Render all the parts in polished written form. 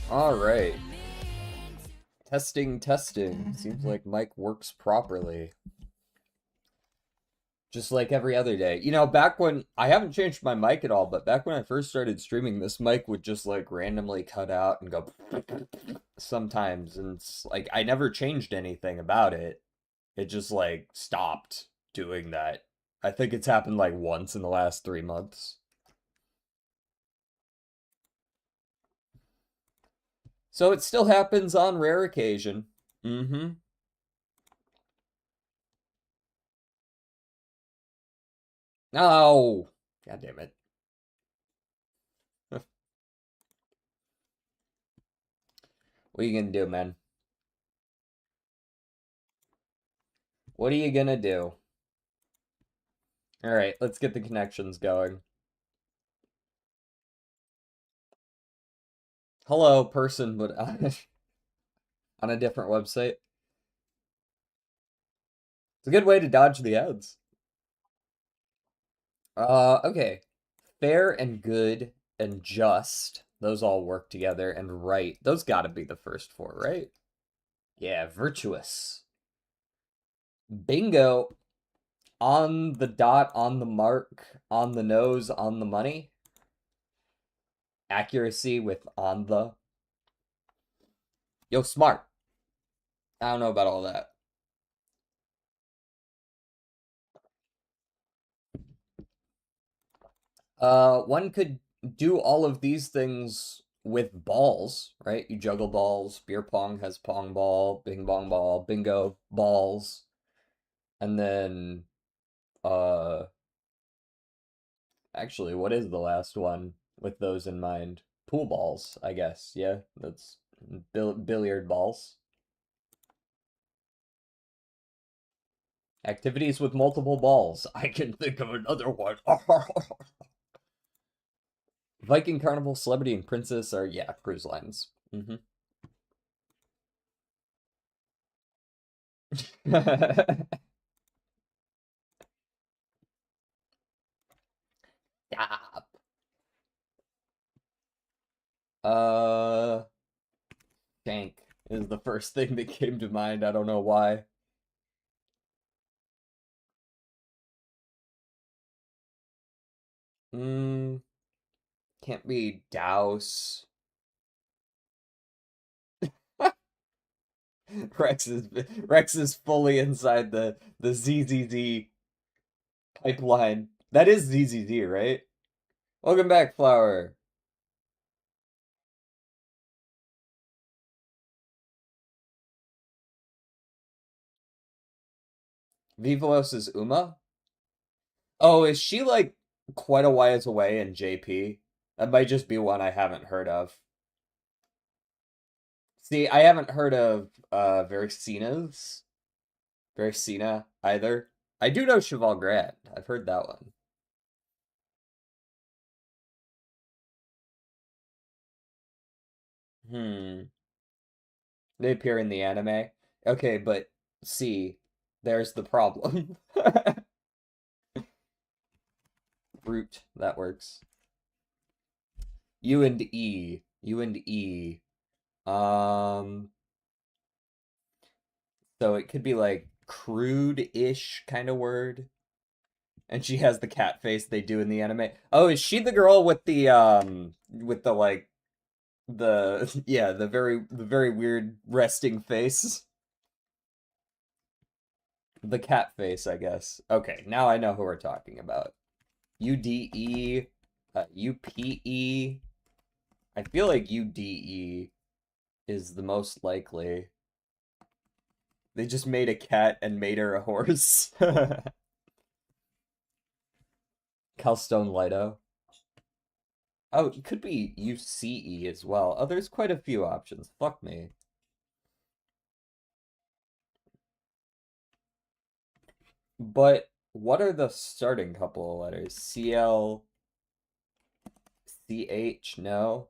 Alright. Testing, testing. Seems like mic works properly. Just like every other day. You know, back when I haven't changed my mic at all, but back when I first started streaming, this mic would just like randomly cut out and go sometimes. And it's like I never changed anything about it. It just like stopped doing that. I think it's happened like once in the last 3 months. So it still happens on rare occasion. Mm-hmm. Oh, God damn it. What are you gonna do, man? What are you gonna do? All right, let's get the connections going. Hello, person, but on a different website. It's a good way to dodge the ads. Okay. Fair and good and just. Those all work together. And right. Those gotta be the first four, right? Yeah, virtuous. Bingo. On the dot, on the mark, on the nose, on the money. Accuracy with on the. Yo, smart. I don't know about all that. One could do all of these things with balls, right? You juggle balls. Beer pong has pong ball, bing bong ball, bingo balls, and then actually, what is the last one with those in mind? Pool balls, I guess. Yeah, that's billiard balls. Activities with multiple balls. I can think of another one. Viking Carnival, Celebrity, and Princess are, yeah, cruise lines. Mm-hmm. Stop. Uh, Shank is the first thing that came to mind. I don't know why. Hmm, can't be douse. Rex is fully inside the ZZZ pipeline. That is ZZZ, right? Welcome back, Flower. Vivelos is Uma. Oh, is she like quite a ways away in JP? That might just be one I haven't heard of. See, I haven't heard of Veracina either. I do know Cheval Grand. I've heard that one. Hmm. They appear in the anime. Okay, but see, there's the problem. Root, that works. U and E. U and E. Um, so it could be like crude-ish kind of word. And she has the cat face they do in the anime. Oh, is she the girl with the like the yeah, the very weird resting face? The cat face, I guess. Okay, now I know who we're talking about. UDE, UPE. I feel like UDE is the most likely. They just made a cat and made her a horse. Calstone Lido. Oh, it could be UCE as well. Oh, there's quite a few options. Fuck me. But what are the starting couple of letters? CL, CH? No.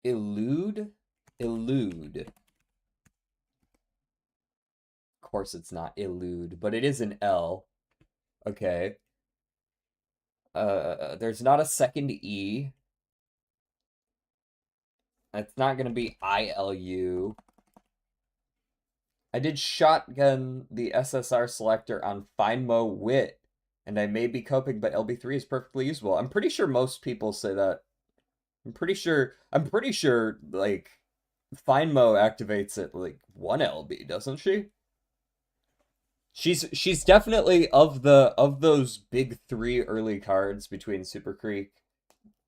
Elude? Elude. Of course it's not elude, but it is an L. Okay. There's not a second E. It's not gonna be ILU. I did shotgun the SSR selector on FindMo Wit, and I may be coping, but LB3 is perfectly usable. I'm pretty sure most people say that. I'm pretty sure, like, FindMo activates at, like, 1 LB, doesn't she? She's definitely of those big three early cards between Super Creek,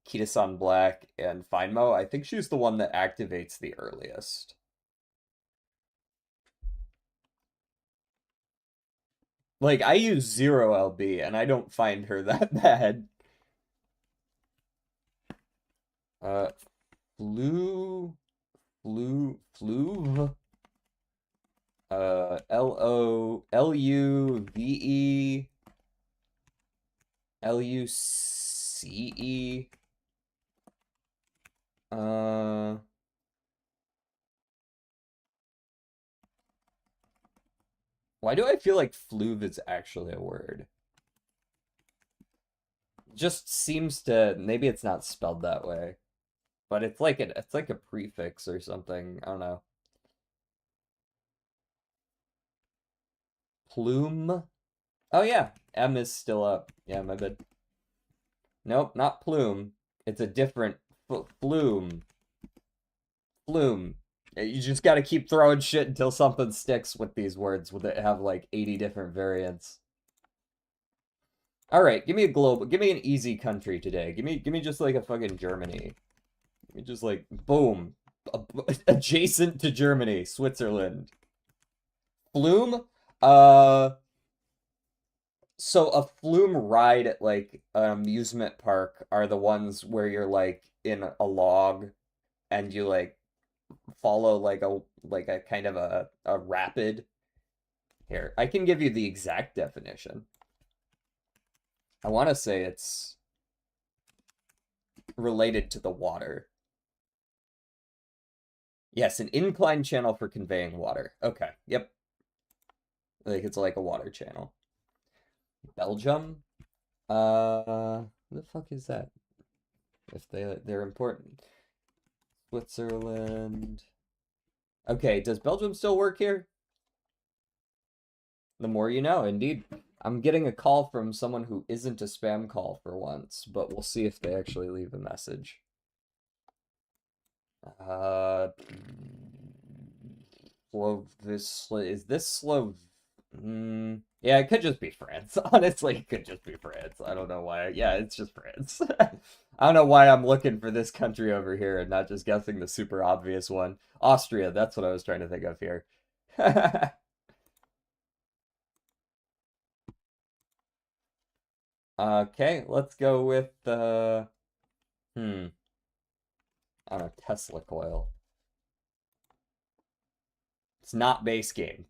Kitasan Black, and FindMo. I think she's the one that activates the earliest. Like, I use 0 LB, and I don't find her that bad. Uh, Fluve? LOLUVE, LUCE. Uh, why do I feel like fluve is actually a word? Just seems to, maybe it's not spelled that way, but it's like a prefix or something. I don't know. Plume. Oh yeah, M is still up. Yeah, my bad. Nope, not plume. It's a different flume. Flume. You just gotta keep throwing shit until something sticks with these words. With it have like 80 different variants. All right, give me a global. Give me an easy country today. Give me just like a fucking Germany. Give me just like boom, adjacent to Germany, Switzerland. Flume. Uh, so a flume ride at like an amusement park are the ones where you're like in a log and you like follow like a kind of a rapid. Here, I can give you the exact definition. I want to say it's related to the water. Yes, an inclined channel for conveying water. Okay, yep. Like it's like a water channel. Belgium? Who the fuck is that? If they're important. Switzerland. Okay, does Belgium still work here? The more you know, indeed. I'm getting a call from someone who isn't a spam call for once, but we'll see if they actually leave a message. Is this Slov? Yeah, it could just be France. Honestly, it could just be France. I don't know why. Yeah, it's just France. I don't know why I'm looking for this country over here and not just guessing the super obvious one. Austria, that's what I was trying to think of here. Okay, let's go with I don't know, Tesla coil. It's not base game.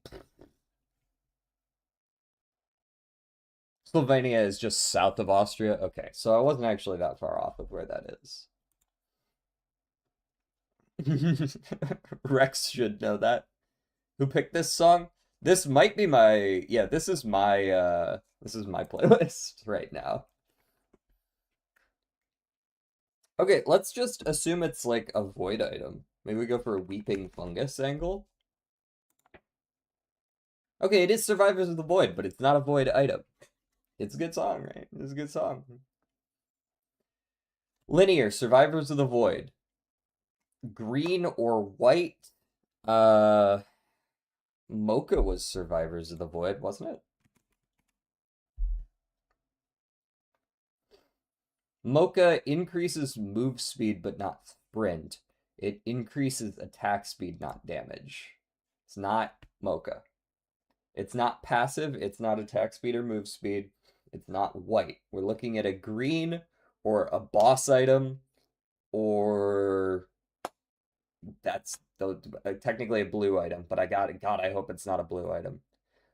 Slovenia is just south of Austria. Okay, so I wasn't actually that far off of where that is. Rex should know that. Who picked this song? This might be my, yeah, this is my playlist right now. Okay, let's just assume it's like a void item. Maybe we go for a weeping fungus angle. Okay, it is Survivors of the Void, but it's not a void item. It's a good song, right? It's a good song. Linear, Survivors of the Void. Green or white? Uh, Mocha was Survivors of the Void, wasn't it? Mocha increases move speed but not sprint. It increases attack speed, not damage. It's not Mocha. It's not passive. It's not attack speed or move speed. It's not white. We're looking at a green or a boss item or that's technically a blue item, but I got it. God, I hope it's not a blue item.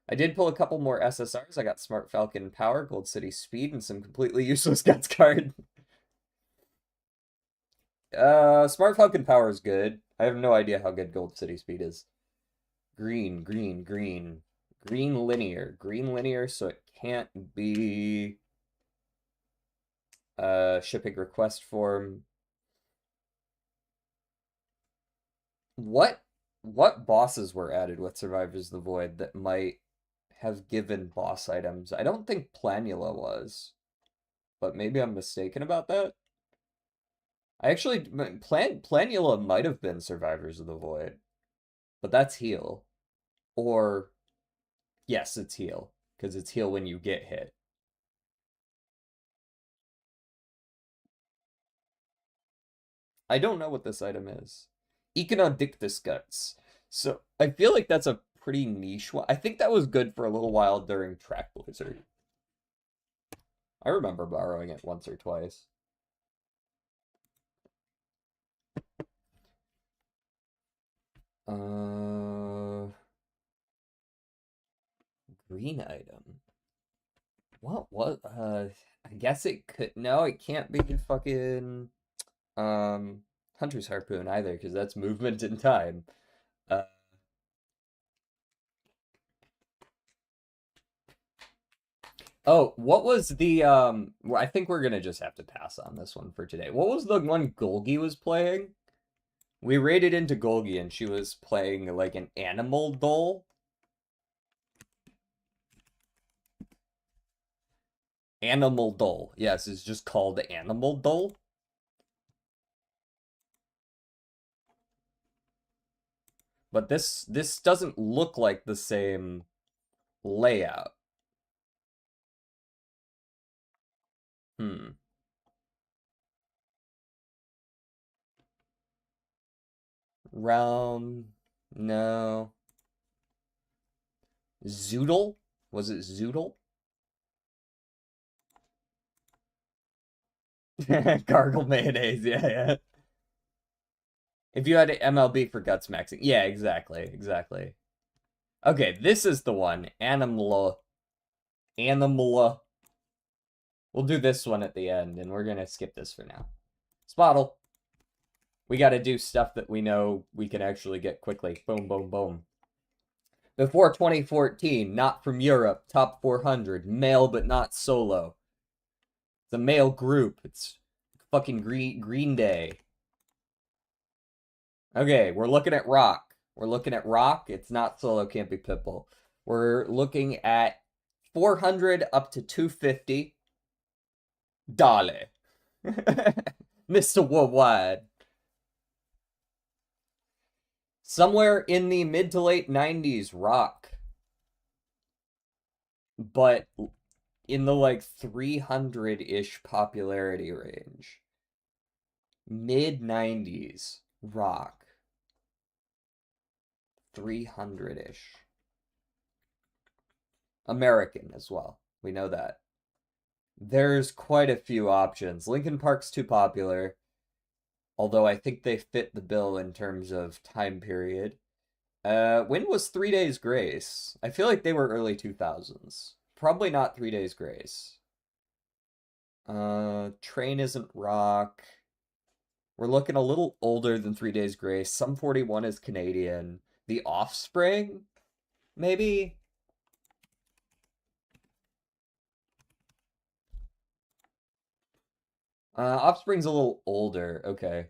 I did pull a couple more SSRs. I got Smart Falcon Power, Gold City Speed, and some completely useless Guts card. Smart Falcon Power is good. I have no idea how good Gold City Speed is. Green, green, green. Green linear. Green linear, so it can't be shipping request form. What bosses were added with Survivors of the Void that might have given boss items? I don't think Planula was, but maybe I'm mistaken about that. I actually Planula might have been Survivors of the Void, but that's heal. Or yes, it's heal because it's heal when you get hit. I don't know what this item is. Econodictus Guts. So I feel like that's a pretty niche one. I think that was good for a little while during Track Blizzard. I remember borrowing it once or twice. Green item. What? I guess it could. No, it can't be fucking Hunter's Harpoon either, because that's movement in time. Uh, oh, what was the well, I think we're gonna just have to pass on this one for today. What was the one Golgi was playing? We raided into Golgi and she was playing like an animal doll. Animal doll. Yes, it's just called Animal Doll. But this doesn't look like the same layout. Hmm. Realm. No. Zoodle? Was it Zoodle? Gargle mayonnaise, yeah, yeah. If you had MLB for guts maxing. Yeah, exactly, exactly. Okay, this is the one. Animala. Animala. We'll do this one at the end, and we're gonna skip this for now. Spottle. We gotta do stuff that we know we can actually get quickly. Boom, boom, boom. Before 2014, not from Europe, top 400, male but not solo. It's a male group. It's fucking Green Day. Okay, we're looking at rock. We're looking at rock. It's not solo, can't be Pitbull. We're looking at 400 up to 250. Dale. Mr. Worldwide. Somewhere in the mid to late 90s, rock. But in the like 300-ish popularity range. Mid 90s, rock. 300-ish. American as well. We know that. There's quite a few options. Linkin Park's too popular, although I think they fit the bill in terms of time period. When was 3 Days Grace? I feel like they were early 2000s. Probably not 3 Days Grace. Train isn't rock. We're looking a little older than 3 Days Grace. Sum 41 is Canadian. The Offspring? Maybe? Offspring's a little older. Okay.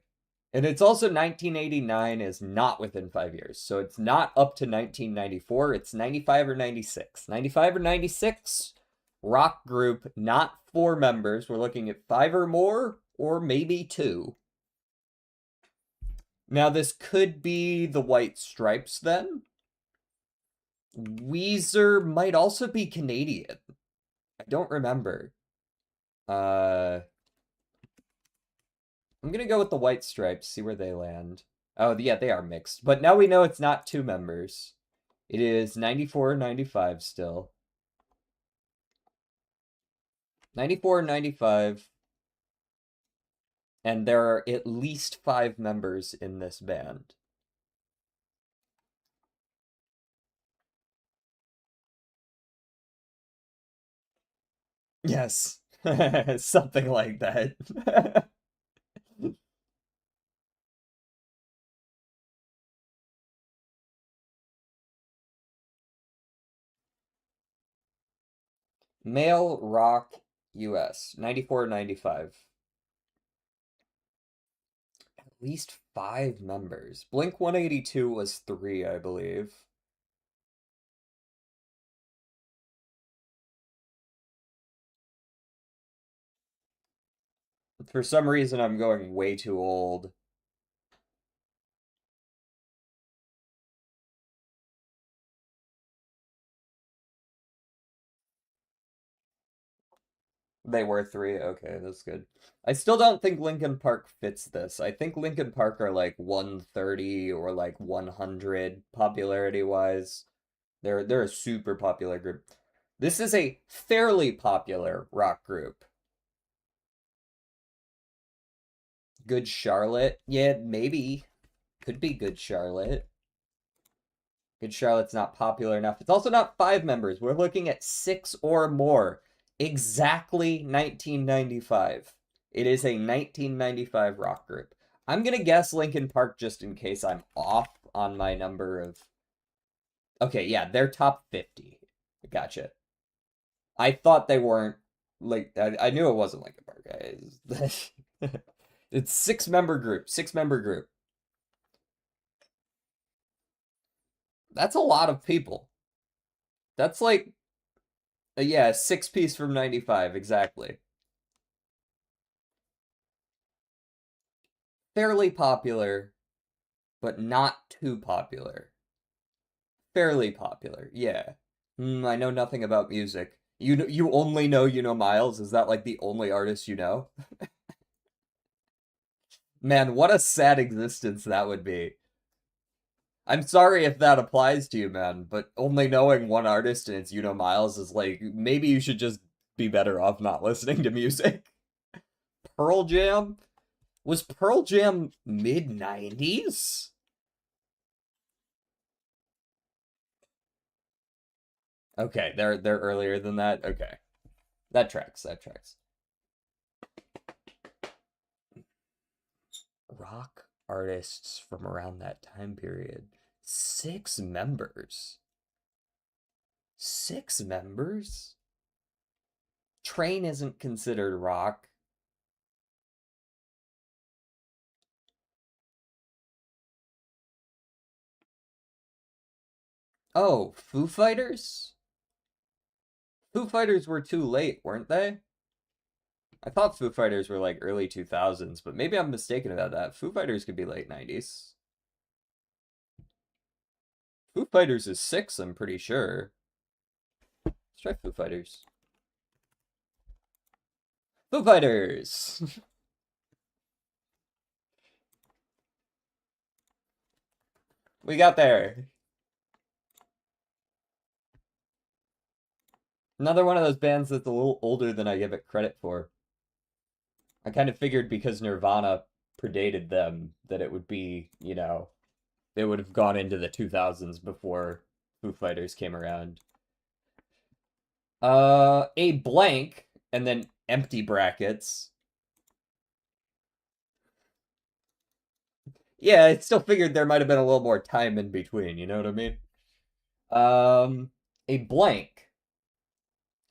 And it's also 1989 is not within 5 years. So it's not up to 1994. It's 95 or 96. 95 or 96. Rock group, not 4 members. We're looking at 5 or more, or maybe 2. Now this could be the White Stripes then. Weezer might also be Canadian. I don't remember. I'm gonna go with the White Stripes, see where they land. Oh, yeah, they are mixed. But now we know it's not two members. It is 94 95 still. 94 95. And there are at least 5 members in this band. Yes. Something like that. Male rock US 94 95. At least 5 members. Blink 182 was 3, I believe. For some reason, I'm going way too old. They were 3. Okay, that's good. I still don't think Linkin Park fits this. I think Linkin Park are like 130 or like 100 popularity wise. They're a super popular group. This is a fairly popular rock group. Good Charlotte? Yeah, maybe. Could be Good Charlotte. Good Charlotte's not popular enough. It's also not 5 members. We're looking at 6 or more. Exactly 1995. It is a 1995 rock group. I'm gonna guess Linkin Park just in case I'm off on my number of. Okay, yeah, they're top 50. Gotcha. I thought they weren't like I knew it wasn't Linkin Park, guys. It's 6 member group. 6 member group. That's a lot of people. That's like yeah, 6 piece from 95 exactly. Fairly popular, but not too popular. Fairly popular, yeah. I know nothing about music. You only know Miles? Is that like the only artist you know? Man, what a sad existence that would be. I'm sorry if that applies to you, man, but only knowing one artist and it's Miles is like maybe you should just be better off not listening to music. Pearl Jam? Was Pearl Jam mid 90s? Okay, they're earlier than that. Okay. That tracks. That tracks. Rock artists from around that time period. 6 members. 6 members? Train isn't considered rock. Oh, Foo Fighters? Foo Fighters were too late, weren't they? I thought Foo Fighters were like early 2000s, but maybe I'm mistaken about that. Foo Fighters could be late 90s. Foo Fighters is 6, I'm pretty sure. Let's try Foo Fighters. Foo Fighters! We got there. Another one of those bands that's a little older than I give it credit for. I kind of figured because Nirvana predated them that it would be, it would have gone into the 2000s before Foo Fighters came around. A blank and then empty brackets. Yeah, I still figured there might have been a little more time in between, you know what I mean? A blank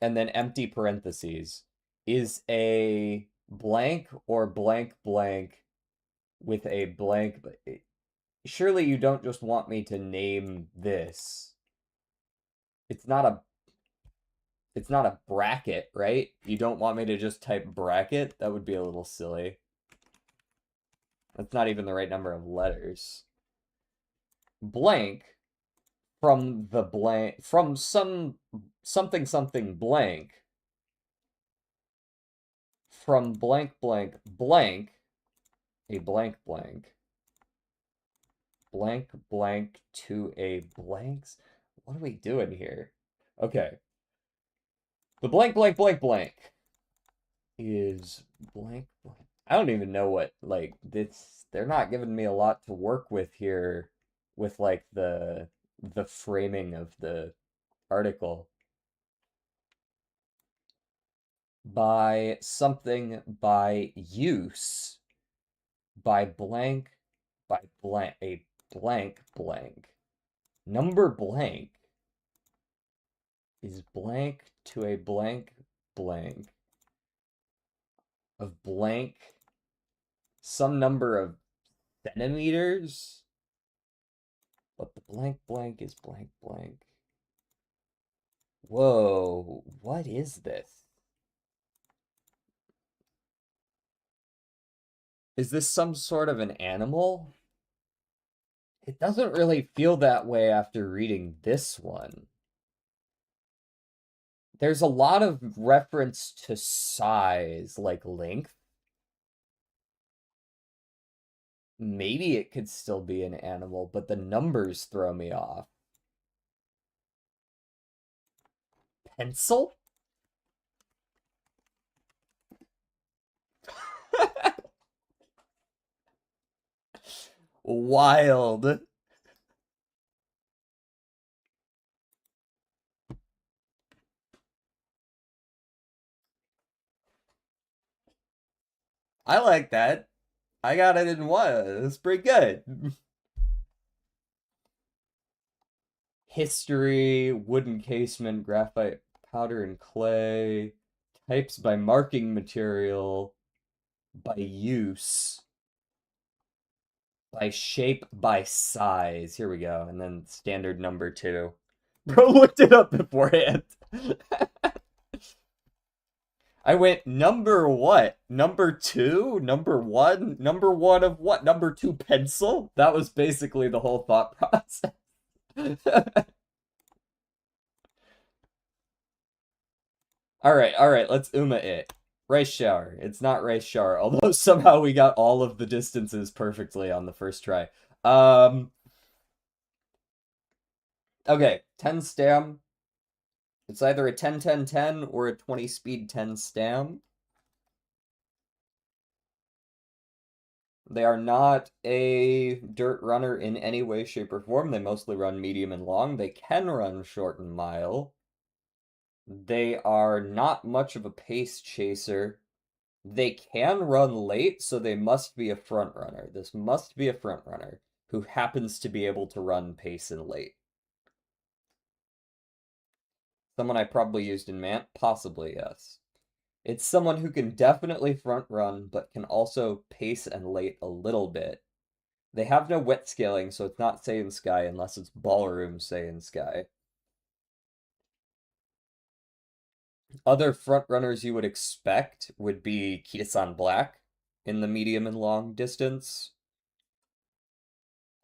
and then empty parentheses is a blank or blank blank with a blank. Surely you don't just want me to name this. It's not a it's not a bracket, right? You don't want me to just type bracket? That would be a little silly. That's not even the right number of letters. Blank from the blank from something something blank from blank blank blank a blank blank blank blank to a blanks. What are we doing here? Okay. The blank blank blank blank is blank blank. I don't even know what like this they're not giving me a lot to work with here with like the framing of the article. By something by use by blank by blank a blank blank number blank is blank to a blank blank of blank some number of centimeters, but the blank blank is blank blank. Whoa, what is this? Is this some sort of an animal? It doesn't really feel that way after reading this one. There's a lot of reference to size, like length. Maybe it could still be an animal, but the numbers throw me off. Pencil? Wild. I like that. I got it in one. It's pretty good. History, wooden casement, graphite powder and clay, types by marking material, by use, by shape, by size. Here we go. And then standard number 2. Bro looked it up beforehand. I went, number what? Number 2? Number 1? Number 1 of what? Number 2 pencil? That was basically the whole thought process. All right, let's Uma it. Rice shower. It's not rice shower, although somehow we got all of the distances perfectly on the first try. Okay, 10 stam. It's either a 10-10-10 or a 20 speed 10 stam. They are not a dirt runner in any way, shape, or form. They mostly run medium and long. They can run short and mile. They are not much of a pace chaser. They can run late, so they must be a front runner. This must be a front runner who happens to be able to run pace and late. Someone I probably used in Mant? Possibly, yes. It's someone who can definitely front run, but can also pace and late a little bit. They have no wet scaling, so it's not Saiyan Sky unless it's Ballroom Saiyan Sky. Other front runners you would expect would be Kitasan Black in the medium and long distance.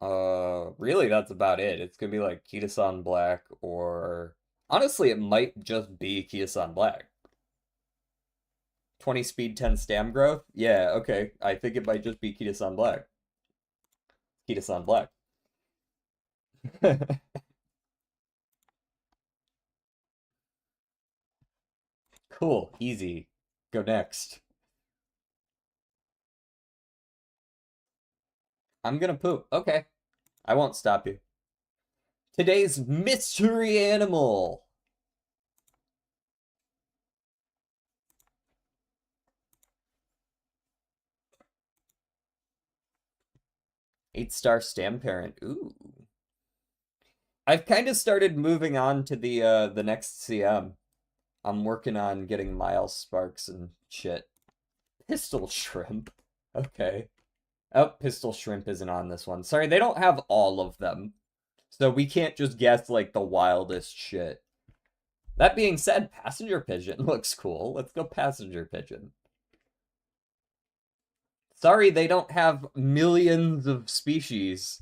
Really that's about it. It's gonna be like Kitasan Black or honestly it might just be Kitasan Black. 20 speed 10 stam growth? Yeah, okay. I think it might just be Kitasan Black. Kitasan Black. Cool, easy. Go next. I'm gonna poop. Okay. I won't stop you. Today's mystery animal. 8-star stam parent. Ooh. I've kind of started moving on to the next CM. I'm working on getting Miles Sparks and shit. Pistol Shrimp. Okay. Oh, Pistol Shrimp isn't on this one. Sorry, they don't have all of them. So we can't just guess like the wildest shit. That being said, Passenger Pigeon looks cool. Let's go Passenger Pigeon. Sorry, they don't have millions of species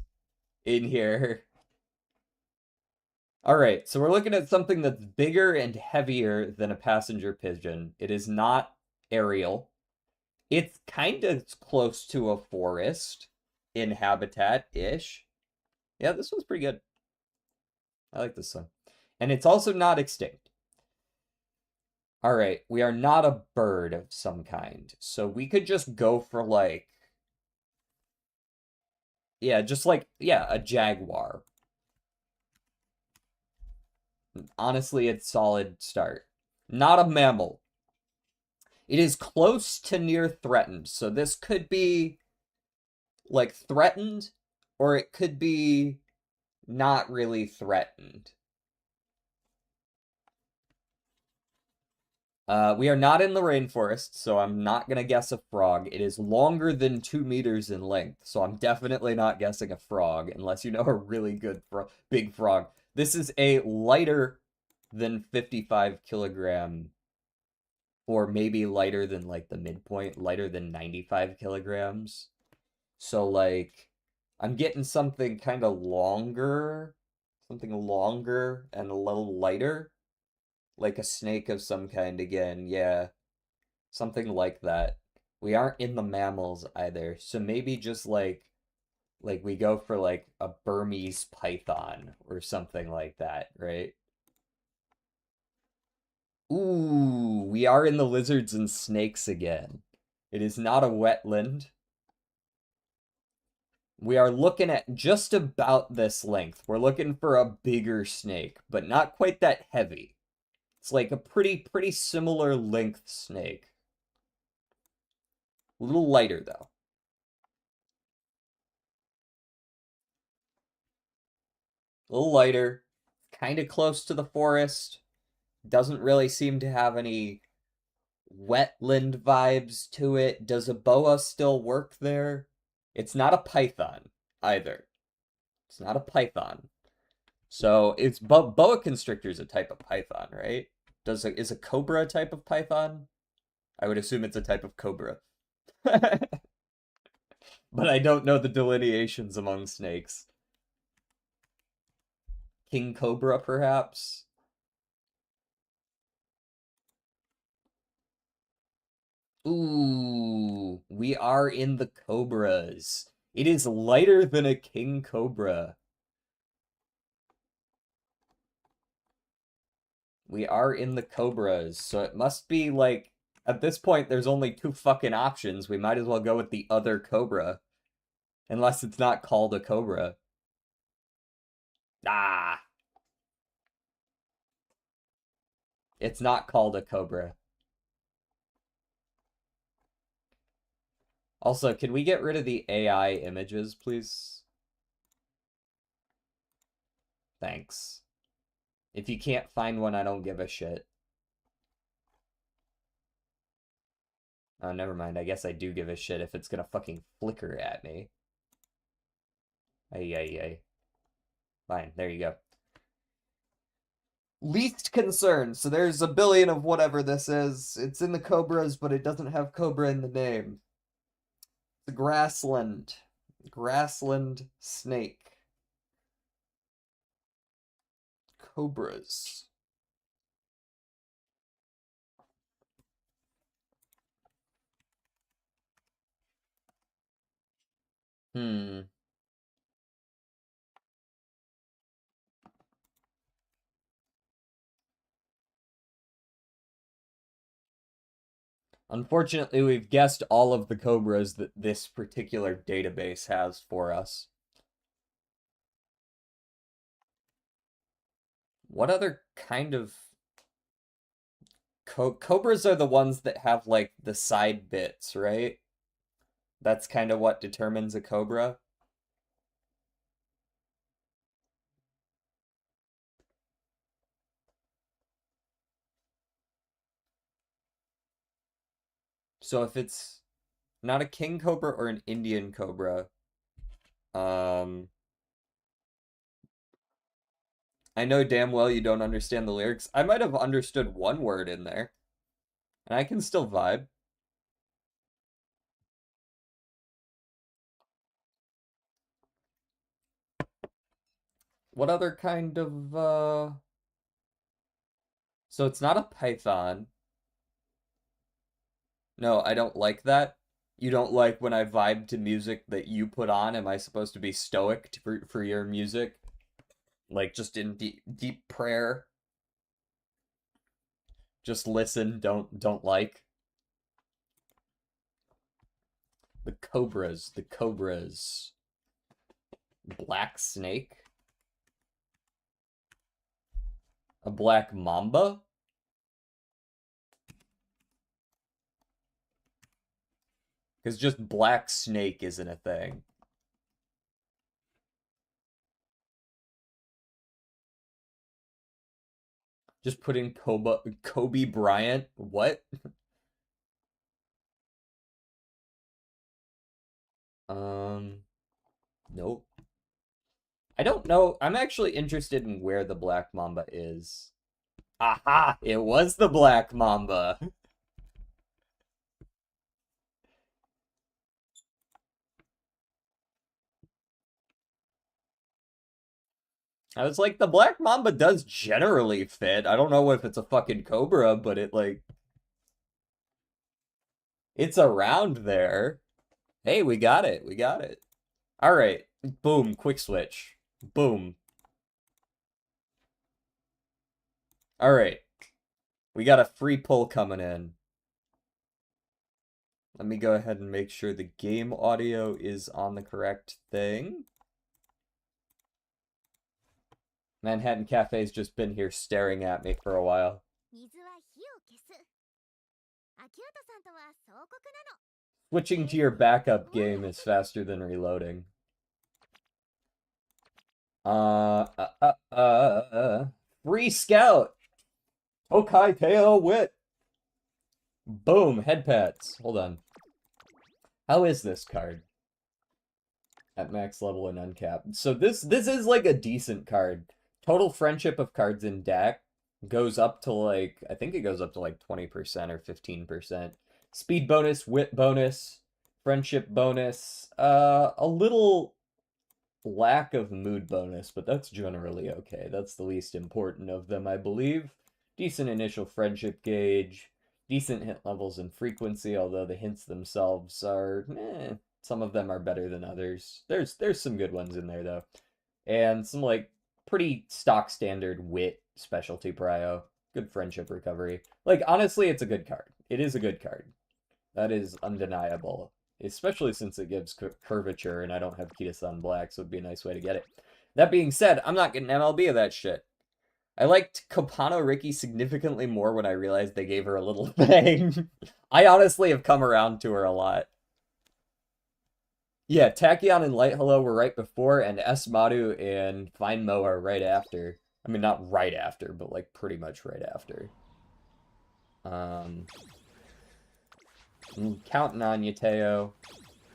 in here. All right, so we're looking at something that's bigger and heavier than a passenger pigeon. It is not aerial. It's kind of close to a forest in habitat-ish. Yeah, this one's pretty good. I like this one. And it's also not extinct. All right, we are not a bird of some kind. So we could just go for like, yeah, just like, yeah, a jaguar. Honestly, it's solid start. Not a mammal. It is close to near threatened. So this could be like threatened, or it could be not really threatened. We are not in the rainforest, so I'm not gonna guess a frog. It is longer than 2 meters in length, so I'm definitely not guessing a frog, unless you know a really good big frog. This is a lighter than 55 kilogram, or maybe lighter than like the midpoint, lighter than 95 kilograms. So like, I'm getting something longer and a little lighter, like a snake of some kind again. Yeah, something like that. We aren't in the mammals either, so maybe just like we go for like a Burmese python or something like that, right? Ooh, we are in the lizards and snakes again. It is not a wetland. We are looking at just about this length. We're looking for a bigger snake, but not quite that heavy. It's like a pretty similar length snake. A little lighter though. A little lighter. Kind of close to the forest. Doesn't really seem to have any wetland vibes to it. Does a boa still work there? It's not a python either. It's not a python. So it's boa constrictor is a type of python, right? Is a cobra a type of python? I would assume it's a type of cobra. But I don't know the delineations among snakes. King cobra, perhaps? Ooh, we are in the cobras. It is lighter than a king cobra. We are in the cobras, so it must be like, at this point, there's only two fucking options. We might as well go with the other cobra. Unless it's not called a cobra. Ah, it's not called a cobra. Also, can we get rid of the AI images, please? Thanks. If you can't find one, I don't give a shit. Oh, never mind. I guess I do give a shit if it's gonna fucking flicker at me. Ay, ay, ay. Fine, there you go. Least concern. So there's a billion of whatever this is. It's in the cobras, but it doesn't have cobra in the name. The grassland. Grassland snake. Cobras. Hmm. Unfortunately, we've guessed all of the cobras that this particular database has for us. What other kind of cobras are the ones that have like the side bits, right? That's kind of what determines a cobra. So if it's not a king cobra or an Indian cobra, um, I know damn well you don't understand the lyrics. I might have understood one word in there, and I can still vibe. What other kind of, So it's not a python. No, I don't like that. You don't like when I vibe to music that you put on? Am I supposed to be stoic for your music? Like just in deep prayer? Just listen, don't like. The cobras, the cobras. Black snake? A black mamba? Because just black snake isn't a thing. Just put in Kobe Bryant. What? Um, nope. I don't know. I'm actually interested in where the Black Mamba is. Aha! It was the Black Mamba. I was like, the Black Mamba does generally fit. I don't know if it's a fucking Cobra, but it's around there. Hey, we got it. We got it. All right. Boom. Quick switch. Boom. All right. We got a free pull coming in. Let me go ahead and make sure the game audio is on the correct thing. Manhattan Cafe's just been here staring at me for a while. Switching to your backup game is faster than reloading. Free scout! Tokai Teo Wit! Boom, head pats. Hold on. How is this card? At max level and uncapped. So this is like a decent card. Total friendship of cards in deck goes up to like, I think it goes up to like 20% or 15%. Speed bonus, wit bonus, friendship bonus, a little lack of mood bonus, but that's generally okay. That's the least important of them, I believe. Decent initial friendship gauge, decent hint levels and frequency, although the hints themselves are, some of them are better than others. There's some good ones in there though. And some like pretty stock standard wit specialty prio. Good friendship recovery. Like honestly, it's a good card. It is a good card. That is undeniable. Especially since it gives curvature and I don't have Kita-san Black, so it'd be a nice way to get it. That being said, I'm not getting MLB of that shit. I liked Copano Rickey significantly more when I realized they gave her a little thing. I honestly have come around to her a lot. Yeah, Tachyon and Light Hello were right before, and S Madu and Fine Mo are right after. I mean, not right after, but like pretty much right after. I'm counting on you, Teo.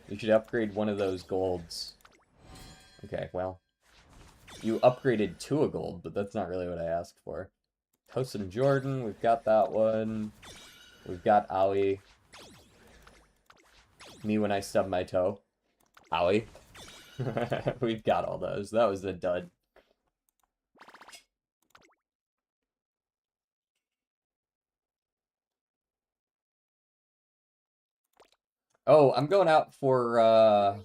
You should upgrade one of those golds. Okay, well. You upgraded to a gold, but that's not really what I asked for. Tosin Jordan, we've got that one. We've got Owie. Me when I stub my toe. Owie. We've got all those. That was a dud. Oh, I'm going out for, I'm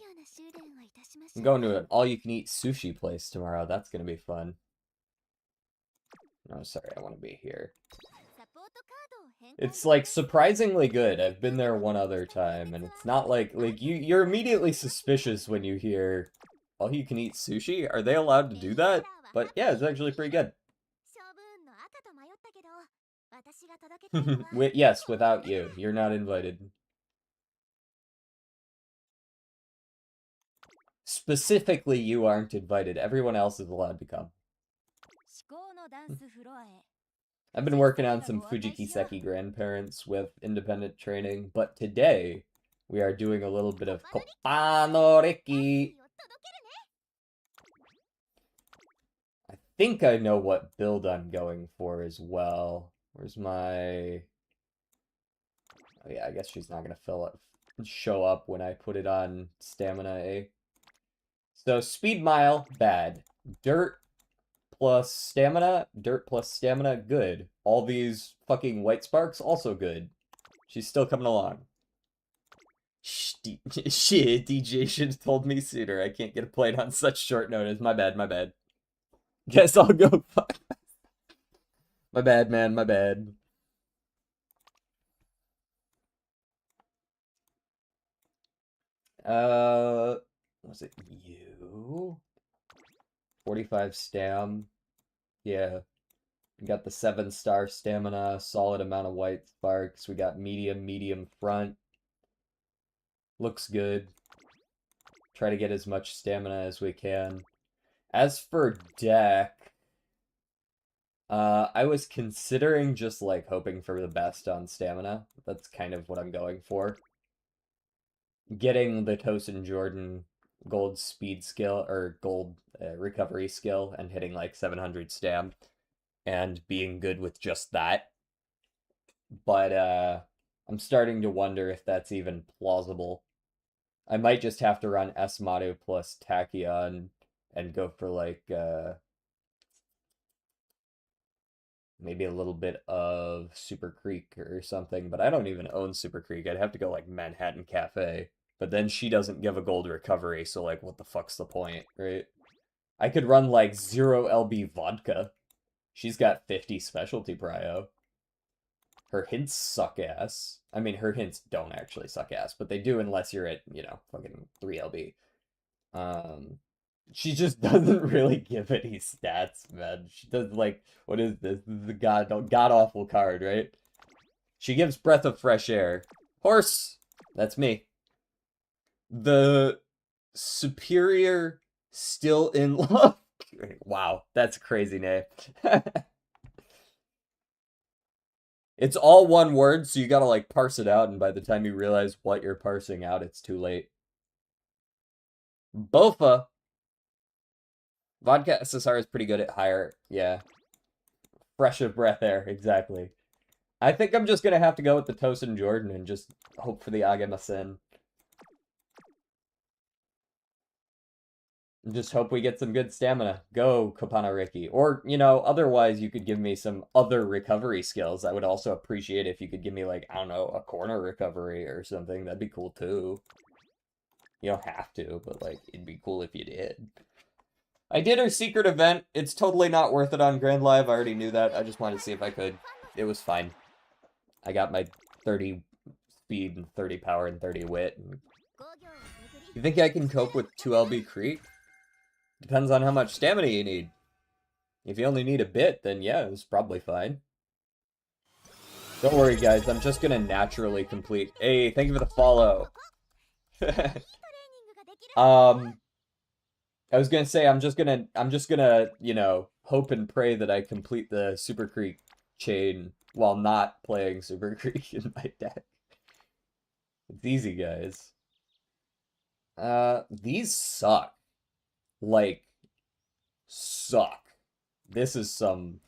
going to an all-you-can-eat sushi place tomorrow. That's gonna be fun. No, sorry, I want to be here. It's like surprisingly good. I've been there one other time, and it's not like you're immediately suspicious when you hear all you can eat sushi. Are they allowed to do that? But yeah, it's actually pretty good. Yes, without you. You're not invited. Specifically, you aren't invited. Everyone else is allowed to come. I've been working on some Fujikiseki grandparents with independent training, but today we are doing a little bit of Copano Rickey. I think I know what build I'm going for as well. Where's my... Oh yeah, I guess she's not gonna show up when I put it on stamina, eh? So speed mile, bad. Dirt, plus stamina, dirt plus stamina, good. All these fucking white sparks, also good. She's still coming along. Shit, DJ should have told me sooner. I can't get a plate on such short notice. My bad, my bad. Guess I'll go fuck. My bad, man, my bad. Was it you? 45 stam. Yeah. We got the 7-star stamina, solid amount of white sparks. We got medium front. Looks good. Try to get as much stamina as we can. As for deck, I was considering just like hoping for the best on stamina. That's kind of what I'm going for. Getting the Tosin Jordan gold speed skill or gold recovery skill and hitting like 700 stam and being good with just that. But I'm starting to wonder if that's even plausible. I might just have to run Esmadu plus Tachyon and go for like maybe a little bit of Super Creek or something, but I don't even own Super Creek. I'd have to go like Manhattan Cafe. But then she doesn't give a gold recovery, so like what the fuck's the point, right? I could run like 0 LB vodka. She's got 50 specialty prio. Her hints suck ass. I mean, her hints don't actually suck ass, but they do unless you're at, you know, fucking 3 LB. She just doesn't really give any stats, man. She does like, what is this? This is the god-awful card, right? She gives breath of fresh air. Horse! That's me. The superior still in love. Wow, that's a crazy name. It's all one word, so you gotta like parse it out, and by the time you realize what you're parsing out, it's too late. Bofa. Vodka SSR is pretty good at higher, yeah. Fresh of breath air, exactly. I think I'm just gonna have to go with the Tosin Jordan and just hope for the Agamasen. Just hope we get some good stamina. Go, Copano Rickey. Or, you know, otherwise you could give me some other recovery skills. I would also appreciate if you could give me, like, I don't know, a corner recovery or something. That'd be cool, too. You don't have to, but, like, it'd be cool if you did. I did her secret event. It's totally not worth it on Grand Live. I already knew that. I just wanted to see if I could. It was fine. I got my 30 speed and 30 power and 30 wit. You think I can cope with 2 LB Creek? Depends on how much stamina you need. If you only need a bit, then yeah, it's probably fine. Don't worry, guys. I'm just gonna naturally complete. Hey, thank you for the follow. I was gonna say I'm just gonna, you know, hope and pray that I complete the Super Creek chain while not playing Super Creek in my deck. It's easy, guys. These suck. Like, suck. This is some...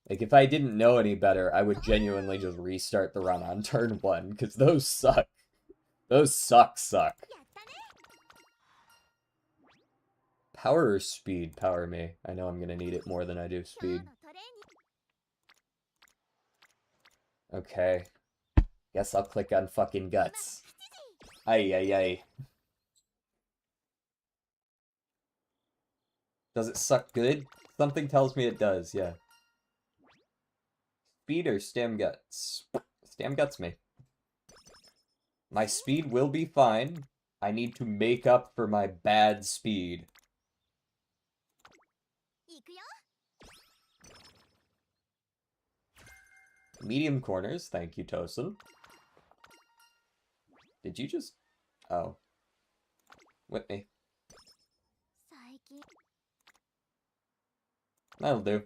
Like, if I didn't know any better, I would genuinely just restart the run on turn 1, because those suck. Those suck. Power or speed? Power me. I know I'm gonna need it more than I do speed. Okay. Guess I'll click on fucking guts. Ay. Does it suck good? Something tells me it does, yeah. Speed or stam guts? Stam guts me. My speed will be fine. I need to make up for my bad speed. Medium corners, thank you, Tosin. Did you just... Oh. Whip me. That'll do.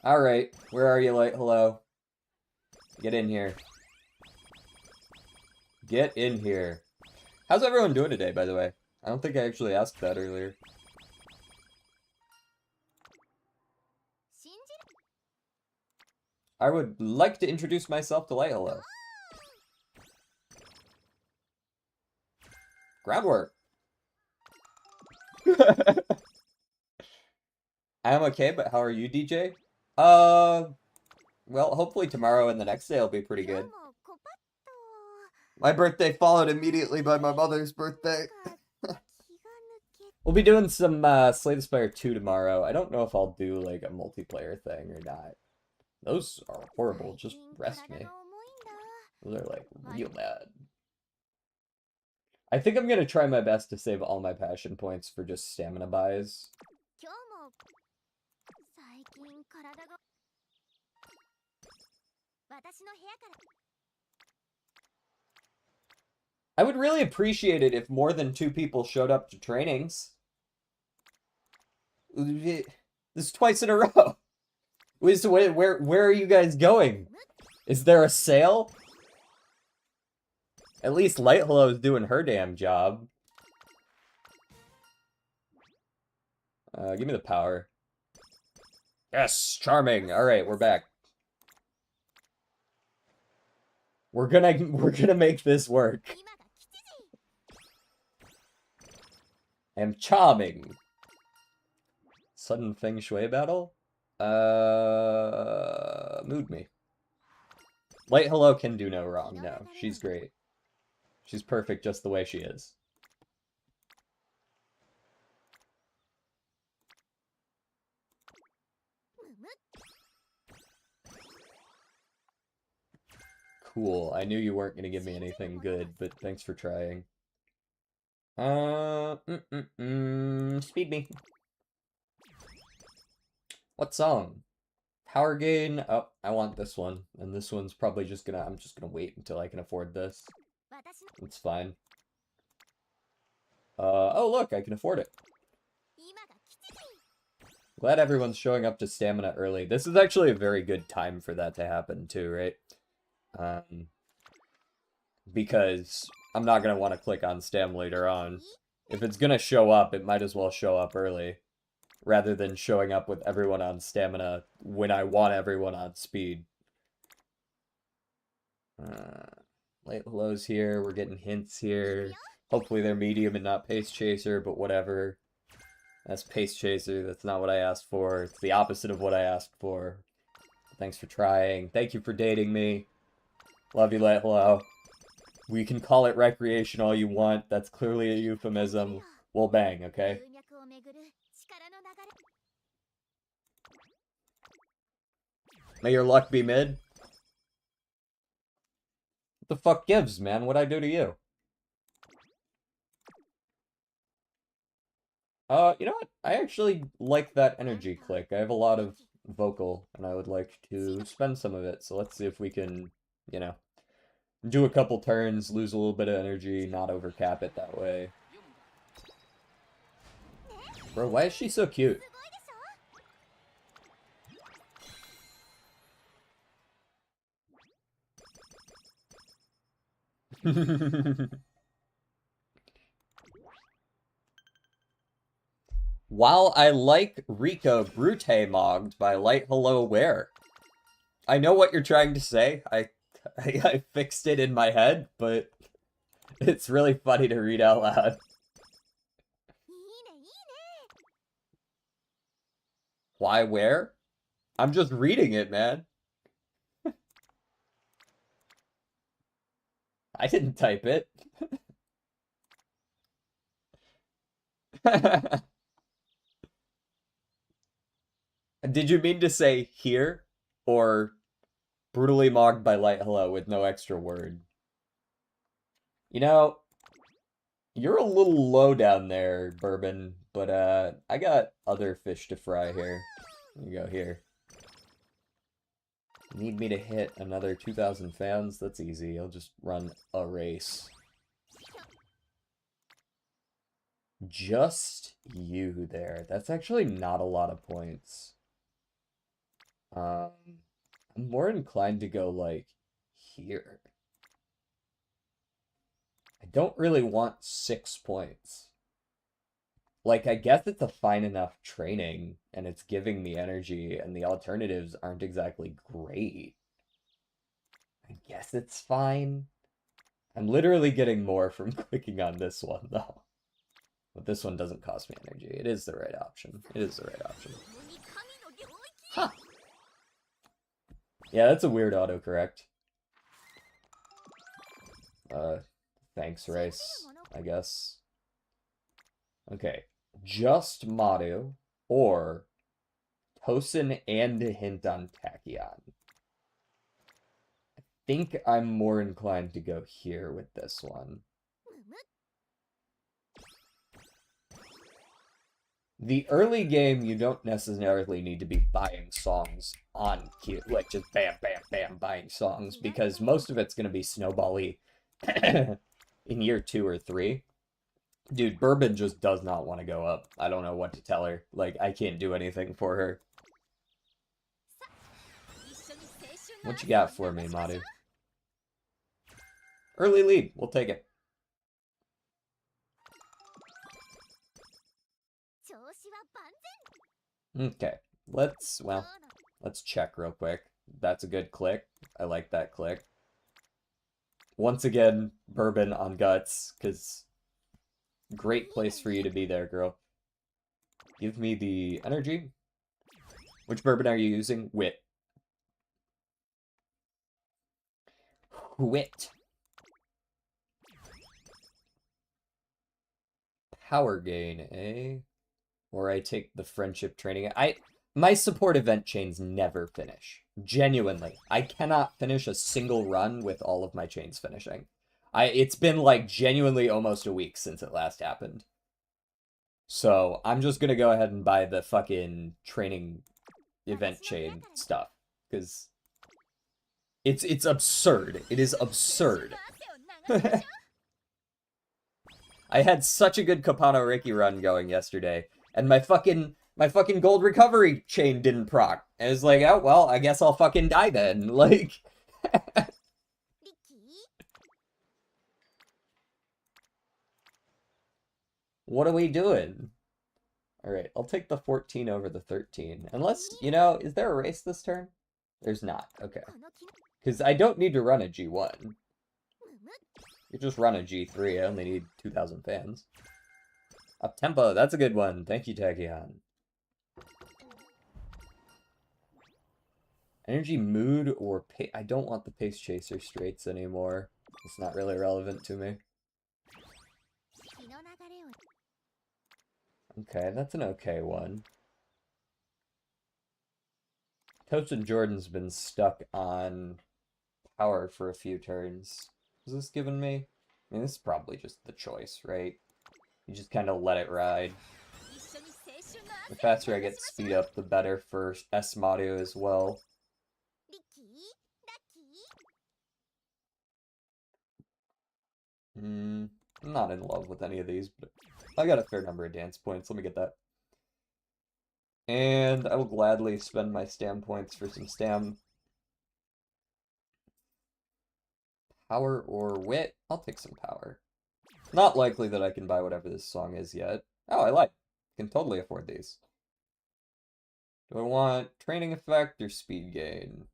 Alright, where are you, Light? Hello. Get in here. Get in here. How's everyone doing today, by the way? I don't think I actually asked that earlier. I would like to introduce myself to Light. Hello. Groundwork. I'm okay, but how are you, DJ? Well, hopefully tomorrow and the next day will be pretty good. My birthday followed immediately by my mother's birthday. We'll be doing some Slay the Spire 2 tomorrow. I don't know if I'll do like a multiplayer thing or not. Those are horrible. Just rest me. Those are like real bad. I think I'm gonna try my best to save all my passion points for just stamina buys. I would really appreciate it if more than 2 people showed up to trainings. This is twice in a row. Where are you guys going? Is there a sale? At least Light Hello is doing her damn job. Give me the power. Yes, charming. All right, we're back. We're gonna make this work. I am charming. Sudden Feng Shui battle? Mood me. Light Hello can do no wrong. No, she's great. She's perfect just the way she is. Cool. I knew you weren't gonna give me anything good, but thanks for trying. Speed me. What song? Power gain. Oh, I want this one. And this one's probably just gonna, I'm just gonna wait until I can afford this. It's fine. Oh look, I can afford it. Glad everyone's showing up to stamina early. This is actually a very good time for that to happen too, right? Because I'm not gonna want to click on stam later on. If it's gonna show up, it might as well show up early, rather than showing up with everyone on stamina when I want everyone on speed. Light Hello's here, we're getting hints here. Hopefully they're medium and not Pace Chaser, but whatever. That's Pace Chaser, that's not what I asked for. It's the opposite of what I asked for. Thanks for trying. Thank you for dating me. Love you, Light Hello. We can call it recreation all you want. That's clearly a euphemism. We'll bang, okay? May your luck be mid. What the fuck gives, man? What'd I do to you? You know what? I actually like that energy click. I have a lot of vocal, and I would like to spend some of it. So let's see if we can, you know, do a couple turns, lose a little bit of energy, not overcap it that way. Bro, why is she so cute? While I like Rico Brute Mogged by Light Hello Where. I know what you're trying to say. I fixed it in my head, but it's really funny to read out loud. Why where? I'm just reading it, man. I didn't type it. Did you mean to say here or brutally mocked by Light Hello with no extra word? You know, you're a little low down there, Bourbon, but I got other fish to fry here. You go here. Need me to hit another 2,000 fans? That's easy. I'll just run a race. Just you there. That's actually not a lot of points. I'm more inclined to go, like, here. I don't really want 6 points. Like, I guess it's a fine enough training, and it's giving me energy, and the alternatives aren't exactly great. I guess it's fine. I'm literally getting more from clicking on this one, though. But this one doesn't cost me energy. It is the right option. It is the right option. Huh. Yeah, that's a weird autocorrect. Thanks, Race, I guess. Okay. Just Madu or Tosin and a hint on Tachyon. I think I'm more inclined to go here with this one. The early game, you don't necessarily need to be buying songs on cue, like just bam, bam, bam, buying songs, because most of it's going to be snowbally in year 2 or 3. Dude, Bourbon just does not want to go up. I don't know what to tell her. Like, I can't do anything for her. What you got for me, Madu? Early lead. We'll take it. Okay. Let's check real quick. That's a good click. I like that click. Once again, Bourbon on Guts, because great place for you to be there, girl. Give me the energy. Which Bourbon are you using? Wit. Wit. Power gain, eh? Or I take the friendship training. My support event chains never finish. Genuinely. I cannot finish a single run with all of my chains finishing. It's been like genuinely almost a week since it last happened. So I'm just gonna go ahead and buy the fucking training event chain stuff. Because it's absurd. It is absurd. I had such a good Copano Rickey run going yesterday, and my fucking gold recovery chain didn't proc. And it's like, oh well, I guess I'll fucking die then. Like what are we doing? Alright, I'll take the 14 over the 13. Unless, you know, is there a race this turn? There's not. Okay. Because I don't need to run a G1. You just run a G3. I only need 2,000 fans. Up tempo, that's a good one. Thank you, Tachyon. Energy, mood, or pace. I don't want the pace chaser straights anymore. It's not really relevant to me. Okay, that's an okay one. Toasted Jordan's been stuck on power for a few turns. Is this giving me? I mean, this is probably just the choice, right? You just kind of let it ride. The faster I get speed up, the better for S-Madu as well. I'm not in love with any of these, but I got a fair number of dance points. Let me get that. And I will gladly spend my stam points for some stam. Power or wit? I'll take some power. Not likely that I can buy whatever this song is yet. Oh, I like. Can totally afford these. Do I want training effect or speed gain?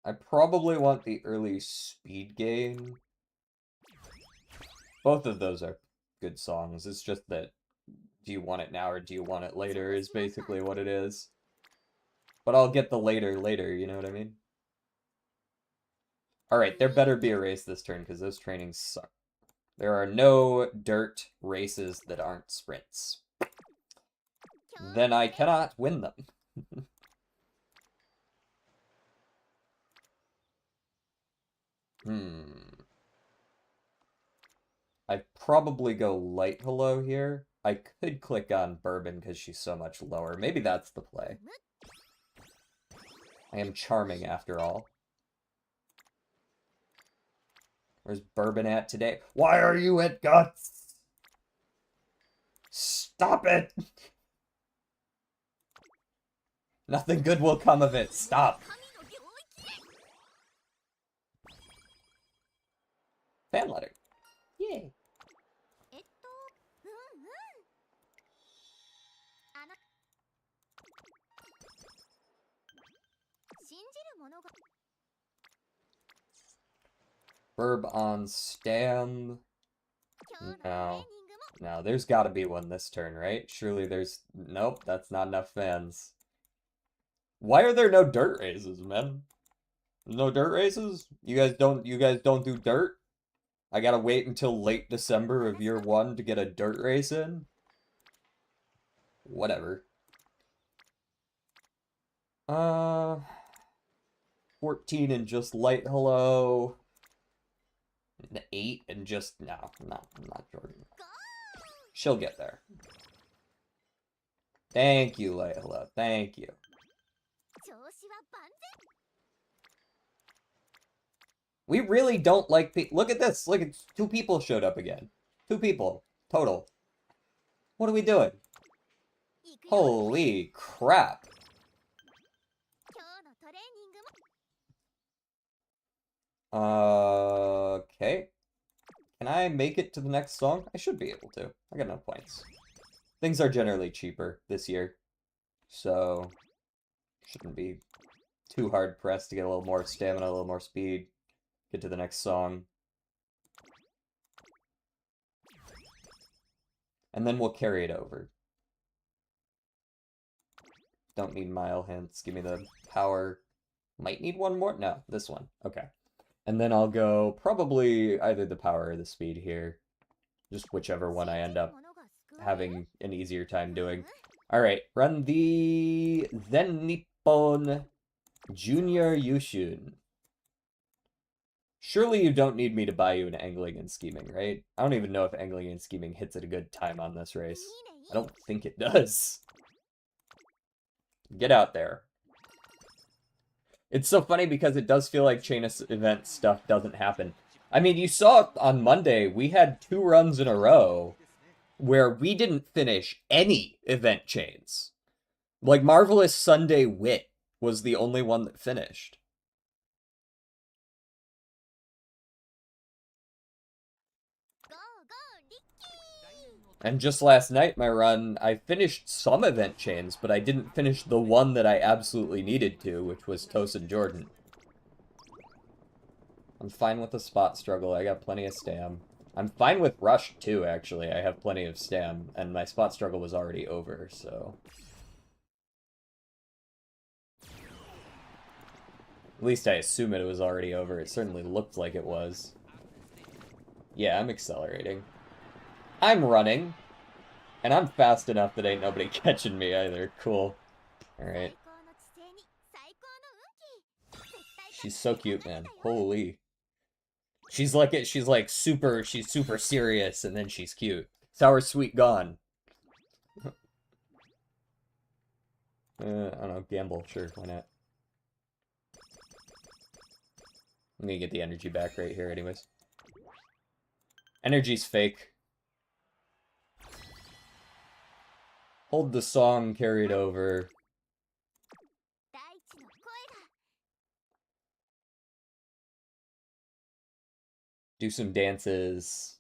I probably want the early speed gain. Both of those are good songs. It's just that do you want it now or do you want it later is basically what it is. But I'll get the later, you know what I mean? Alright, there better be a race this turn because those trainings suck. There are no dirt races that aren't sprints. Then I cannot win them. I'd probably go light hello here. I could click on Bourbon because she's so much lower. Maybe that's the play. I am charming after all. Where's Bourbon at today? Why are you at Guts? Stop it! Nothing good will come of it. Stop. Fan letter. Yay. Burb on Stam. No. No, there's gotta be one this turn, right? Surely there's... Nope, that's not enough fans. Why are there no dirt races, man? No dirt races? You guys don't do dirt? I gotta wait until late December of year 1 to get a dirt race in? Whatever. 14 and just light hello. 8 and just... No, not Jordan. She'll get there. Thank you, light hello. Thank you. We really don't like people. Look at this. Look, it's 2 people showed up again. 2 people. Total. What are we doing? Holy crap. Okay. Can I make it to the next song? I should be able to. I got enough points. Things are generally cheaper this year. So, shouldn't be too hard pressed to get a little more stamina, a little more speed. Get to the next song. And then we'll carry it over. Don't need mile hints. Give me the power. Might need one more? No, this one. Okay. And then I'll go probably either the power or the speed here. Just whichever one I end up having an easier time doing. Alright, run the Zen Nippon Junior Yushun. Surely you don't need me to buy you an angling and scheming, right? I don't even know if angling and scheming hits at a good time on this race. I don't think it does. Get out there. It's so funny because it does feel like chain event stuff doesn't happen. I mean, you saw on Monday, we had 2 runs in a row where we didn't finish any event chains. Like, Marvelous Sunday Wit was the only one that finished. And just last night, my run, I finished some event chains, but I didn't finish the one that I absolutely needed to, which was Tosin Jordan. I'm fine with the spot struggle. I got plenty of stam. I'm fine with rush, too, actually. I have plenty of stam, and my spot struggle was already over, so... At least I assume it was already over. It certainly looked like it was. Yeah, I'm accelerating. I'm running. And I'm fast enough that ain't nobody catching me either. Cool. Alright. She's so cute, man. Holy. She's super serious, and then she's cute. Sour Sweet gone. I don't know, gamble, sure, why not? I'm gonna get the energy back right here anyways. Energy's fake. Hold the song, carry it over. Do some dances.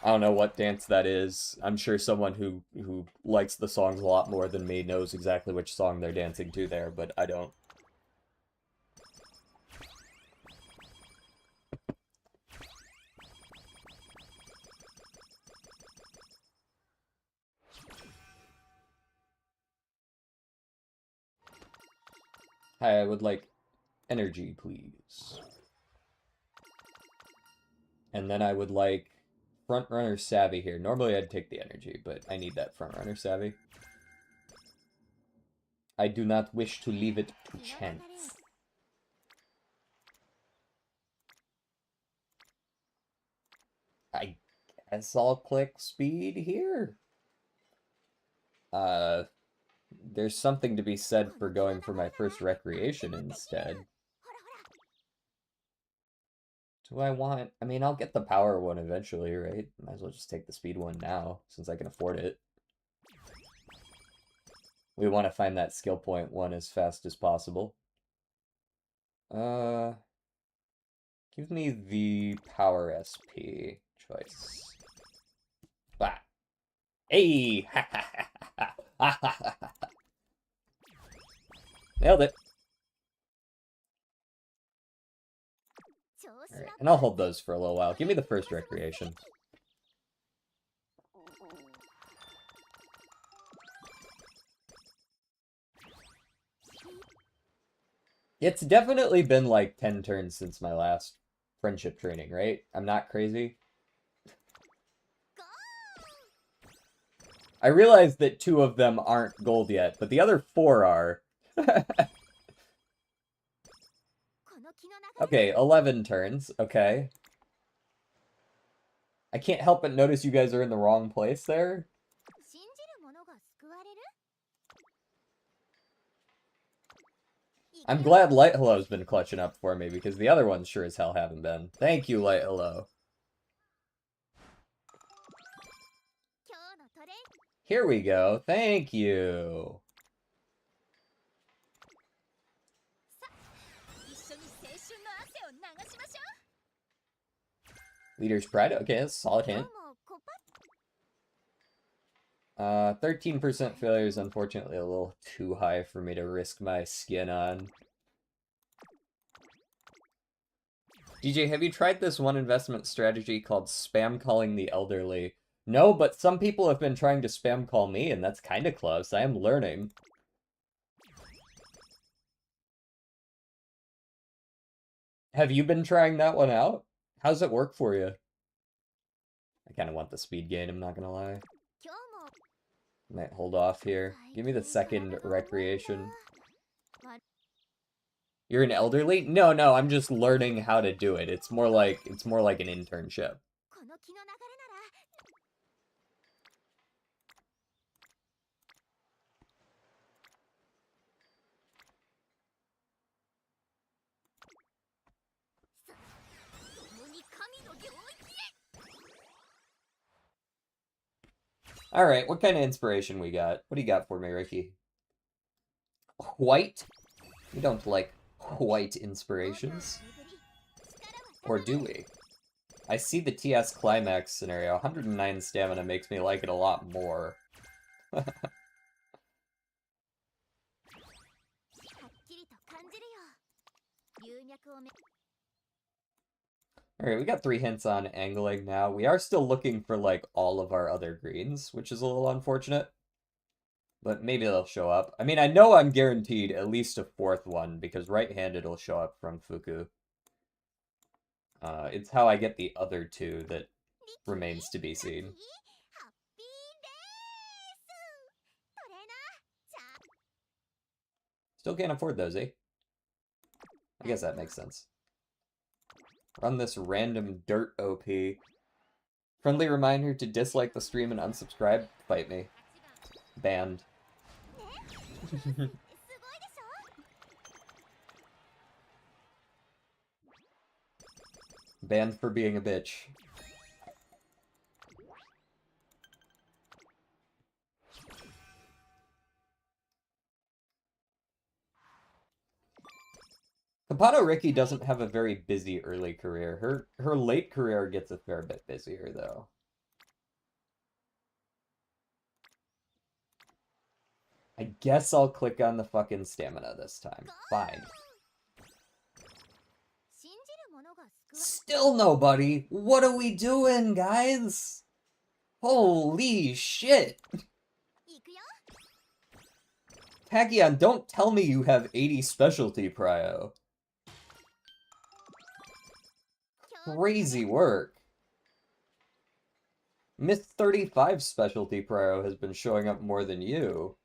I don't know what dance that is. I'm sure someone who likes the songs a lot more than me knows exactly which song they're dancing to there, but I don't. Hi, I would like energy, please. And then I would like front runner savvy here. Normally I'd take the energy, but I need that front runner savvy. I do not wish to leave it to chance. I guess I'll click speed here. There's something to be said for going for my first recreation instead. Do I want... I mean, I'll get the power one eventually, right? Might as well just take the speed one now, since I can afford it. We want to find that skill point one as fast as possible. Give me the power SP choice. Bah. Hey! Nailed it. And I'll hold those for a little while. Give me the first recreation. It's definitely been like 10 turns since my last friendship training, right? I'm not crazy. I realize that 2 of them aren't gold yet, but the other 4 are. Okay, 11 turns. Okay. I can't help but notice you guys are in the wrong place there. I'm glad Light Hello's been clutching up for me, because the other ones sure as hell haven't been. Thank you, Light Hello. Here we go. Thank you. Leader's Pride. Okay, that's a solid hint. 13% failure is unfortunately a little too high for me to risk my skin on. DJ, have you tried this one investment strategy called spam calling the elderly? No, but some people have been trying to spam call me, and that's kind of close. I am learning. Have you been trying that one out? How's it work for you? I kind of want the speed gain, I'm not gonna lie. Might hold off here. Give me the second recreation. You're an elderly? No, I'm just learning how to do it. It's more like an internship. Alright, what kind of inspiration we got? What do you got for me, Ricky? White? We don't like white inspirations. Or do we? I see the TS climax scenario. 109 stamina makes me like it a lot more. Alright, we got 3 hints on angling now. We are still looking for, like, all of our other greens, which is a little unfortunate. But maybe they'll show up. I mean, I know I'm guaranteed at least a 4th one, because right-handed will show up from Fuku. It's how I get the other 2 that remains to be seen. Still can't afford those, eh? I guess that makes sense. Run this random dirt OP. Friendly reminder to dislike the stream and unsubscribe. Fight me. Banned. Banned for being a bitch. Copano Rickey doesn't have a very busy early career. Her late career gets a fair bit busier, though. I guess I'll click on the fucking stamina this time. Fine. Still nobody! What are we doing, guys? Holy shit! Tachyon, don't tell me you have 80 specialty prio. Crazy work. Myth 35 specialty prio has been showing up more than you.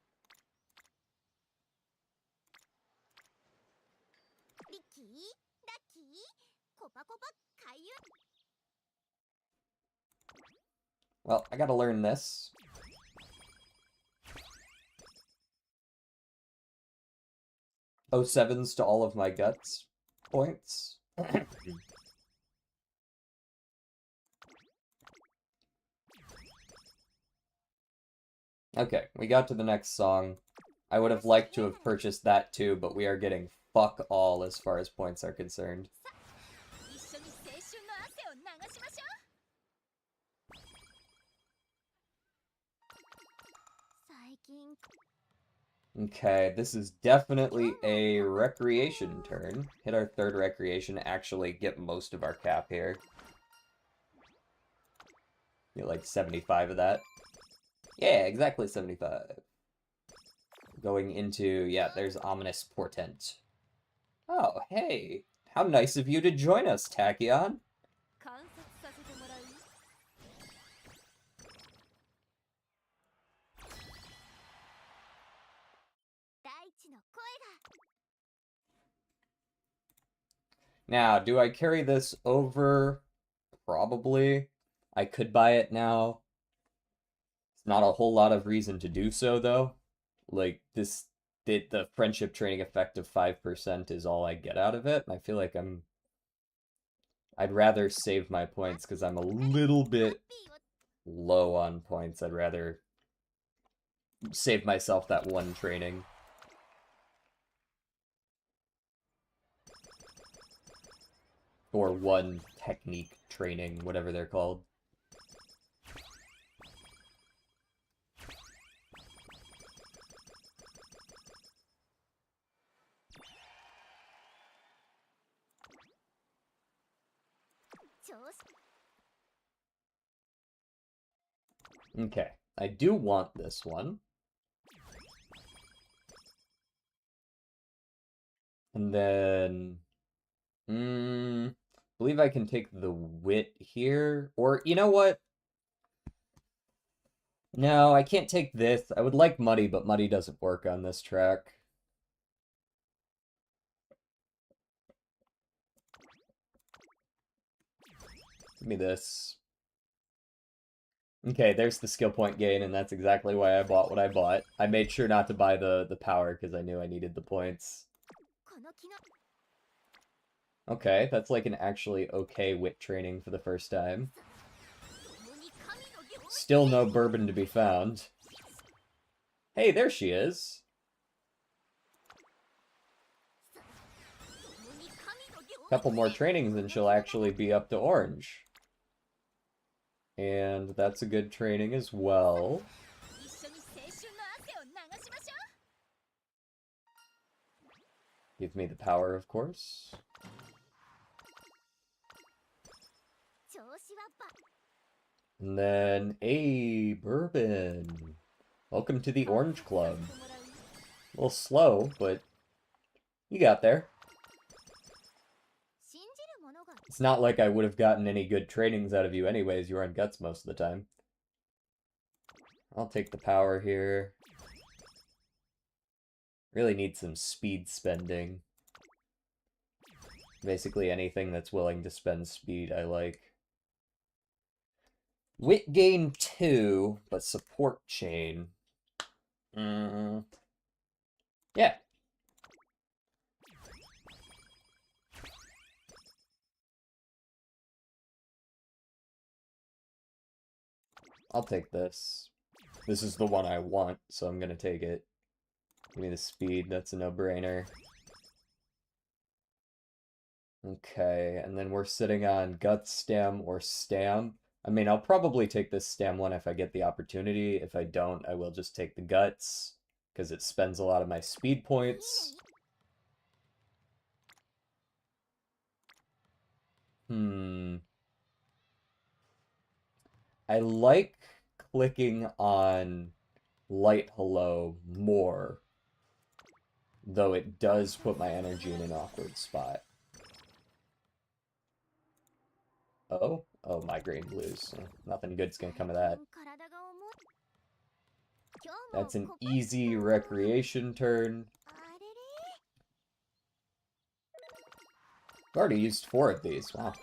Well, I gotta learn this. Oh, 07s to all of my guts points. Okay, we got to the next song. I would have liked to have purchased that too, but we are getting fuck all as far as points are concerned. Okay, this is definitely a recreation turn. Hit our third recreation, actually get most of our cap here. Get like 75 of that. Yeah, exactly 75. Going into, yeah, there's Ominous Portent. Oh, hey. How nice of you to join us, Tachyon. Now, do I carry this over? Probably. I could buy it now. It's not a whole lot of reason to do so, though. Like, the friendship training effect of 5% is all I get out of it. And I feel like I'd rather save my points because I'm a little bit low on points. I'd rather save myself that one training. Or one technique training, whatever they're called. Okay, I do want this one. And then, I believe I can take the wit here. Or, you know what? No, I can't take this. I would like Muddy, but Muddy doesn't work on this track. Give me this. Okay, there's the skill point gain, and that's exactly why I bought what I bought. I made sure not to buy the power because I knew I needed the points. Okay, that's like an actually okay wit training for the first time. Still no bourbon to be found. Hey, there she is. Couple more trainings and she'll actually be up to orange. And that's a good training as well. Give me the power, of course. And then, a bourbon. Welcome to the Orange Club. A little slow, but you got there. It's not like I would have gotten any good trainings out of you anyways. You were on Guts most of the time. I'll take the power here. Really need some speed spending. Basically anything that's willing to spend speed I like. Wit gain 2, but support chain. Yeah. I'll take this. This is the one I want, so I'm gonna take it. Give me the speed, that's a no-brainer. Okay, and then we're sitting on Guts, Stam, or Stam. I mean, I'll probably take this Stam one if I get the opportunity. If I don't, I will just take the Guts, because it spends a lot of my speed points. I like clicking on Light Hello more, though it does put my energy in an awkward spot. Oh? Oh, migraine blues. Nothing good's gonna come of that. That's an easy recreation turn. I've already used 4 of these. Wow.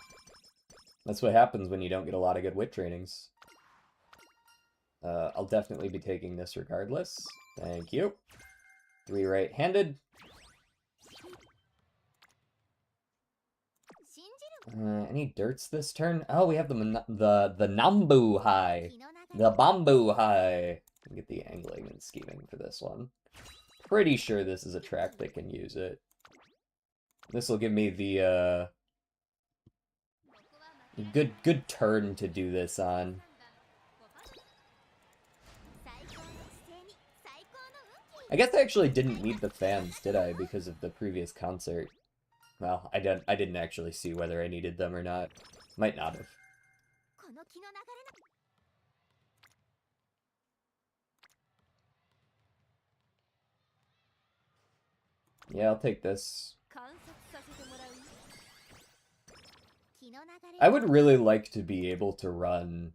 That's what happens when you don't get a lot of good wit trainings. I'll definitely be taking this regardless. Thank you. 3 right-handed. Any dirts this turn? Oh, we have the Nambu High. The Bamboo High. Get the angling and scheming for this one. Pretty sure this is a track that can use it. This will give me the good turn to do this on. I guess I actually didn't need the fans, did I, because of the previous concert? Well, I didn't actually see whether I needed them or not. Might not have. Yeah, I'll take this. I would really like to be able to run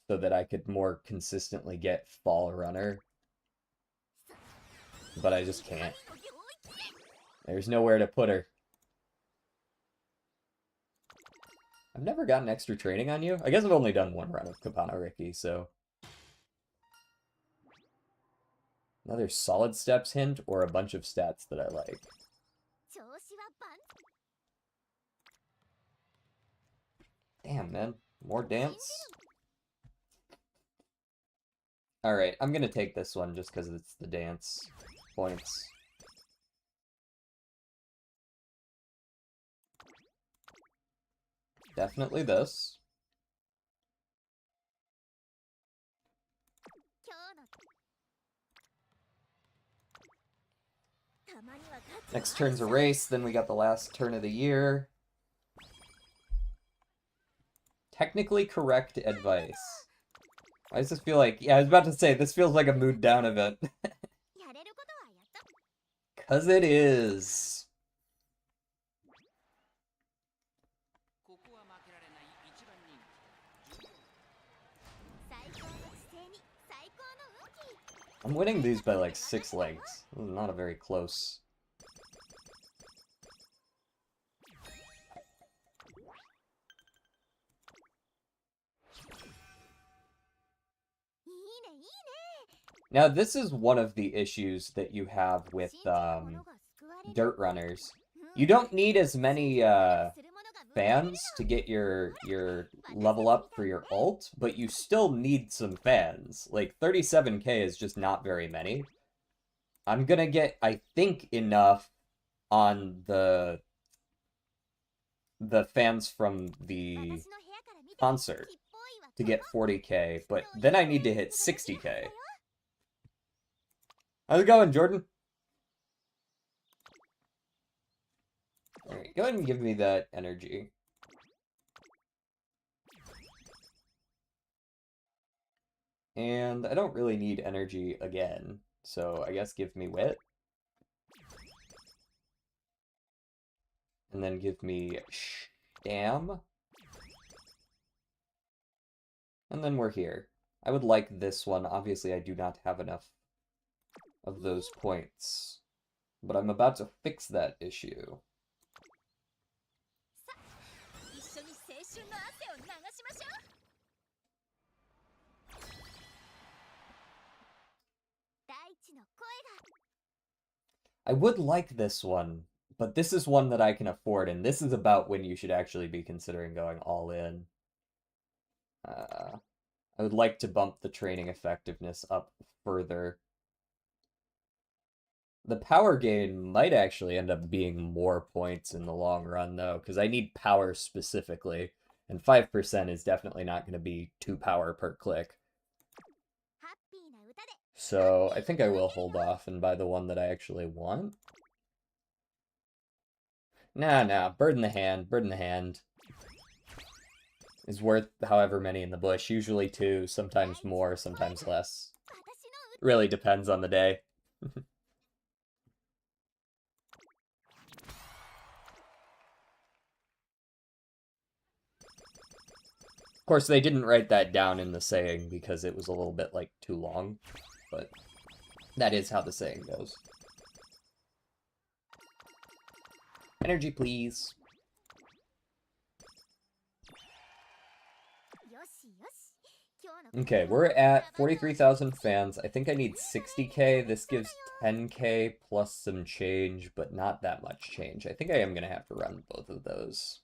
so that I could more consistently get Fall Runner. But I just can't. There's nowhere to put her. I've never gotten extra training on you. I guess I've only done one run of Copano Rickey, so... Another solid steps hint or a bunch of stats that I like. Damn, man. More dance? Alright, I'm gonna take this one just because it's the dance points. Definitely this. Next turn's a race, then we got the last turn of the year. Technically correct advice. Why does this feel like... Yeah, I was about to say, this feels like a mood down event. 'Cause it is. I'm winning these by like 6 legs. Not a very close. Now, this is one of the issues that you have with dirt runners. You don't need as many fans to get your level up for your ult, but you still need some fans. Like, 37k is just not very many. I'm gonna get, I think, enough on the fans from the concert to get 40k, but then I need to hit 60k. How's it going, Jordan? Alright, go ahead and give me that energy. And I don't really need energy again, so I guess give me wit. And then give me stam. And then we're here. I would like this one. Obviously, I do not have enough of those points. But I'm about to fix that issue. I would like this one, but this is one that I can afford, and this is about when you should actually be considering going all in. I would like to bump the training effectiveness up further. The power gain might actually end up being more points in the long run, though, because I need power specifically, and 5% is definitely not going to be 2 power per click. So I think I will hold off and buy the one that I actually want. Nah, bird in the hand, bird in the hand. Is worth however many in the bush, usually 2, sometimes more, sometimes less. Really depends on the day. Of course, they didn't write that down in the saying because it was a little bit, like, too long, but that is how the saying goes. Energy, please. Okay, we're at 43,000 fans. I think I need 60k. This gives 10k plus some change, but not that much change. I think I am going to have to run both of those.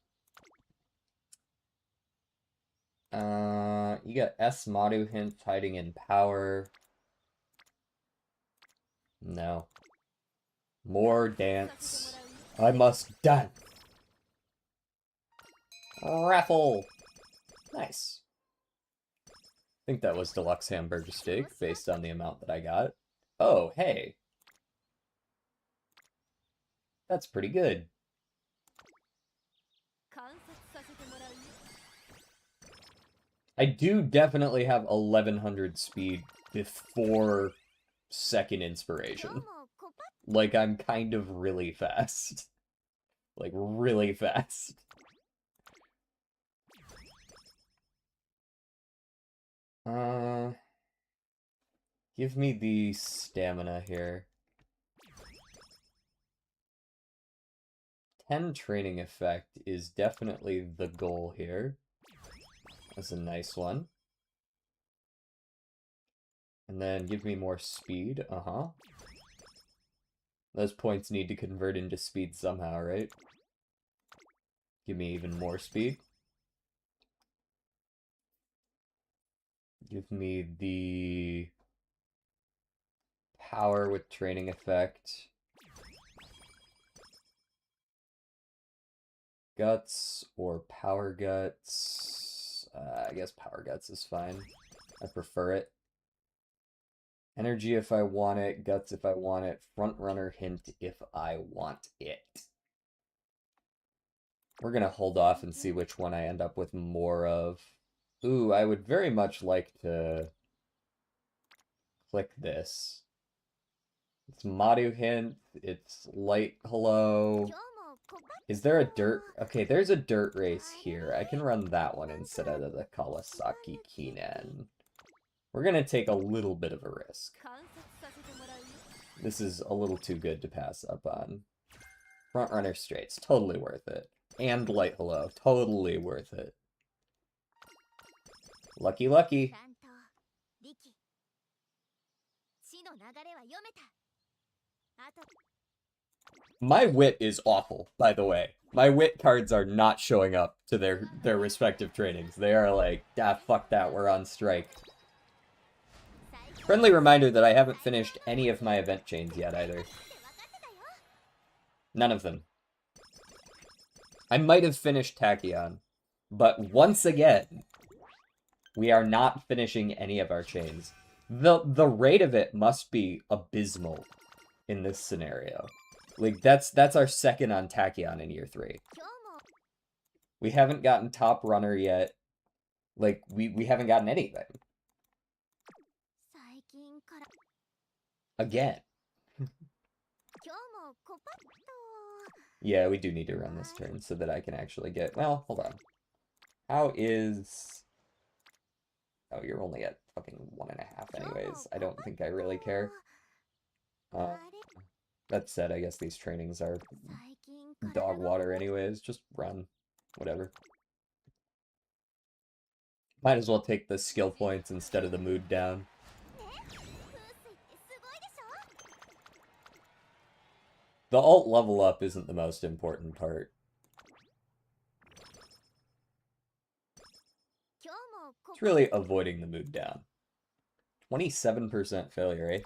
You got S Madu hint hiding in power. No. More dance. I must dance. Raffle. Nice. think that was deluxe hamburger steak based on the amount that I got. Oh, hey. That's pretty good. I do definitely have 1100 speed before second inspiration. Like, I'm kind of really fast. Like, really fast. Give me the stamina here. 10 training effect is definitely the goal here. That's a nice one. And then give me more speed. Uh-huh. Those points need to convert into speed somehow, right? Give me even more speed. Give me the power with training effect. Guts or power guts. I guess power guts is fine. I prefer it. Energy if I want it. Guts if I want it. Front runner hint if I want it. We're gonna hold off and see which one I end up with more of. Ooh, I would very much like to click this. It's Madu hint. It's light hello. Is there a dirt? Okay, there's a dirt race here. I can run that one instead of the Kawasaki Kinen. We're gonna take a little bit of a risk. This is a little too good to pass up on. Front runner straights, totally worth it. And light hello, totally worth it. Lucky, lucky. My wit is awful, by the way. My wit cards are not showing up to their respective trainings. They are like, ah, fuck that, we're on strike. Friendly reminder that I haven't finished any of my event chains yet, either. None of them. I might have finished Tachyon, but once again, we are not finishing any of our chains. The rate of it must be abysmal in this scenario. Like, that's our second on Tachyon in year 3. We haven't gotten top runner yet. Like, we haven't gotten anything. Again. Yeah, we do need to run this turn so that I can actually get... Well, hold on. How is... Oh, you're only at fucking 1.5 anyways. I don't think I really care. That said, I guess these trainings are dog water anyways. Just run. Whatever. Might as well take the skill points instead of the mood down. The alt level up isn't the most important part. It's really avoiding the mood down. 27% failure rate.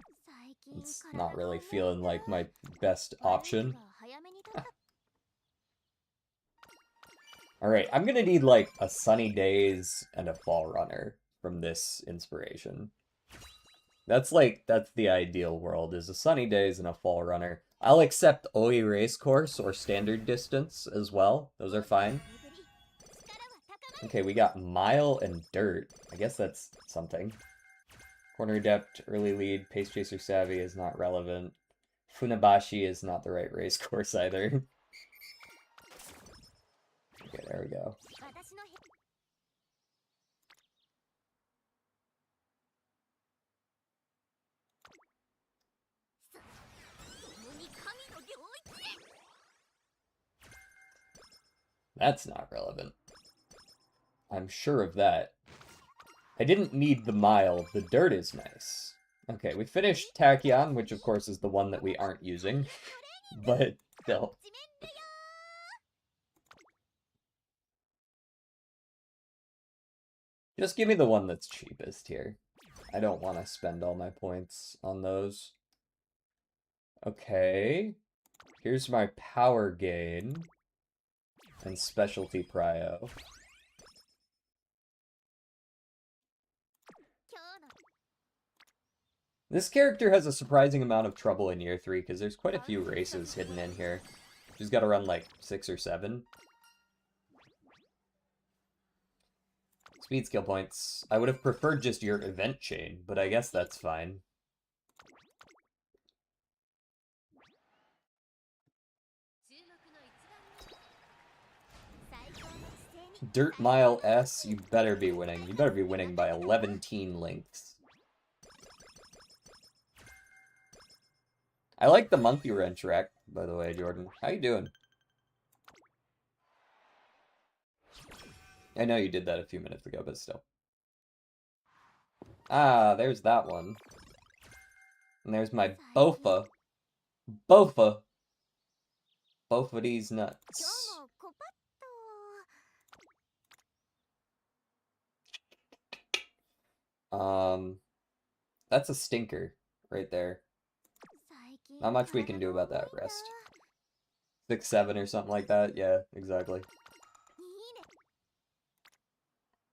It's not really feeling like my best option. Alright, I'm gonna need like a sunny days and a fall runner from this inspiration. That's the ideal world, is a sunny days and a fall runner. I'll accept Oi race course or standard distance as well. Those are fine. Okay, we got mile and dirt. I guess that's something. Corner adept, early lead, pace chaser savvy is not relevant. Funabashi is not the right race course either. Okay, there we go. That's not relevant. I'm sure of that. I didn't need the mile. The dirt is nice. Okay, we finished Tachyon, which of course is the one that we aren't using. But still. Just give me the one that's cheapest here. I don't want to spend all my points on those. Okay. Here's my power gain. And specialty prio. This character has a surprising amount of trouble in year 3, because there's quite a few races hidden in here. She's got to run like 6 or 7. Speed skill points. I would have preferred just your event chain, but I guess that's fine. Dirt Mile S, you better be winning. You better be winning by 11 lengths. I like the monkey wrench rack, by the way, Jordan. How you doing? I know you did that a few minutes ago, but still. Ah, there's that one. And there's my Bofa. Bofa. Both of these nuts. That's a stinker right there. Not much we can do about that, rest. 6-7 or something like that. Yeah, exactly.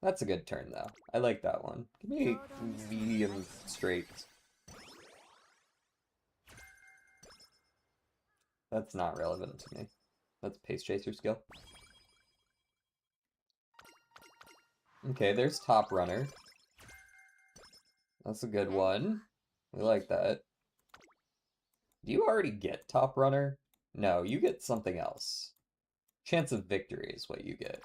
That's a good turn, though. I like that one. Give me medium straight. That's not relevant to me. That's Pace Chaser skill. Okay, there's Top Runner. That's a good one. We like that. Do you already get Top Runner? No, you get something else. Chance of Victory is what you get.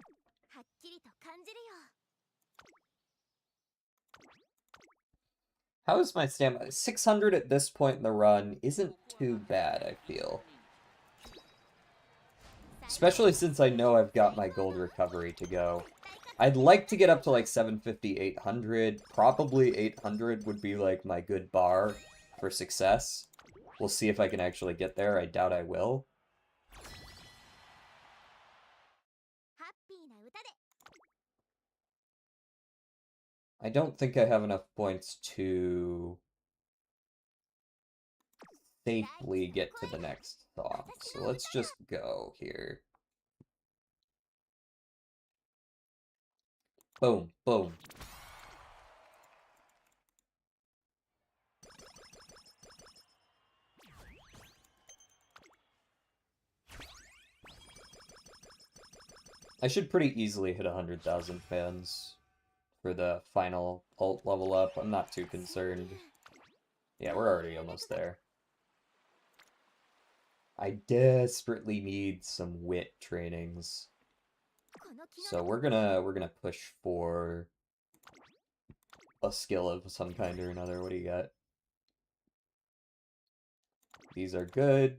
How is my stamina? 600 at this point in the run isn't too bad, I feel. Especially since I know I've got my gold recovery to go. I'd like to get up to like 750, 800. Probably 800 would be like my good bar for success. We'll see if I can actually get there. I doubt I will. I don't think I have enough points to safely get to the next song. So let's just go here. Boom, boom. I should pretty easily hit 100,000 fans for the final ult level up. I'm not too concerned. Yeah, we're already almost there. I desperately need some wit trainings. So we're gonna push for a skill of some kind or another. What do you got? These are good.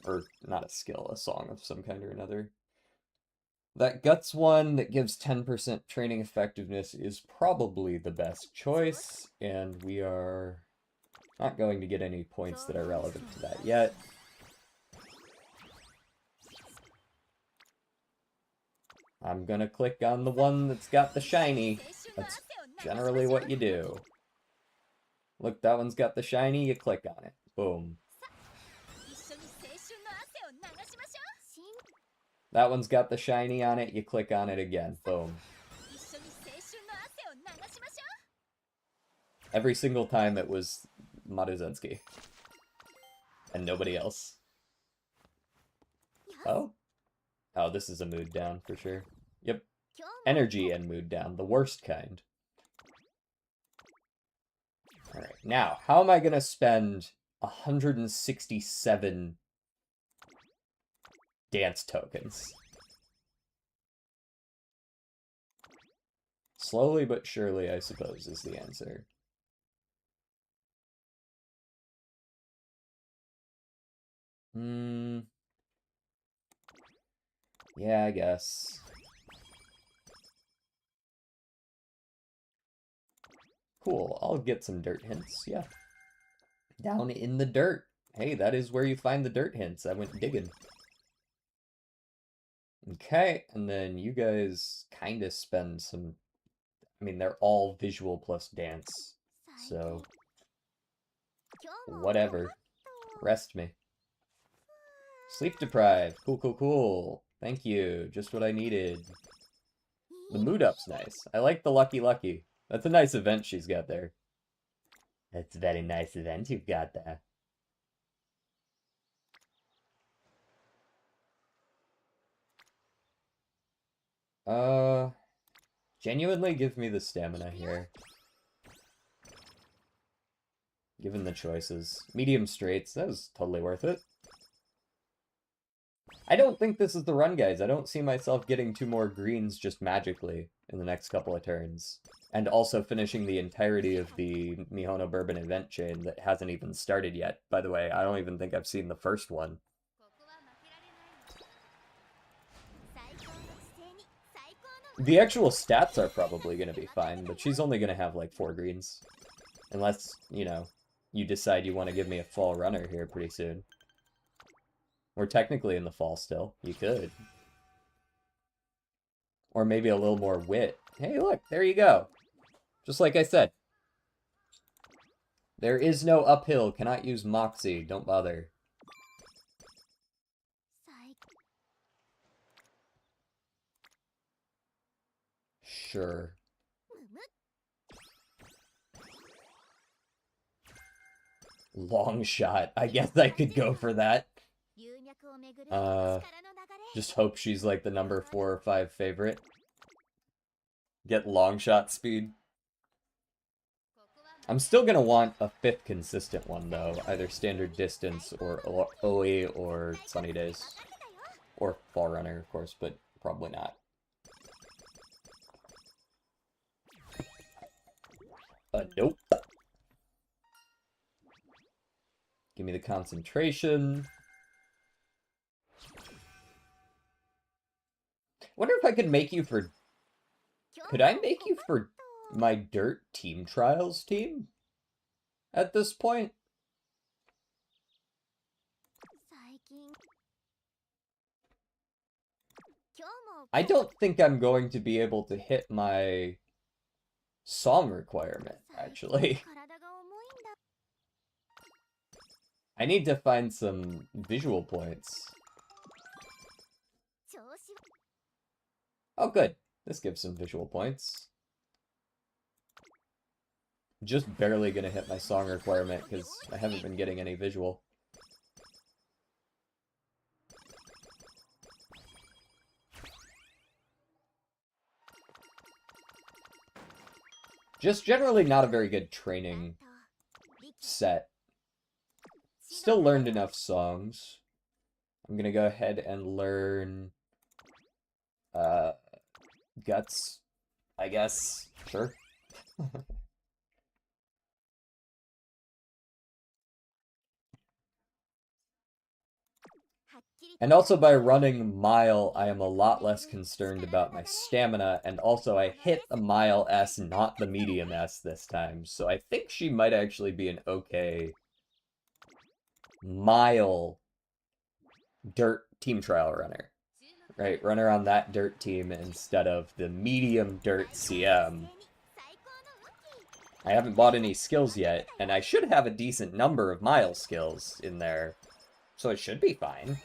Or not a skill, a song of some kind or another. That Guts one that gives 10% training effectiveness is probably the best choice, and we are not going to get any points that are relevant to that yet. I'm gonna click on the one that's got the shiny. That's generally what you do. Look, that one's got the shiny, you click on it. Boom. That one's got the shiny on it, you click on it again. Boom. Every single time it was Maruzenski. And nobody else. Oh? Oh, this is a mood down for sure. Yep. Energy and mood down, the worst kind. Alright, now, how am I gonna spend 167 dance tokens? Slowly but surely, I suppose, is the answer. Yeah, I guess. Cool, I'll get some dirt hints, yeah. Down in the dirt. Hey, that is where you find the dirt hints. I went digging. Okay, and then you guys kind of spend some... I mean, they're all visual plus dance, so... whatever. Rest me. Sleep deprived. Cool, cool, cool. Thank you. Just what I needed. The mood up's nice. I like the Lucky Lucky. That's a nice event she's got there. That's a very nice event you've got there. Genuinely give me the stamina here. Given the choices. Medium straights, that was totally worth it. I don't think this is the run, guys. I don't see myself getting 2 more greens just magically in the next couple of turns. And also finishing the entirety of the Mihono Bourbon event chain that hasn't even started yet. By the way, I don't even think I've seen the first one. The actual stats are probably going to be fine, but she's only going to have like 4 greens. Unless, you know, you decide you want to give me a fall runner here pretty soon. We're technically in the fall still. You could. Or maybe a little more wit. Hey, look, there you go. Just like I said. There is no uphill. Cannot use Moxie. Don't bother. Sure. Long shot. I guess I could go for that. Just hope she's like the number 4 or 5 favorite. Get long shot speed. I'm still gonna want a 5th consistent one though, either standard distance or OE or sunny days. Or fall runner, of course, but probably not. Nope. Give me the concentration. Wonder if I could make you for... Could I make you for my dirt team trials team? At this point? I don't think I'm going to be able to hit my song requirement, actually. I need to find some visual points. Oh, good. This gives some visual points. Just barely gonna hit my song requirement because I haven't been getting any visual. Just generally not a very good training set. Still learned enough songs. I'm gonna go ahead and learn Guts, I guess. Sure. And also by running Mile, I am a lot less concerned about my stamina, and also I hit the Mile S, not the medium S this time, so I think she might actually be an okay Mile dirt team trial runner. Right, run around that dirt team instead of the medium dirt CM. I haven't bought any skills yet, and I should have a decent number of Mile skills in there, so it should be fine.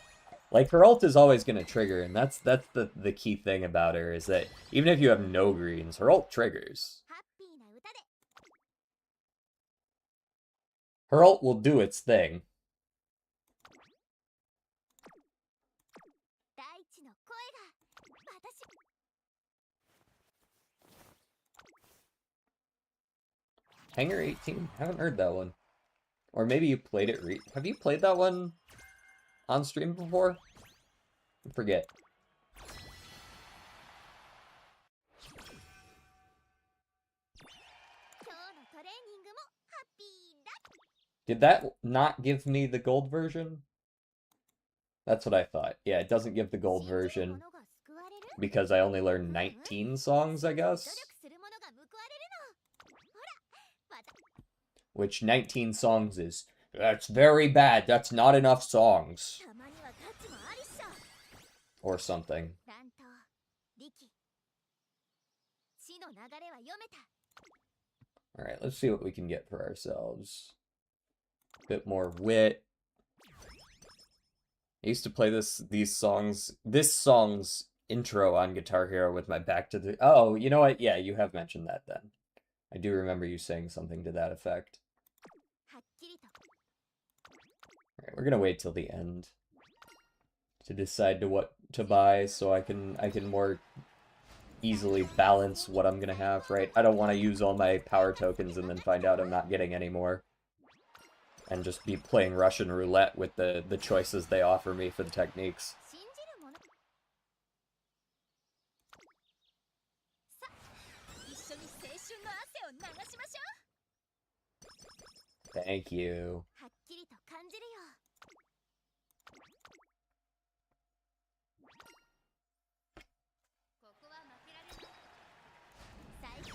Like, her ult is always going to trigger, and that's the key thing about her, is that even if you have no greens, her ult triggers. Her ult will do its thing. Hanger 18? Haven't heard that one. Or maybe you played it have you played that one on stream before? I forget. Did that not give me the gold version? That's what I thought. Yeah, it doesn't give the gold version because I only learned 19 songs, I guess. Which 19 songs is... That's very bad. That's not enough songs. Or something. Alright, let's see what we can get for ourselves. A bit more wit. I used to play this song's intro on Guitar Hero with my back to the... Oh, you know what? Yeah, you have mentioned that then. I do remember you saying something to that effect. we're gonna wait till the end to decide what to buy so I can more easily balance what I'm gonna have, right? I don't want to use all my power tokens and then find out I'm not getting any more. And just be playing Russian roulette with the choices they offer me for the techniques. Thank you.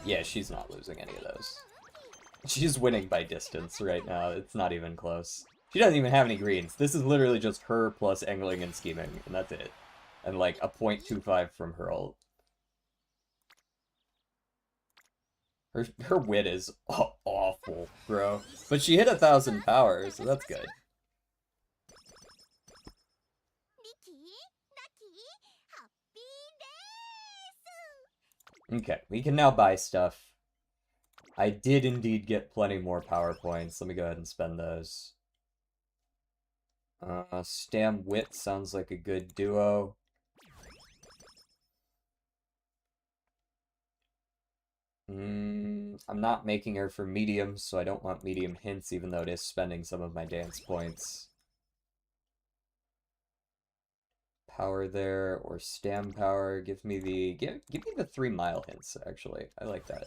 Yeah, she's not losing any of those. She's winning by distance right now. It's not even close. She doesn't even have any greens. This is literally just her plus angling and scheming, and that's it. And like a 0.25 from her ult. Her wit is awful, bro. But she hit 1,000 power, so that's good. Okay, we can now buy stuff. I did indeed get plenty more power points. Let me go ahead and spend those. Stam Wit sounds like a good duo. I'm not making her for medium, so I don't want medium hints, even though it is spending some of my dance points. Power there, or stam power. Give me the 3-mile hints, actually. I like that.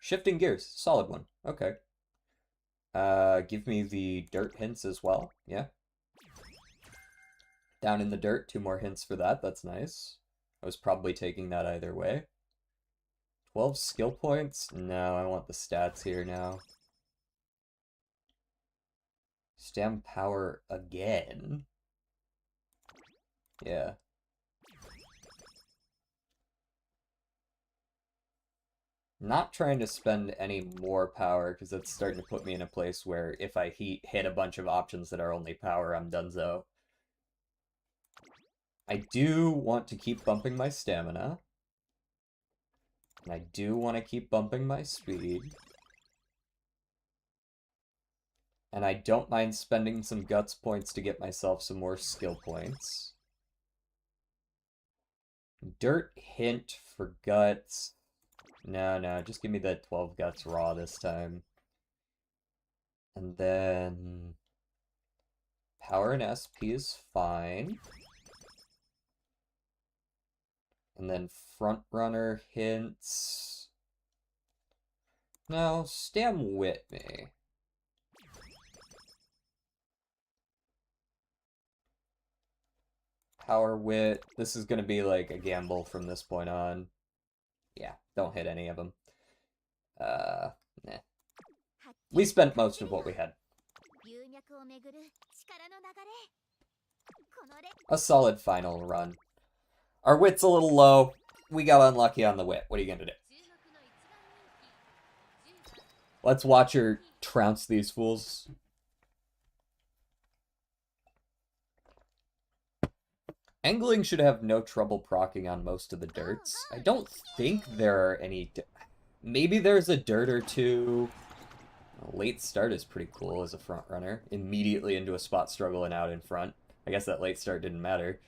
Shifting gears, solid one. Okay. Give me the dirt hints as well. Yeah. Down in the dirt, 2 more hints for that. That's nice. I was probably taking that either way. 12 skill points? No, I want the stats here now. Stam power again. Yeah. Not trying to spend any more power, because that's starting to put me in a place where if I hit a bunch of options that are only power, I'm donezo. I do want to keep bumping my stamina. And I do want to keep bumping my speed. And I don't mind spending some guts points to get myself some more skill points. Dirt hint for guts. No, just give me the 12 guts raw this time. And then power and SP is fine. And then front runner hints. No, stam wit me. Power wit. This is gonna be like a gamble from this point on. Yeah, don't hit any of them. Nah. We spent most of what we had. A solid final run. Our wit's a little low. We got unlucky on the wit. What are you gonna do? Let's watch her trounce these fools. Angling should have no trouble proccing on most of the dirts. I don't think there are any... Maybe there's a dirt or two. A late start is pretty cool as a front runner. Immediately into a spot struggle and out in front. I guess that late start didn't matter.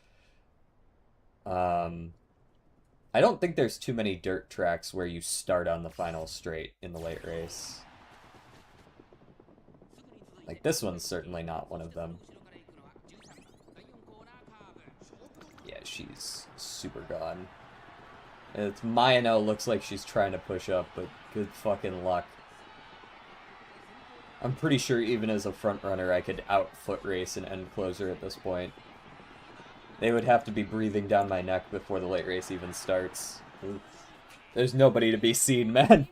I don't think there's too many dirt tracks where you start on the final straight in the late race. Like, this one's certainly not one of them. Yeah, she's super gone. It's Mayano looks like she's trying to push up, but good fucking luck. I'm pretty sure even as a front runner I could out foot race an end closer at this point. They would have to be breathing down my neck before the late race even starts. There's nobody to be seen, man.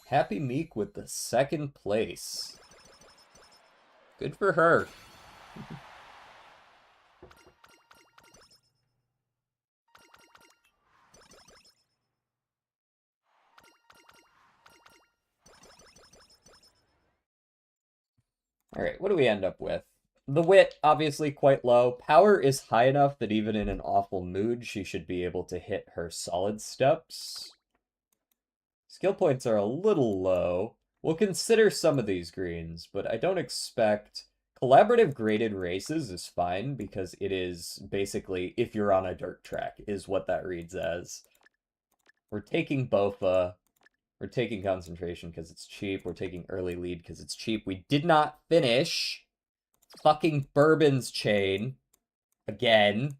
Happy Meek with the 2nd place. Good for her. Alright, what do we end up with? The wit, obviously quite low. Power is high enough that even in an awful mood, she should be able to hit her solid steps. Skill points are a little low. We'll consider some of these greens, but I don't expect... Collaborative graded races is fine because it is basically if you're on a dirt track is what that reads as. We're taking Bofa. We're taking concentration because it's cheap. We're taking early lead because it's cheap. We did not finish fucking Bourbon's chain again.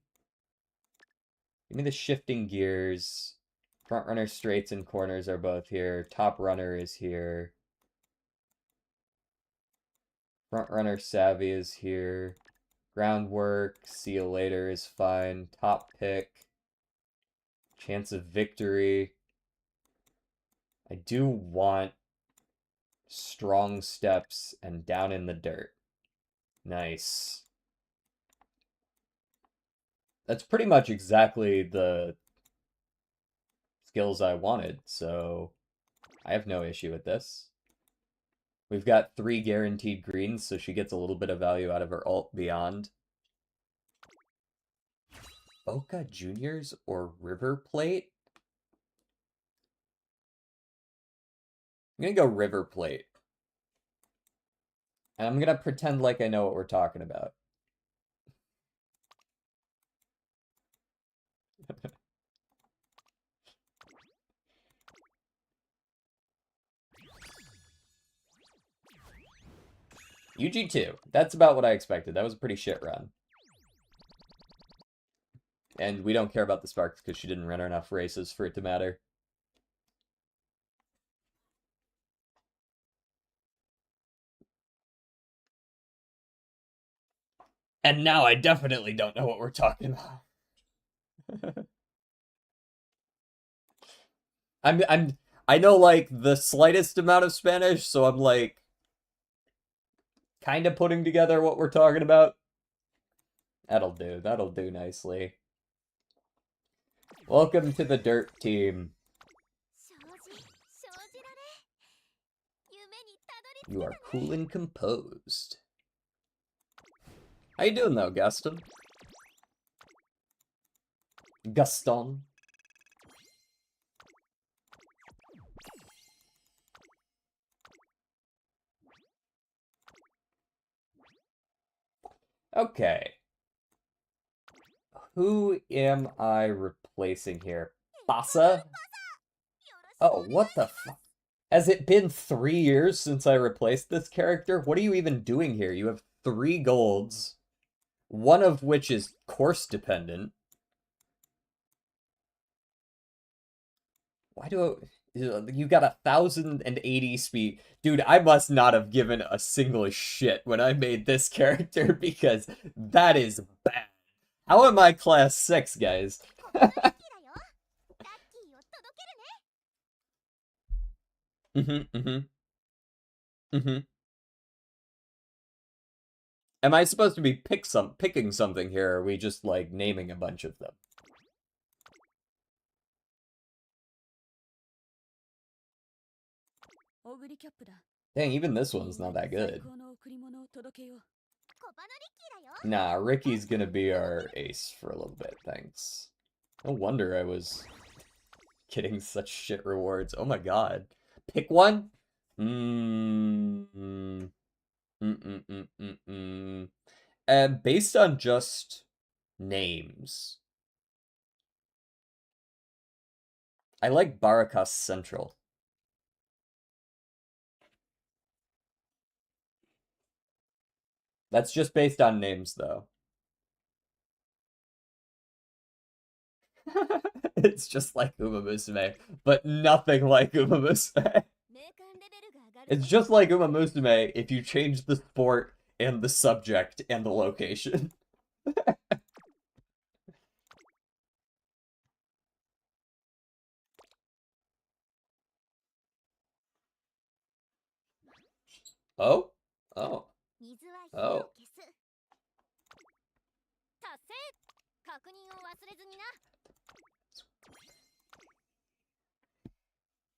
Give me the shifting gears. Front runner straights and corners are both here. Top runner is here. Front runner savvy is here. Groundwork, see you later is fine. Top pick. Chance of victory. I do want strong steps and down in the dirt. Nice. That's pretty much exactly the skills I wanted, so I have no issue with this. We've got 3 guaranteed greens, so she gets a little bit of value out of her ult beyond. Boca Juniors or River Plate? I'm gonna go River Plate. And I'm gonna pretend like I know what we're talking about. UG2. That's about what I expected. That was a pretty shit run. And we don't care about the Sparks because she didn't run enough races for it to matter. And now I definitely don't know what we're talking about. I know like the slightest amount of Spanish, so I'm like kind of putting together what we're talking about. That'll do. That'll do nicely. Welcome to the dirt team. You are cool and composed. How you doing though, Gaston? Gaston. Okay. Who am I replacing here? Basa? Oh, what the fuck? Has it been 3 years since I replaced this character? What are you even doing here? You have 3 golds, one of which is course dependent. Why do you got 1,080 speed? Dude, I must not have given a single shit when I made this character because that is bad. How am I class 6, guys? Am I supposed to be picking something here, or are we just, like, naming a bunch of them? Dang, even this one's not that good. Nah, Ricky's gonna be our ace for a little bit, thanks. No wonder I was getting such shit rewards. Oh my god. Pick one? And based on just names, I like Barakas Central. That's just based on names, though. It's just like Umamusume, but nothing like Umamusume. It's just like Umamusume if you change the sport and the subject and the location. Oh? Oh. Oh.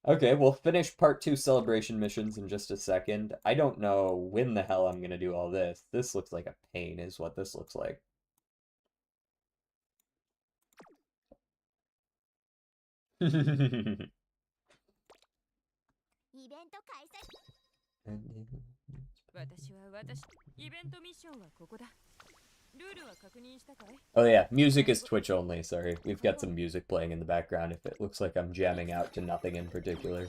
Okay, we'll finish part two celebration missions in just a second. I don't know when the hell I'm gonna do all this. This looks like a pain, is what this looks like. Oh yeah, music is Twitch only, sorry. We've got some music playing in the background if it looks like I'm jamming out to nothing in particular.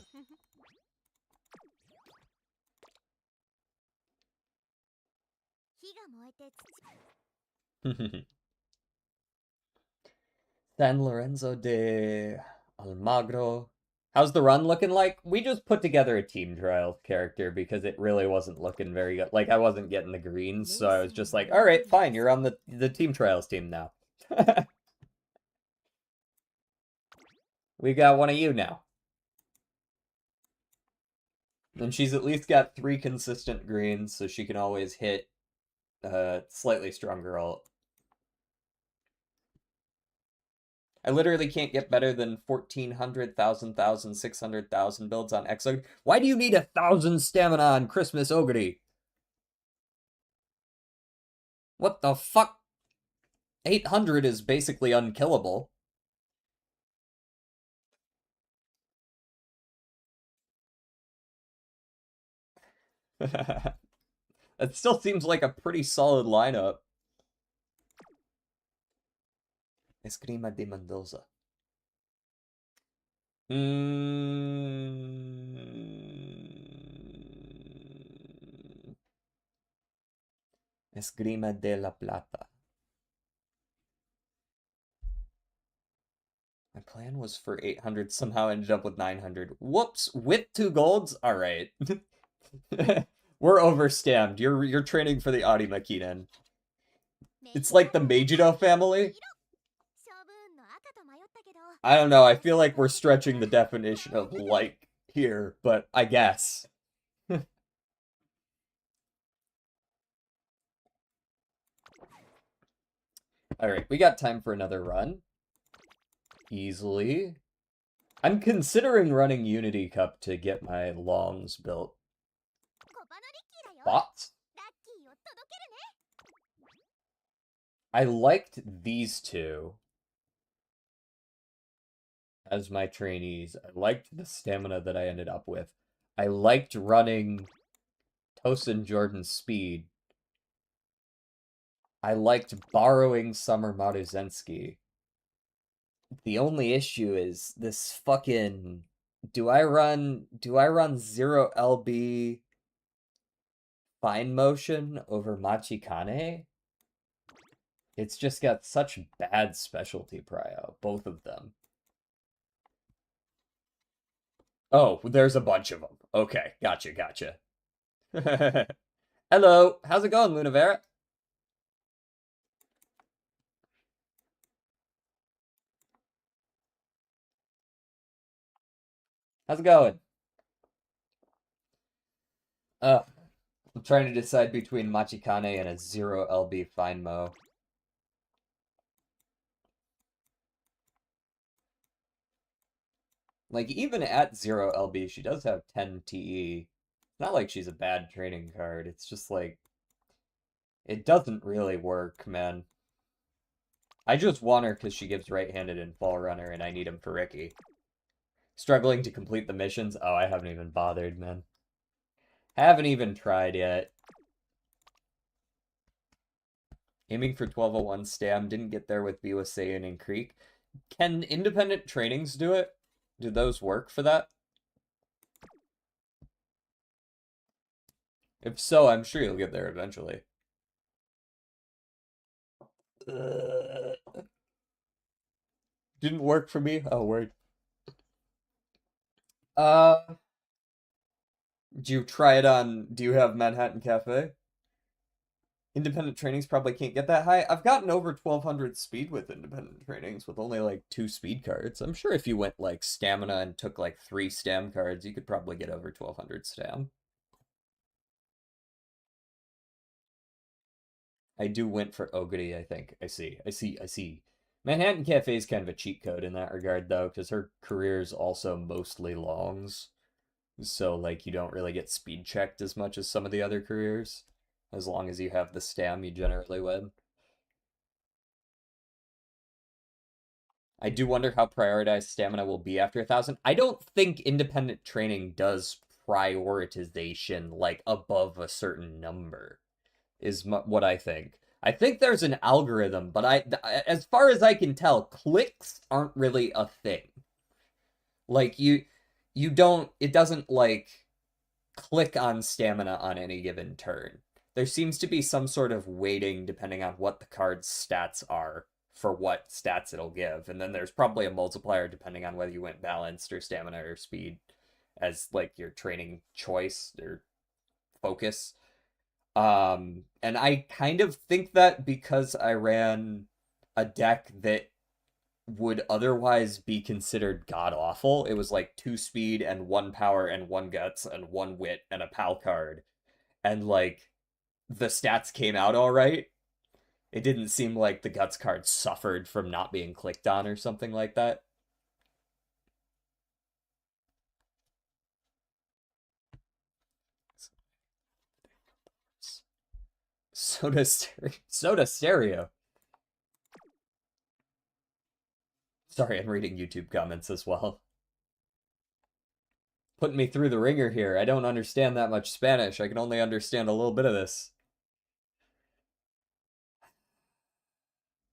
San Lorenzo de Almagro. How's the run looking like? We just put together a team trial character because it really wasn't looking very good. Like, I wasn't getting the greens, so I was just like, alright, fine, you're on the team trials team now. We got one of you now. And she's at least got 3 consistent greens, so she can always hit slightly stronger ult. I literally can't get better than 1,400, 1,000, 600,000 builds on Exo. Why do you need 1,000 stamina on Christmas Ogre? What the fuck? 800 is basically unkillable. It still seems like a pretty solid lineup. Esgrima de Mendoza. Esgrima de la Plata. My plan was for 800, somehow ended up with 900. Whoops, with 2 golds? Alright. We're overstammed. You're training for the Arimakinen. It's like the Meijiro family. I don't know, I feel like we're stretching the definition of like here, but I guess. Alright, we got time for another run. Easily. I'm considering running Unity Cup to get my longs built. Thoughts? I liked these two as my trainees. I liked the stamina that I ended up with. I liked running Tosin Jordan's speed. I liked borrowing Summer Maruzensky. The only issue is this fucking... Do I run 0 LB fine motion over Machikane? It's just got such bad specialty prio, both of them. Oh, there's a bunch of them. Okay, gotcha. Hello, how's it going, Lunavera? How's it going? I'm trying to decide between Machikane and a 0 LB fine mo. Like, even at 0 LB, she does have 10 TE. It's not like she's a bad training card. It's just like, it doesn't really work, man. I just want her because she gives right-handed and fall runner, and I need him for Ricky. Struggling to complete the missions? Oh, I haven't even bothered, man. Haven't even tried yet. Aiming for 1201 Stam, didn't get there with Biwa Saiyan and Creek. Can independent trainings do it? Do those work for that? If so, I'm sure you'll get there eventually. Didn't work for me? Oh, word. Do you try it on... Do you have Manhattan Cafe? Independent trainings probably can't get that high. I've gotten over 1,200 speed with independent trainings with only like 2 speed cards. I'm sure if you went like stamina and took like 3 stam cards, you could probably get over 1,200 stam. I do went for Ogre, I think. I see. Manhattan Cafe is kind of a cheat code in that regard, though, because her career is also mostly longs. So, like, you don't really get speed checked as much as some of the other careers. As long as you have the stam, you generally win. I do wonder how prioritized stamina will be after 1,000. I don't think independent training does prioritization, like, above a certain number, is what I think. I think there's an algorithm, but as far as I can tell, clicks aren't really a thing. Like, you don't, it doesn't, like, click on stamina on any given turn. There seems to be some sort of weighting depending on what the card's stats are for what stats it'll give. And then there's probably a multiplier depending on whether you went balanced or stamina or speed as like your training choice or focus. And I kind of think that because I ran a deck that would otherwise be considered god awful. It was like 2 speed and 1 power and 1 guts and 1 wit and a pal card. And like the stats came out all right. It didn't seem like the guts card suffered from not being clicked on or something like that. Soda stereo. Sorry, I'm reading YouTube comments as well. Putting me through the ringer here. I don't understand that much Spanish. I can only understand a little bit of this.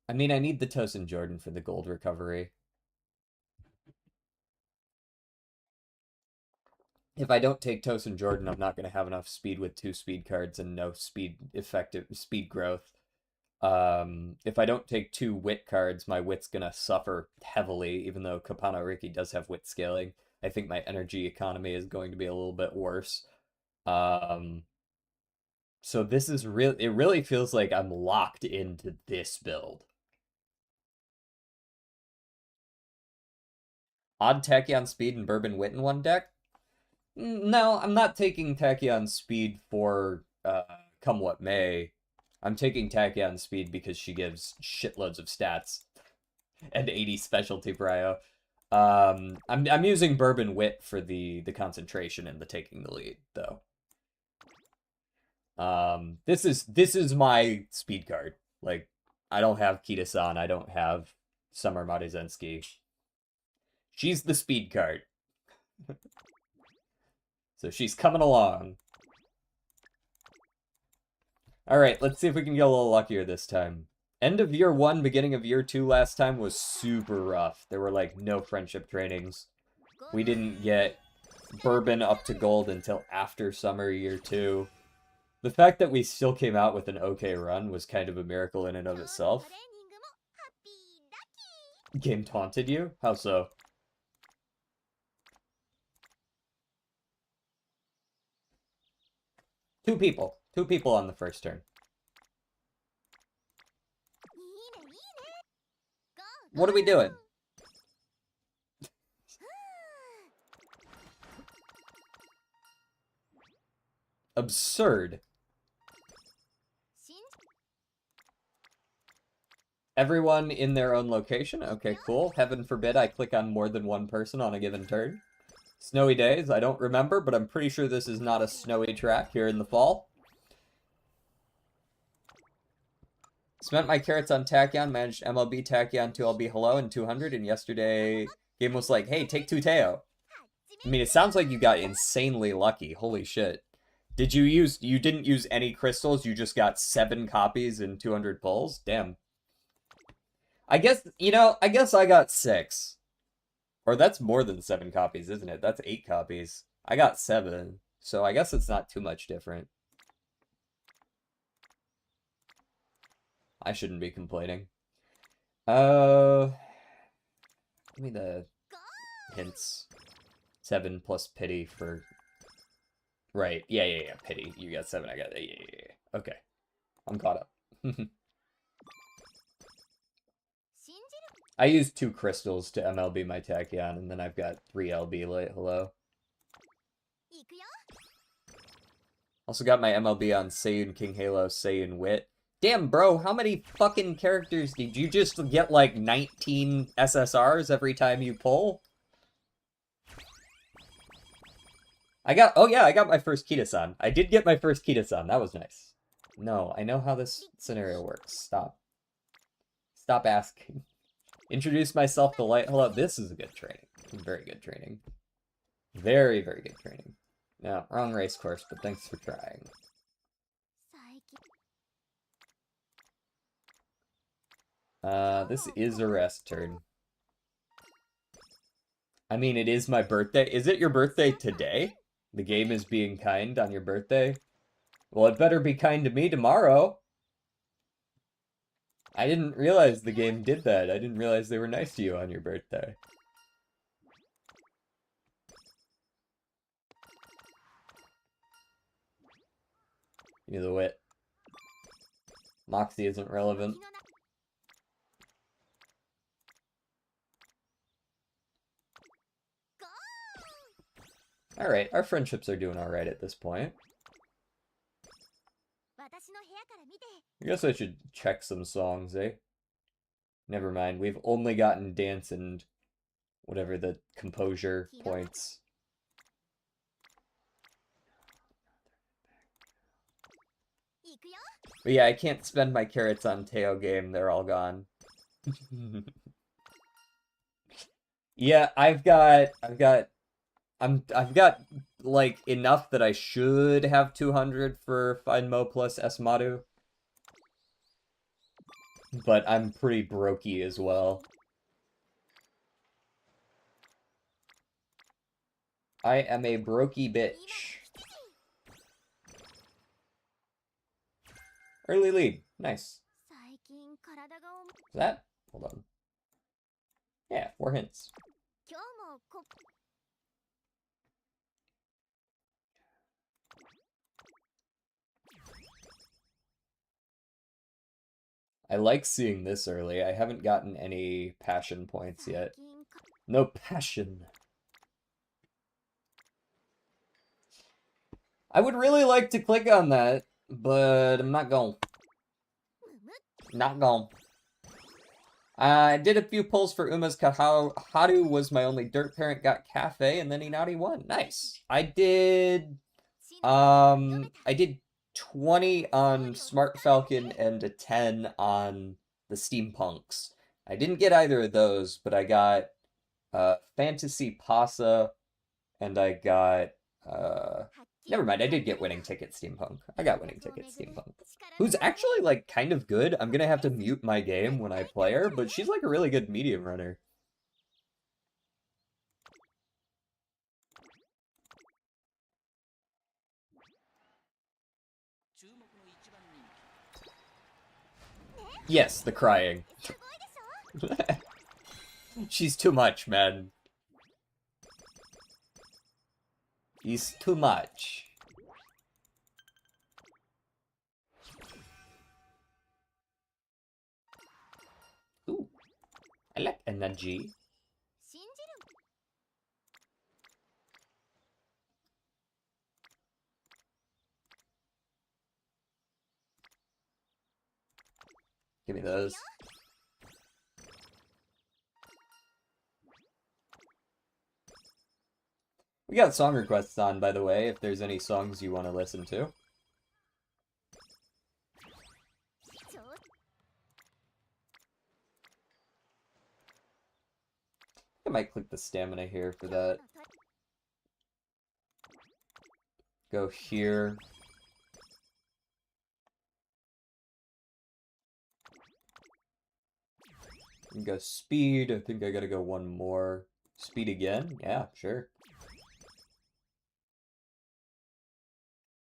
I mean, I need the Tosin Jordan for the gold recovery. If I don't take Tosin Jordan, I'm not going to have enough speed with 2 speed cards and no effective speed growth. If I don't take 2 wit cards, my wit's going to suffer heavily, even though Copano Rickey does have wit scaling. I think my energy economy is going to be a little bit worse. So this is it really feels like I'm locked into this build. Odd Tachyon Speed and Bourbon Wit in one deck? No, I'm not taking Tachyon Speed for come what may. I'm taking Tachyon Speed because she gives shitloads of stats and 80 specialty prio. I'm using Bourbon Wit for the concentration and the taking the lead, though. This is my speed card. Like, I don't have Kita-san, I don't have Summer Marizensky. She's the speed card. So she's coming along. Alright, let's see if we can get a little luckier this time. End of year 1, beginning of year 2 last time was super rough. There were like no friendship trainings. We didn't get Bourbon up to gold until after summer year 2. The fact that we still came out with an okay run was kind of a miracle in and of itself. Game taunted you? How so? Two people on the first turn. What are we doing? Absurd. Everyone in their own location? Okay, cool. Heaven forbid I click on more than one person on a given turn. Snowy days, I don't remember, but I'm pretty sure this is not a snowy track here in the fall. Spent my carrots on Tachyon, managed MLB Tachyon 2LB Hello in 200, and yesterday game was like, hey, take 2 Teo. I mean, it sounds like you got insanely lucky. Holy shit. You didn't use any crystals, you just got 7 copies and 200 pulls? Damn. I guess I got 6. Or that's more than 7 copies, isn't it? That's 8 copies. I got 7, so I guess it's not too much different. I shouldn't be complaining. Give me the hints. 7 plus pity for... Right, yeah, pity. You got 7, I got... Yeah. Okay. I'm caught up. I used 2 crystals to MLB my Tachyon, and then I've got 3 LB late. Hello. Also got my MLB on Seiyun King Halo, Seiyun Wit. Damn, bro, how many fucking characters did you just get, like, 19 SSRs every time you pull? Oh yeah, I got my first Kita-san. I did get my first Kita-san. That was nice. No, I know how this scenario works. Stop. Stop asking. Introduce myself to Light. Hello, this is a good training. Very good training. Very, very good training. No, wrong race course, but thanks for trying. This is a rest turn. I mean, it is my birthday. Is it your birthday today? The game is being kind on your birthday? Well, it better be kind to me tomorrow. I didn't realize the game did that. I didn't realize they were nice to you on your birthday. Give me the wit. Moxie isn't relevant. Alright, our friendships are doing alright at this point. I guess I should check some songs, eh? Never mind, we've only gotten dance and whatever the composure points. But yeah, I can't spend my carrots on Teo game, they're all gone. Yeah, I've got like enough that I should have 200 for Find Mo plus Esmadu. But I'm pretty brokey as well. I am a brokey bitch. Early lead. Nice. Is that? Hold on. Yeah, 4 hints. I like seeing this early. I haven't gotten any passion points yet. No passion. I would really like to click on that, but I'm not going. Not going. I did a few pulls for Uma's Haru was my only dirt parent, got Cafe, and then Inari won. Nice. I did 20 on Smart Falcon and a 10 on the Steampunks. I didn't get either of those, but I got Fantasy Pasa, and I got never mind, I did get Winning Ticket Steampunk. I got Winning Ticket Steampunk. Who's actually, like, kind of good. I'm gonna have to mute my game when I play her, but she's, like, a really good medium runner. Yes, the crying. She's too much, man. He's too much. Ooh, I like energy. Give me those. We got song requests on, by the way, if there's any songs you want to listen to. I might click the stamina here for that. Go here. And go speed. I think I gotta go one more. Speed again? Yeah, sure.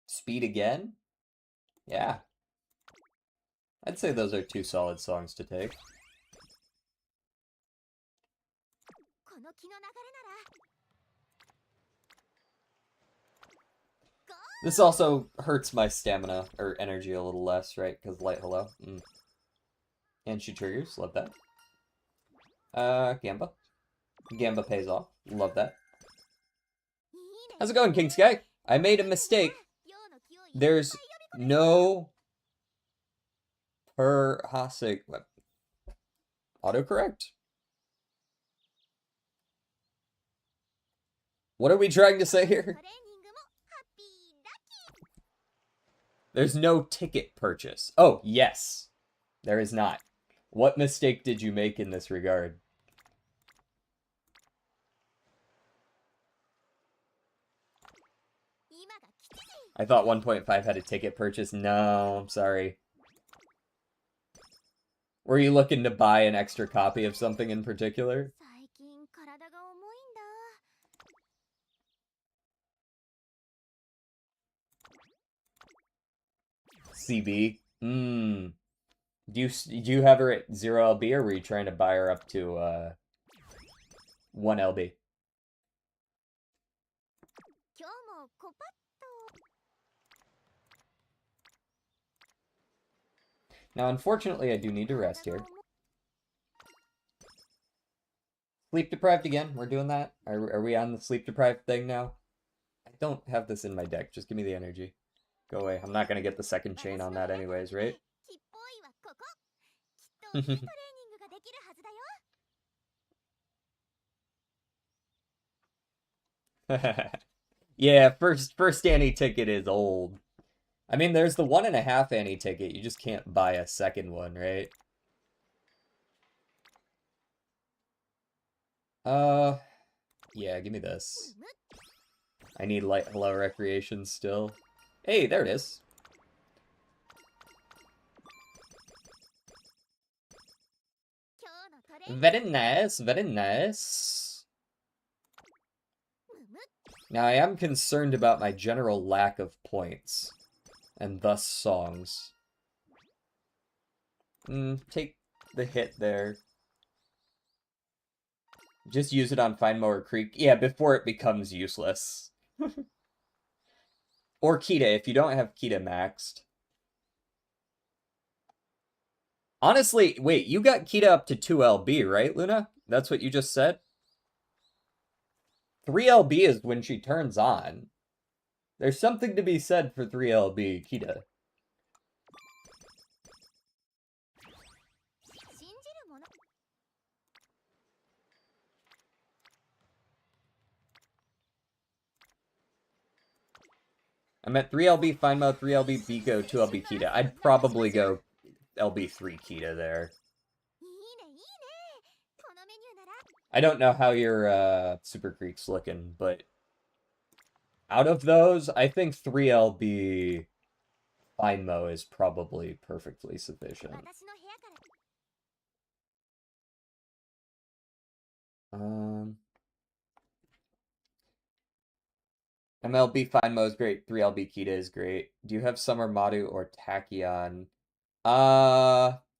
Speed again? Yeah. I'd say those are 2 solid songs to take. This also hurts my stamina, or energy a little less, right? Because light hello. And she triggers, love that. Gamba. Gamba pays off, love that. How's it going, King Sky? I made a mistake. There's no per Hasek. Autocorrect? What are we trying to say here? There's no ticket purchase. Oh, yes. There is not. What mistake did you make in this regard? I thought 1.5 had a ticket purchase. No, I'm sorry. Were you looking to buy an extra copy of something in particular? CB? Do you have her at 0 LB, or were you trying to buy her up to 1 LB? Now, unfortunately, I do need to rest here. Sleep deprived again? We're doing that? Are we on the sleep deprived thing now? I don't have this in my deck. Just give me the energy. Go away. I'm not going to get the second chain on that anyways, right? Yeah, first Annie ticket is old. I mean, there's the 1.5 Annie ticket. You just can't buy a second one, right? Yeah, give me this. I need light hello recreation still. Hey, there it is. Very nice, very nice. Now, I am concerned about my general lack of points, and thus songs. Take the hit there. Just use it on Fine Mower Creek. Yeah, before it becomes useless. Or Kita, if you don't have Kita maxed. Honestly, wait, you got Kita up to 2 LB, right, Luna? That's what you just said? 3 LB is when she turns on. There's something to be said for 3 LB Kita. I'm at 3 LB Fine Mode, 3 LB Biko, 2 LB Kita. I'd probably go LB3 Kita there. I don't know how your Super Creek's looking, but out of those, I think 3 LB Fine Mo is probably perfectly sufficient. MLB Fine Mo is great. 3 LB Kita is great. Do you have Summer Madu or Tachyon?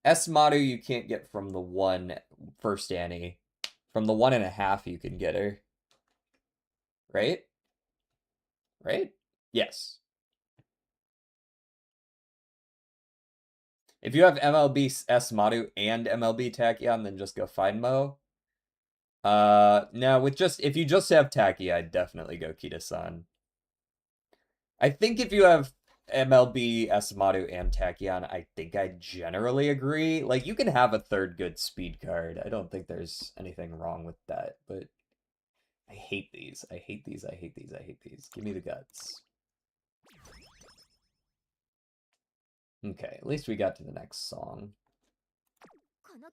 S Madu you can't get from the first Annie. From the 1.5 you can get her. Right? Right? Yes. If you have MLB S Madu and MLB Tachyon, then just go Fine Mo. No, if you just have Taki, I'd definitely go Kita-san. I think if you have MLB, Esmadu, and Tachyon, I think I generally agree. Like, you can have a third good speed card. I don't think there's anything wrong with that, but I hate these. I hate these. I hate these. I hate these. Give me the guts. Okay, at least we got to the next song.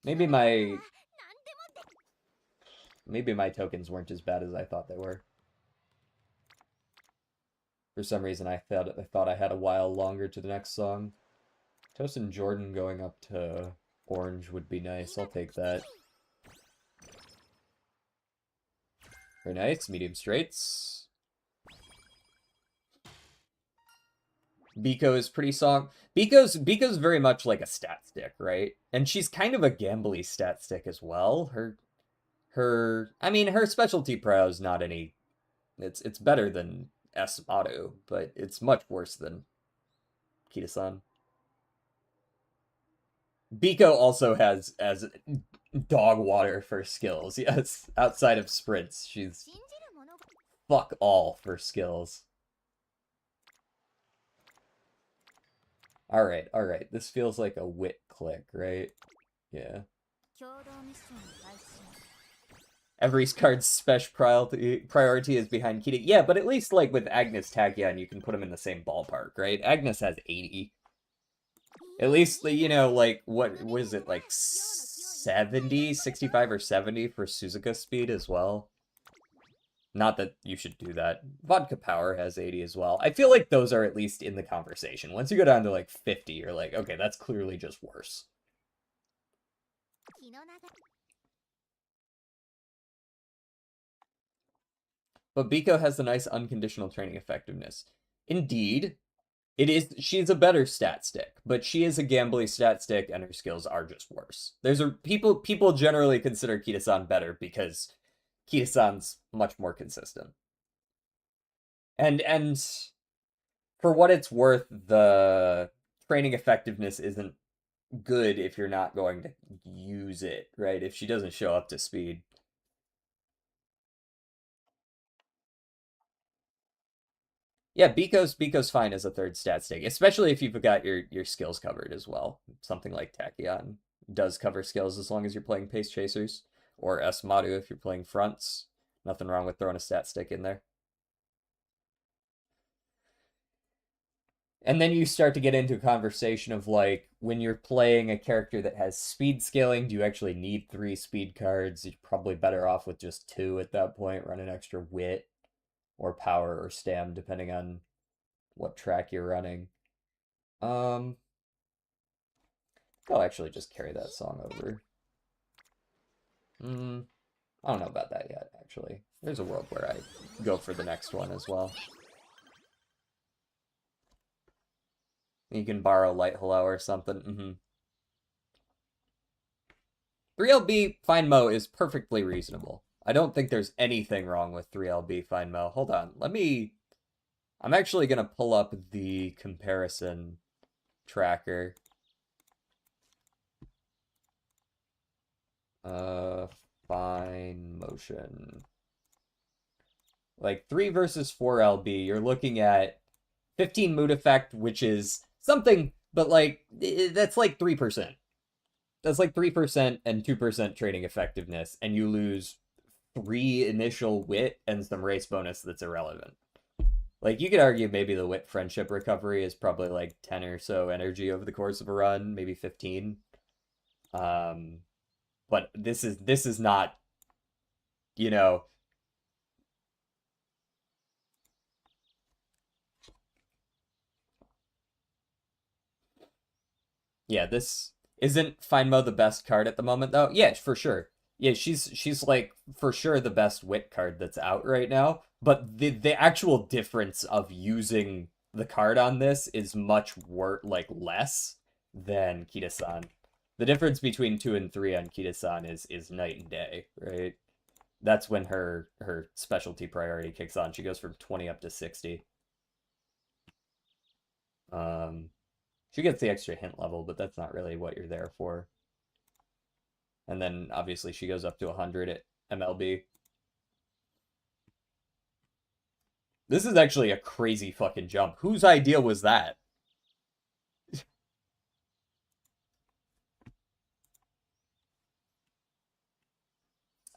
Maybe my tokens weren't as bad as I thought they were. For some reason, I thought I had a while longer to the next song. Toast and Jordan going up to orange would be nice. I'll take that. Very nice. Medium straights. Biko is pretty strong. Biko's very much like a stat stick, right? And she's kind of a gambly stat stick as well. I mean, her specialty pro is not any. It's better than S Auto, but it's much worse than Kita-san. Biko also has dog water for skills. Yes, outside of sprints, she's fuck all for skills. All right. This feels like a wit click, right? Yeah. Every card's special priority is behind Kita. Yeah, but at least, like, with Agnes Tachyon, you can put them in the same ballpark, right? Agnes has 80. At least, you know, like, what was it, like, 70, 65 or 70 for Suzuka speed as well? Not that you should do that. Vodka Power has 80 as well. I feel like those are at least in the conversation. Once you go down to, like, 50, you're like, okay, that's clearly just worse. But Biko has the nice unconditional training effectiveness. Indeed, it is. She's a better stat stick, but she is a gambly stat stick, and her skills are just worse. People generally consider Kita-san better because Kita-san's much more consistent. And for what it's worth, the training effectiveness isn't good if you're not going to use it, right? If she doesn't show up to speed. Yeah, Biko's fine as a third stat stick, especially if you've got your skills covered as well. Something like Tachyon does cover skills as long as you're playing Pace Chasers, or Esmaru if you're playing fronts. Nothing wrong with throwing a stat stick in there. And then you start to get into a conversation of, like, when you're playing a character that has speed scaling, do you actually need 3 speed cards? You're probably better off with just 2 at that point. Run an extra wit or power or stam, depending on what track you're running. I'll actually just carry that song over. I don't know about that yet, actually. There's a world where I go for the next one as well. You can borrow Light Hello or something. 3LB Fine Mo is perfectly reasonable. I don't think there's anything wrong with 3LB Fine Mo. Hold on, I'm actually gonna pull up the comparison tracker. Fine motion. Like 3 versus 4LB, you're looking at 15 mood effect, which is something, but like, that's like 3%. That's like 3% and 2% training effectiveness, and you lose 3 initial wit and some race bonus that's irrelevant. Like, you could argue maybe the wit friendship recovery is probably like 10 or so energy over the course of a run, maybe 15. But this is not, you know. Yeah, this isn't Fine Mo the best card at the moment though. Yeah, for sure. Yeah, she's like for sure the best wit card that's out right now. But the actual difference of using the card on this is much less than Kita-san. The difference between 2 and 3 on Kita-san is night and day, right? That's when her specialty priority kicks on. She goes from 20 up to 60. She gets the extra hint level, but that's not really what you're there for. And then, obviously, she goes up to 100 at MLB. This is actually a crazy fucking jump. Whose idea was that?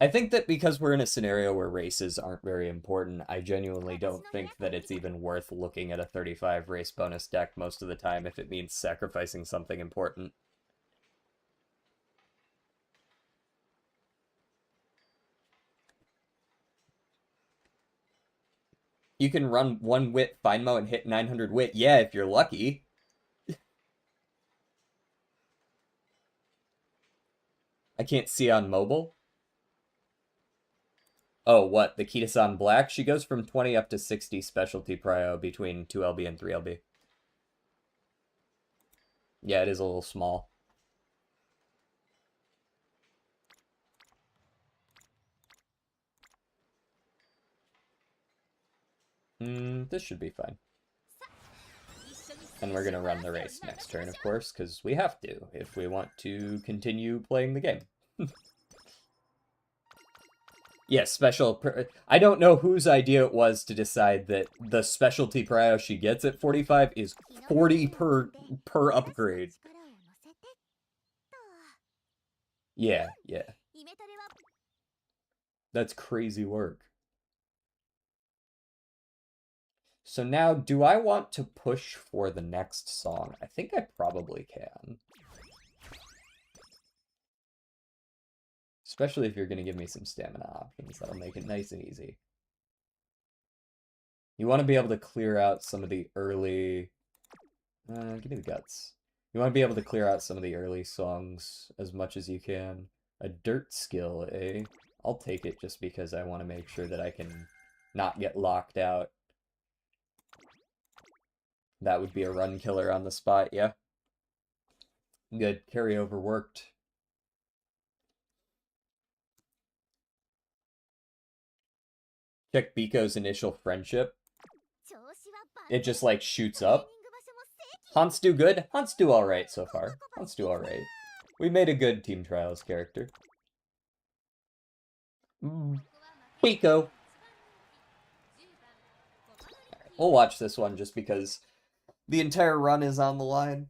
I think that because we're in a scenario where races aren't very important, I genuinely don't think that it's even worth looking at a 35 race bonus deck most of the time if it means sacrificing something important. You can run 1 wit Fine Mo and hit 900 wit. Yeah, if you're lucky. I can't see on mobile. Oh, what? The Kita-san Black? She goes from 20 up to 60 specialty prio between 2LB and 3LB. Yeah, it is a little small. This should be fine. And we're going to run the race next turn, of course, because we have to if we want to continue playing the game. Yes, special. I don't know whose idea it was to decide that the specialty prio she gets at 45 is 40 per upgrade. Yeah, yeah. That's crazy work. So now, do I want to push for the next song? I think I probably can. Especially if you're going to give me some stamina options. That'll make it nice and easy. You want to be able to clear out some of the early... give me the guts. You want to be able to clear out some of the early songs as much as you can. A dirt skill, eh? I'll take it just because I want to make sure that I can not get locked out. That would be a run killer on the spot, yeah. Good. Carryover worked. Check Biko's initial friendship. It just, like, shoots up. Hans do good? Hans do alright so far. Hans do alright. We made a good Team Trials character. Biko! We'll watch this one just because the entire run is on the line.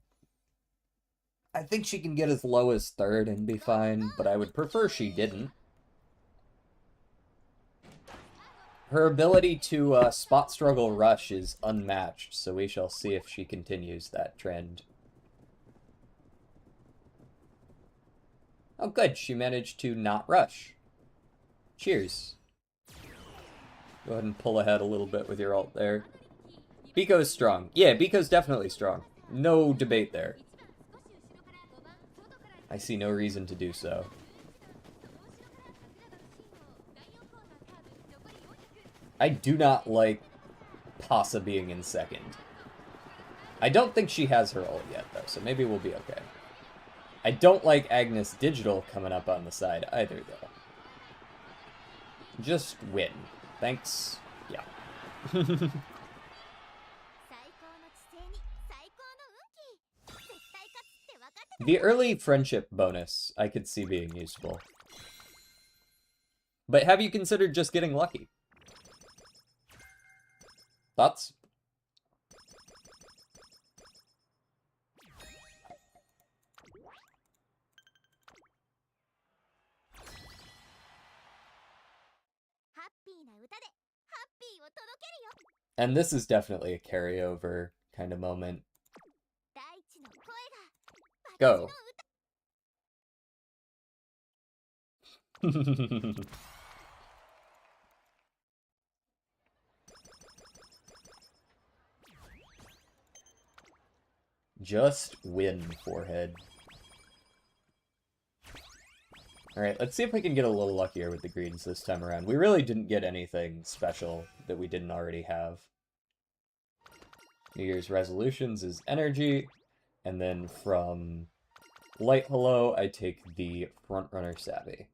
I think she can get as low as third and be fine, but I would prefer she didn't. Her ability to spot struggle rush is unmatched, so we shall see if she continues that trend. Oh good, she managed to not rush. Cheers. Go ahead and pull ahead a little bit with your ult there. Biko's strong. Yeah, Biko's definitely strong. No debate there. I see no reason to do so. I do not like Pasa being in second. I don't think she has her ult yet, though, so maybe we'll be okay. I don't like Agnes Digital coming up on the side either, though. Just win. Thanks. Yeah. The early friendship bonus I could see being useful. But have you considered just getting lucky? Thoughts? And this is definitely a carryover kind of moment. Go. Just win, forehead. Alright, let's see if we can get a little luckier with the greens this time around. We really didn't get anything special that we didn't already have. New Year's resolutions is energy, and then from Light Hello, I take the Frontrunner Savvy.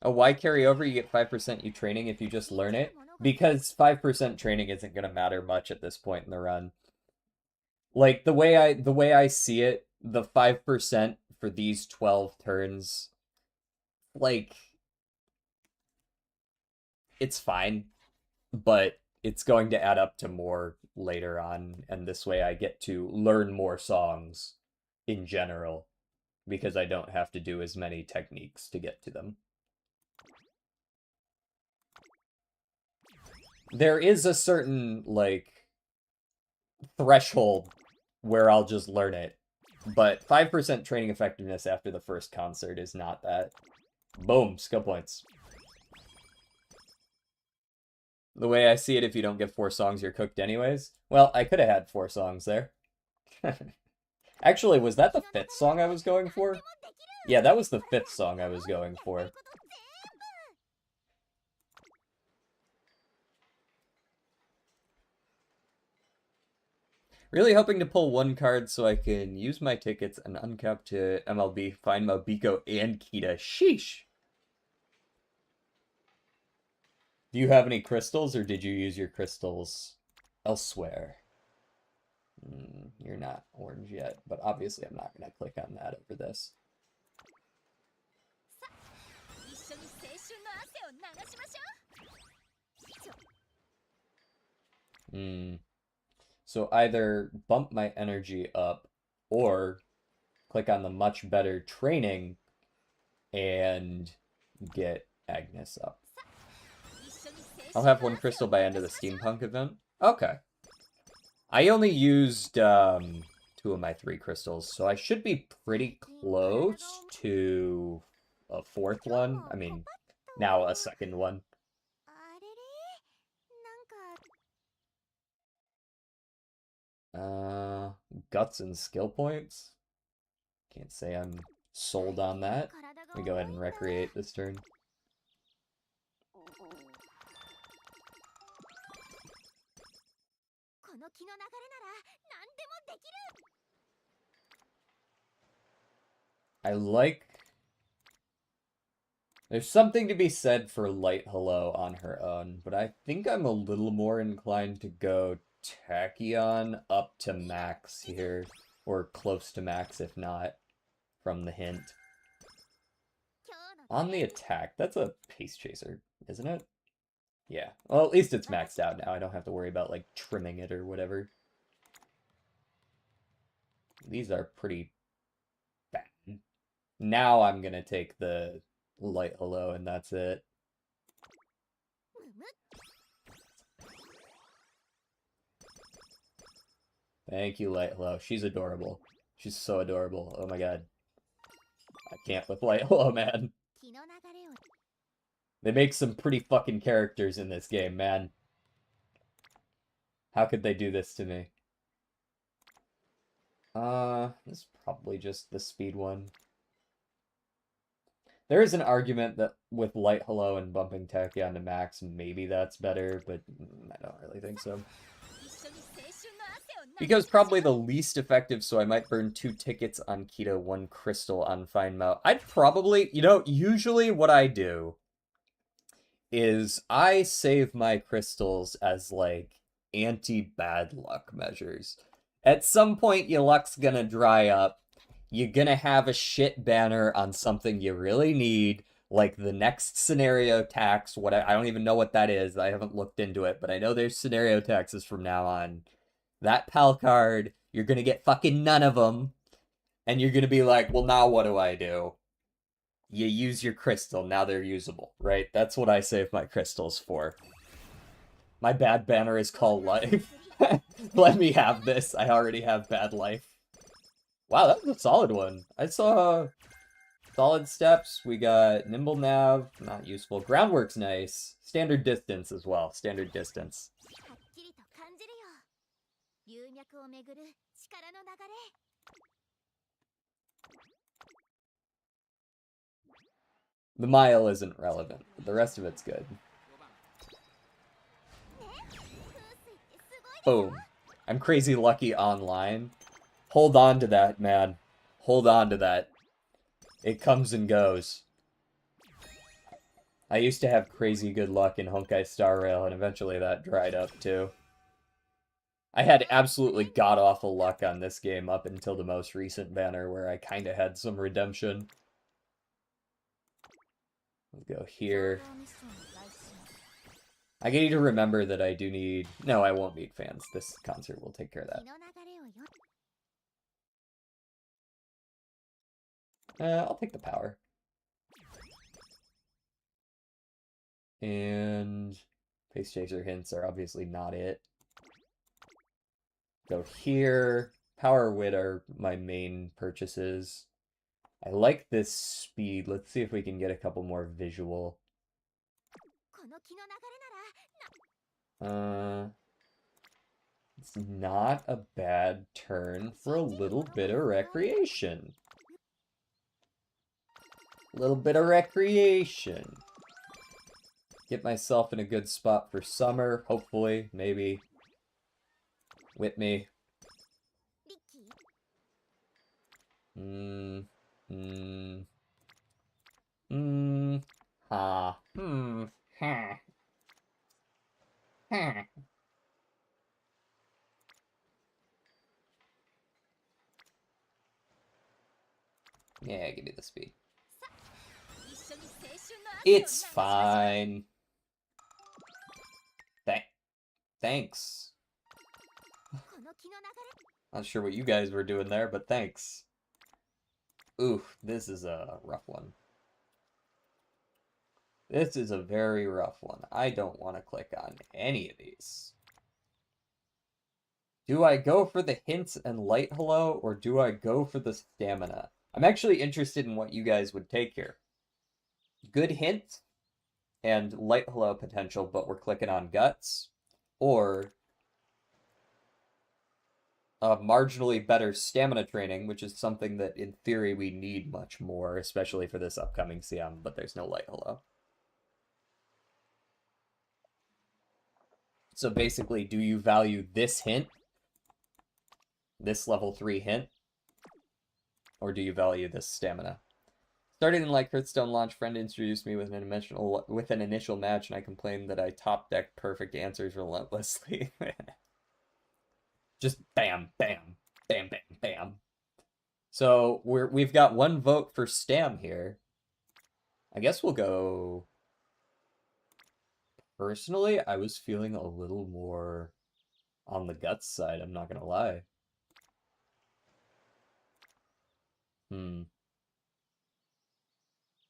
Oh, why carry over? You get 5% U training if you just learn it? Because 5% training isn't going to matter much at this point in the run. Like, the way I see it, the 5% for these 12 turns, like, it's fine, but it's going to add up to more later on, and this way I get to learn more songs in general, because I don't have to do as many techniques to get to them. There is a certain, like, threshold where I'll just learn it, but 5% training effectiveness after the first concert is not that. Boom, skill points. The way I see it, if you don't get 4 songs, you're cooked anyways. Well, I could have had 4 songs there. Actually, was that the 5th song I was going for? Yeah, that was the 5th song I was going for. Really hoping to pull 1 card so I can use my tickets and uncap to MLB, find Mabiko and Kita. Sheesh! Do you have any crystals, or did you use your crystals elsewhere? You're not orange yet, but obviously I'm not going to click on that over this. So either bump my energy up or click on the much better training and get Agnes up. I'll have one crystal by end of the steampunk event. Okay. I only used 2 of my 3 crystals, so I should be pretty close to a 4th one. I mean, now a 2nd one. Guts and skill points. Can't say I'm sold on that. Let me go ahead and recreate this turn. I like... There's something to be said for Light Hello on her own, but I think I'm a little more inclined to go Tachyon up to max here, or close to max if not, from the hint. On the attack, that's a Pace Chaser, isn't it? Yeah, well at least it's maxed out now, I don't have to worry about like trimming it or whatever. These are pretty bad. Now I'm gonna take the Light Hello and that's it. Thank you, Light Hello. She's adorable. She's so adorable. Oh my god. I can't with Light Hello, man. They make some pretty fucking characters in this game, man. How could they do this to me? This is probably just the speed one. There is an argument that with Light Hello and bumping Tachyon to max, maybe that's better, but I don't really think so. Pico's probably the least effective, so I might burn 2 tickets on Keto, 1 crystal on Fine Mo. I'd probably, you know, usually what I do is I save my crystals as, like, anti-bad luck measures. At some point, your luck's gonna dry up. You're gonna have a shit banner on something you really need, like the next scenario tax. I don't even know what that is. I haven't looked into it, but I know there's scenario taxes from now on. That pal card, you're gonna get fucking none of them, and you're gonna be like, well, now what do I do? You use your crystal, now they're usable, right? That's what I save my crystals for. My bad banner is called life. Let me have this, I already have bad life. Wow, that was a solid one. I saw solid steps, we got nimble nav, not useful. Groundwork's nice. Standard distance as well, standard distance. The mile isn't relevant, but the rest of it's good. Boom. I'm crazy lucky online. Hold on to that, man. Hold on to that. It comes and goes. I used to have crazy good luck in Honkai Star Rail, and eventually that dried up, too. I had absolutely god-awful luck on this game up until the most recent banner, where I kinda had some redemption. We'll go here. I need to remember that I do need... No, I won't need fans. This concert will take care of that. I'll take the power. And Pace Chaser hints are obviously not it. Go here. Power Wit are my main purchases. I like this speed. Let's see if we can get a couple more visual. It's not a bad turn for a little bit of recreation. Little bit of recreation. Get myself in a good spot for summer, hopefully, maybe. Whip me. Ha. Ha. Ha. Yeah, give me the speed. It's fine. Thanks. Not sure what you guys were doing there, but thanks. Ooh, this is a rough one. This is a very rough one. I don't want to click on any of these. Do I go for the hints and light hello, or do I go for the stamina? I'm actually interested in what you guys would take here. Good hint and light hello potential, but we're clicking on guts, or marginally better stamina training, which is something that in theory we need much more, especially for this upcoming CM, but there's no light hello. So basically, do you value this hint, this level 3 hint, or do you value this stamina? Started in like Hearthstone launch, friend introduced me with an initial match, and I complained that I top decked perfect answers relentlessly. Just bam, bam, bam, bam, bam. So we've got one vote for Stam here. I guess we'll go. Personally, I was feeling a little more on the guts side, I'm not gonna lie.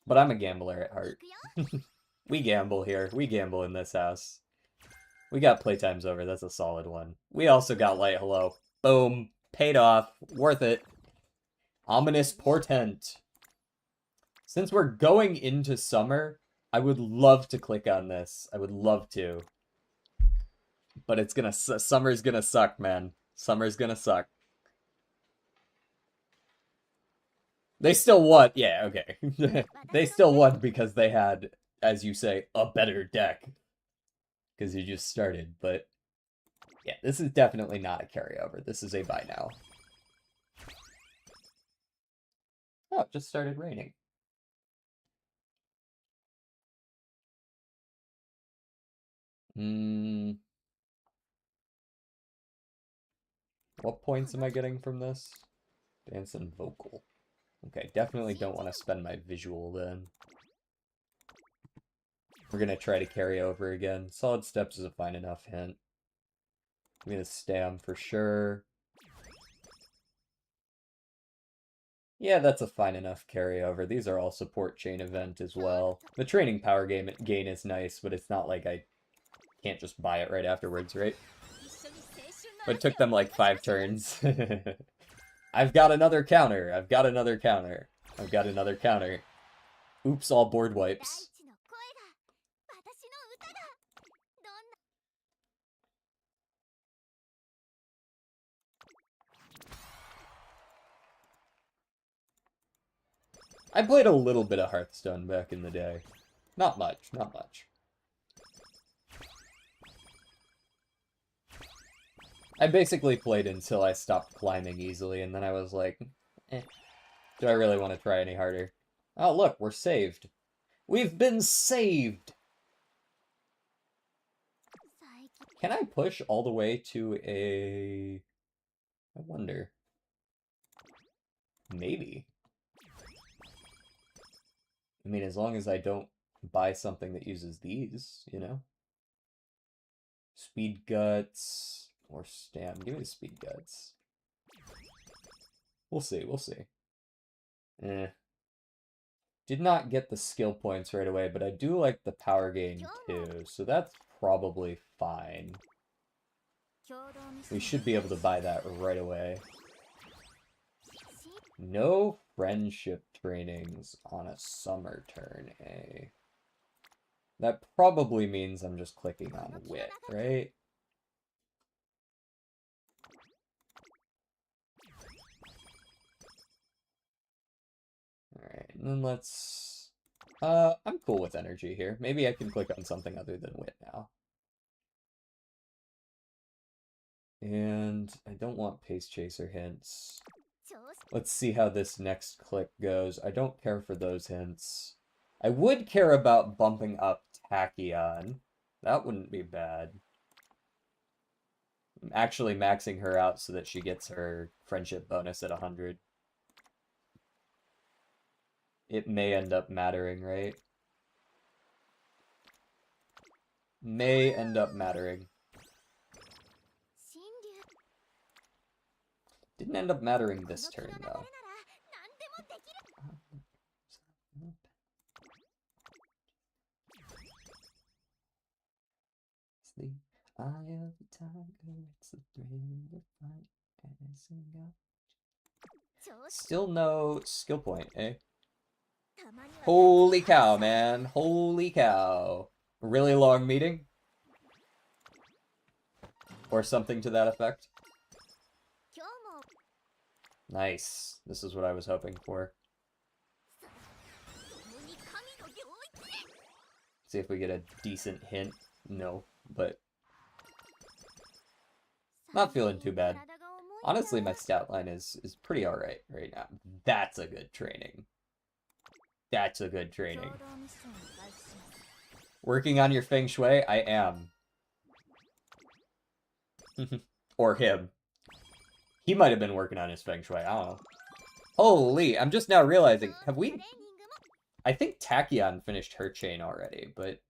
But I'm a gambler at heart. We gamble here. We gamble in this house. We got playtimes over. That's a solid one. We also got light hello. Boom. Paid off. Worth it. Ominous portent. Since we're going into summer, I would love to click on this. I would love to. But it's gonna... Summer's gonna suck, man. Summer's gonna suck. They still won. Yeah, okay. They still won because they had, as you say, a better deck. Because you just started, but... Yeah, this is definitely not a carryover. This is a buy now. Oh, it just started raining. What points am I getting from this? Dance and vocal. Okay, definitely don't want to spend my visual then. We're gonna try to carry over again. Solid Steps is a fine enough hint. Give me the Stam for sure. Yeah, that's a fine enough carryover. These are all support chain event as well. The training power gain is nice, but it's not like I can't just buy it right afterwards, right? But it took them like 5 turns. I've got another counter. I've got another counter. I've got another counter. Oops, all board wipes. I played a little bit of Hearthstone back in the day. Not much, not much. I basically played until I stopped climbing easily, and then I was like, eh, do I really want to try any harder? Oh, look, we're saved. We've been saved! Can I push all the way to a... I wonder. Maybe. I mean, as long as I don't buy something that uses these, you know? Speed Guts or Stam. Give me the Speed Guts. We'll see, we'll see. Did not get the skill points right away, but I do like the power gain too, so that's probably fine. We should be able to buy that right away. No friendship trainings on a summer turn, eh? That probably means I'm just clicking on wit, right? Alright, and then let's... I'm cool with energy here. Maybe I can click on something other than wit now. And I don't want Pace Chaser hints. Let's see how this next click goes. I don't care for those hints. I would care about bumping up Tachyon. That wouldn't be bad. I'm actually maxing her out so that she gets her friendship bonus at 100. It may end up mattering, right? May end up mattering. Didn't end up mattering this turn, though. It's the eye of the tiger, it's the thrill of fight, still no skill point, eh? Holy cow, man. Holy cow. Really long meeting? Or something to that effect? Nice. This is what I was hoping for. See if we get a decent hint. No, but not feeling too bad. Honestly, my stat line is pretty alright right now. That's a good training. That's a good training. Working on your feng shui? I am. Or him. He might have been working on his feng shui, I don't know. Holy, I'm just now realizing, have we... I think Tachyon finished her chain already, but...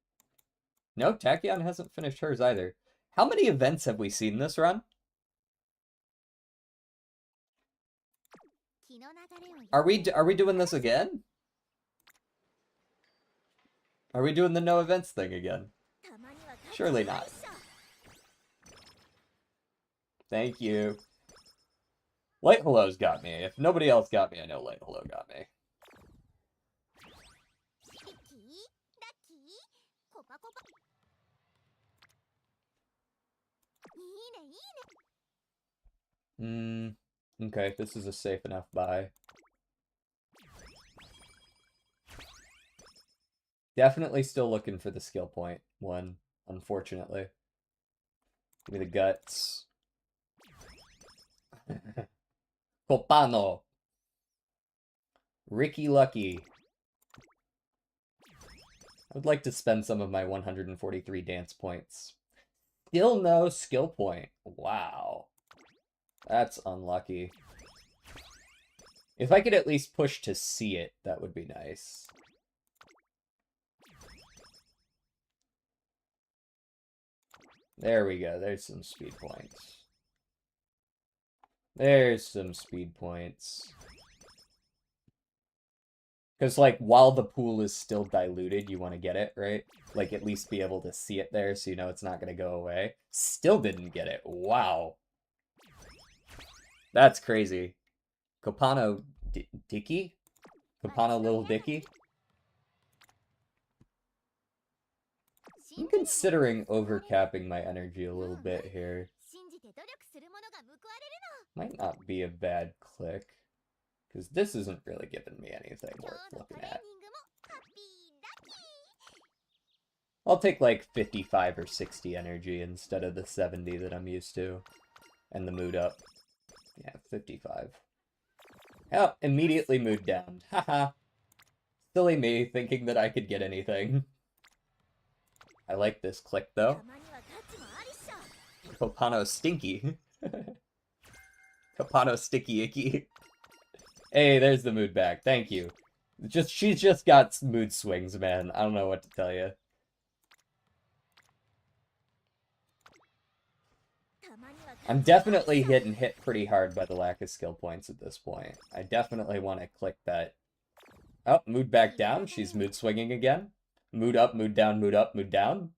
No, Tachyon hasn't finished hers either. How many events have we seen this run? Are we doing this again? Are we doing the no events thing again? Surely not. Thank you. Light Hello's got me. If nobody else got me, I know Light Hello got me. Okay, this is a safe enough buy. Definitely still looking for the skill point one, unfortunately. Give me the guts. Copano. Rickey Lucky. I would like to spend some of my 143 dance points. Still no skill point. Wow. That's unlucky. If I could at least push to see it, that would be nice. There we go. There's some speed points. There's some speed points. Because, like, while the pool is still diluted, you want to get it, right? Like, at least be able to see it there so you know it's not going to go away. Still didn't get it. Wow. That's crazy. Copano Dicky? Copano Little Dicky? I'm considering overcapping my energy a little bit here. Might not be a bad click. Because this isn't really giving me anything worth looking at. I'll take like 55 or 60 energy instead of the 70 that I'm used to. And the mood up. Yeah, 55. Oh, immediately mood down. Haha. Silly me, thinking that I could get anything. I like this click, though. Copano Stinky. Copano Sticky Icky. Hey, there's the mood back. Thank you. She's just got mood swings, man. I don't know what to tell you. I'm definitely getting hit pretty hard by the lack of skill points at this point. I definitely want to click that. Oh, mood back down. She's mood swinging again. Mood up, mood down, mood up, mood down.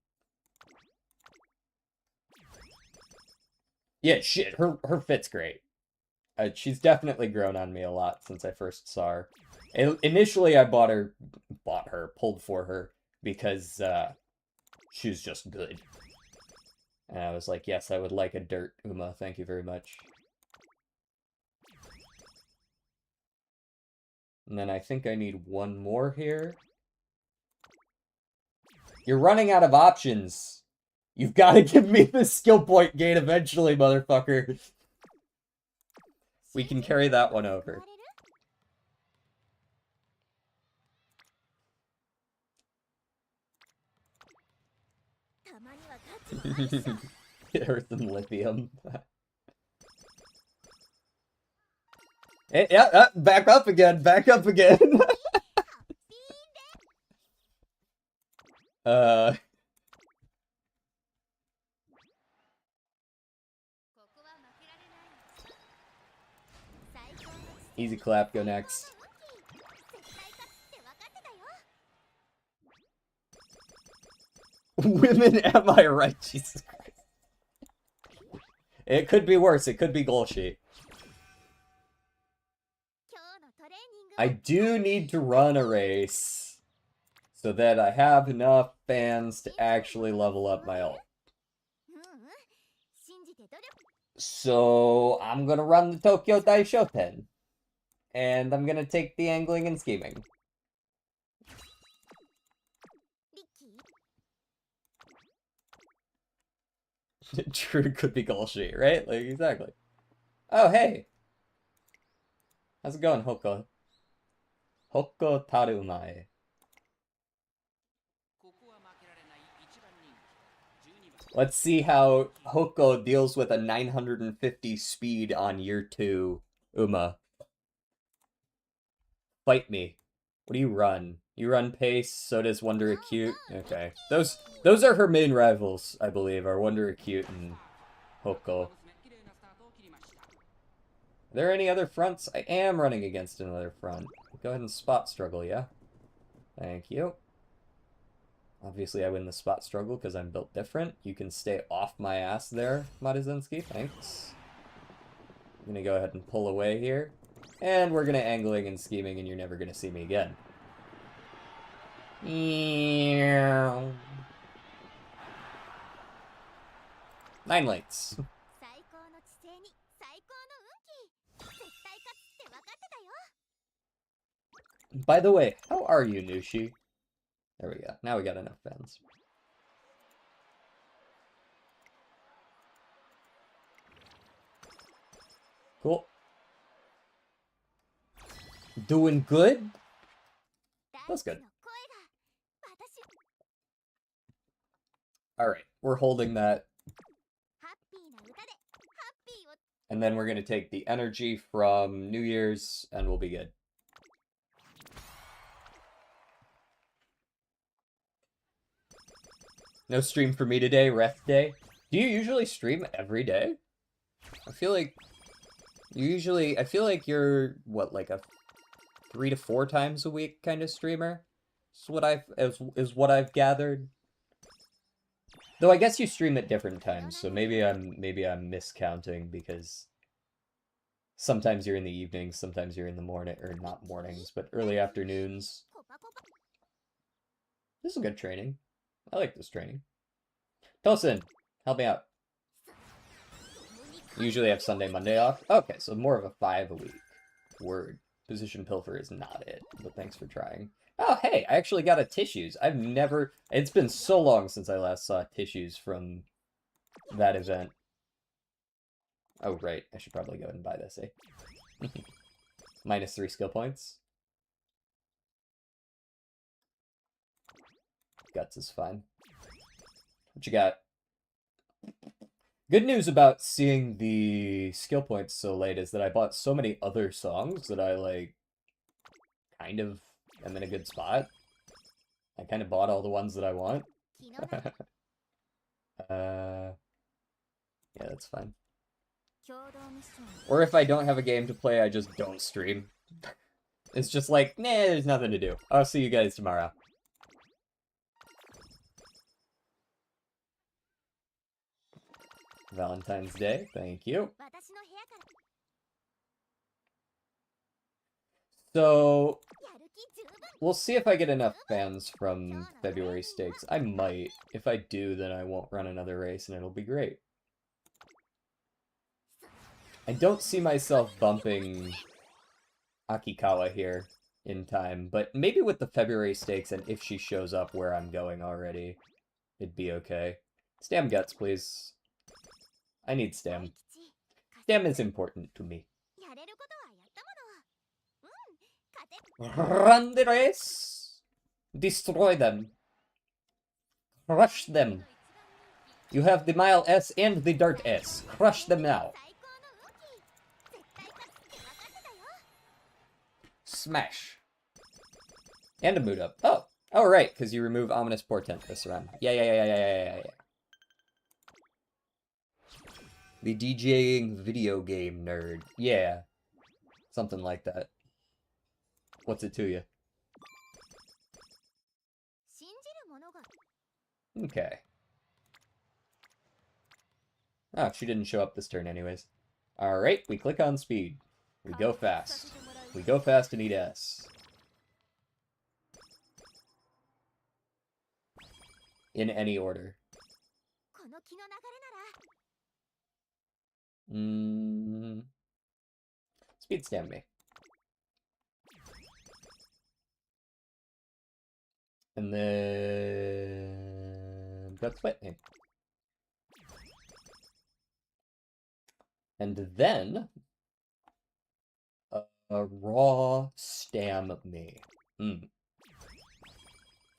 Yeah, shit. Her fit's great. She's definitely grown on me a lot since I first saw her. Initially, I pulled for her because she was just good. And I was like, yes, I would like a dirt Uma, thank you very much. And then I think I need one more here. You're running out of options. You've got to give me the skill point gain eventually, motherfucker. We can carry that one over. Earth and lithium. Hey, yeah, back up again, back up again. Easy clap, go next. Women, am I right? Jesus Christ. It could be worse. It could be goal sheet. I do need to run a race so that I have enough fans to actually level up my ult. So I'm gonna run the Tokyo Daishoten. And I'm gonna take the angling and scheming. True, could be goal sheet, right? Like, exactly. Oh, hey! How's it going, Hoko? Hoko Tarumae. Let's see how Hoko deals with a 950 speed on year 2 Uma. Fight me. What do you run? You run pace, so does Wonder Acute. Okay. Those are her main rivals, I believe, are Wonder Acute and Hoko. Are there any other fronts? I am running against another front. Go ahead and spot struggle, yeah? Thank you. Obviously, I win the spot struggle because I'm built different. You can stay off my ass there, Matazinski. Thanks. I'm gonna go ahead and pull away here. And we're gonna angling and scheming, and you're never gonna see me again. 9 lanes. By the way, how are you, Nushi? There we go. Now we got enough fans. Cool. Doing good? That's good. Alright, we're holding that. And then we're going to take the energy from New Year's, and we'll be good. No stream for me today, ref day. Do you usually stream every day? I feel like I feel like you're, what, like a 3 to 4 times a week kind of streamer? Is what I've gathered. Though I guess you stream at different times, so maybe I'm miscounting because sometimes you're in the evenings, sometimes you're in the morning, or not mornings, but early afternoons. This is good training. I like this training. Tosin, help me out. Usually have Sunday, Monday off. Okay, so more of a 5 a week. Word. Position pilfer is not it, but thanks for trying. Oh, hey, I actually got a tissues. It's been so long since I last saw tissues from that event. Oh, right, I should probably go ahead and buy this, eh? -3 skill points. Guts is fine. What you got? Good news about seeing the skill points so late is that I bought so many other songs that I, like, kind of am in a good spot. I kind of bought all the ones that I want. Yeah, that's fine. Or if I don't have a game to play, I just don't stream. It's just like, nah, there's nothing to do. I'll see you guys tomorrow. Valentine's Day, thank you. So, we'll see if I get enough fans from February stakes. I might. If I do, then I won't run another race and it'll be great. I don't see myself bumping Akikawa here in time, but maybe with the February stakes and if she shows up where I'm going already, it'd be okay. Stam guts, please. I need Stam. Stam is important to me. Run the race! Destroy them. Crush them. You have the Mile S and the Dart S. Crush them now. Smash. And a mood up. Oh. Oh, right, because you remove Ominous Portent this round. Yeah. The DJing video game nerd. Yeah. Something like that. What's it to you? Okay. Oh, she didn't show up this turn anyways. Alright, we click on speed. We go fast. We go fast and eat S. In any order. Speed stamp me. And then... That's wetting. And then... a raw stam me.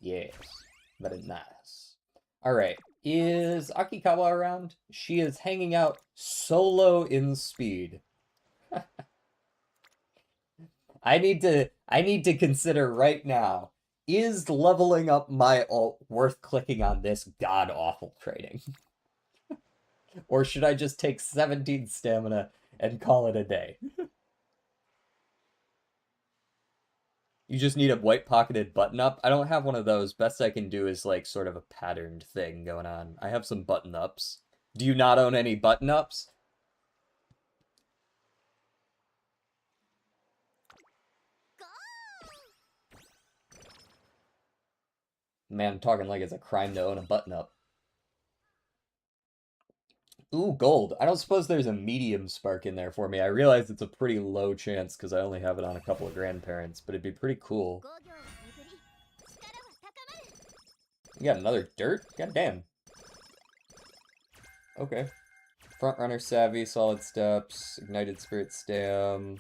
Yes. Very nice. Alright. Is Akikawa around? She is hanging out solo in speed. I need to consider right now, is leveling up my alt worth clicking on this god-awful training? Or should I just take 17 stamina and call it a day? You just need a white-pocketed button-up? I don't have one of those. Best I can do is, like, sort of a patterned thing going on. I have some button-ups. Do you not own any button-ups? Man, I'm talking like it's a crime to own a button-up. Ooh, gold. I don't suppose there's a medium spark in there for me. I realize it's a pretty low chance because I only have it on a couple of grandparents, but it'd be pretty cool. You got another dirt? God damn. Okay. Frontrunner Savvy, Solid Steps, Ignited Spirit Stam.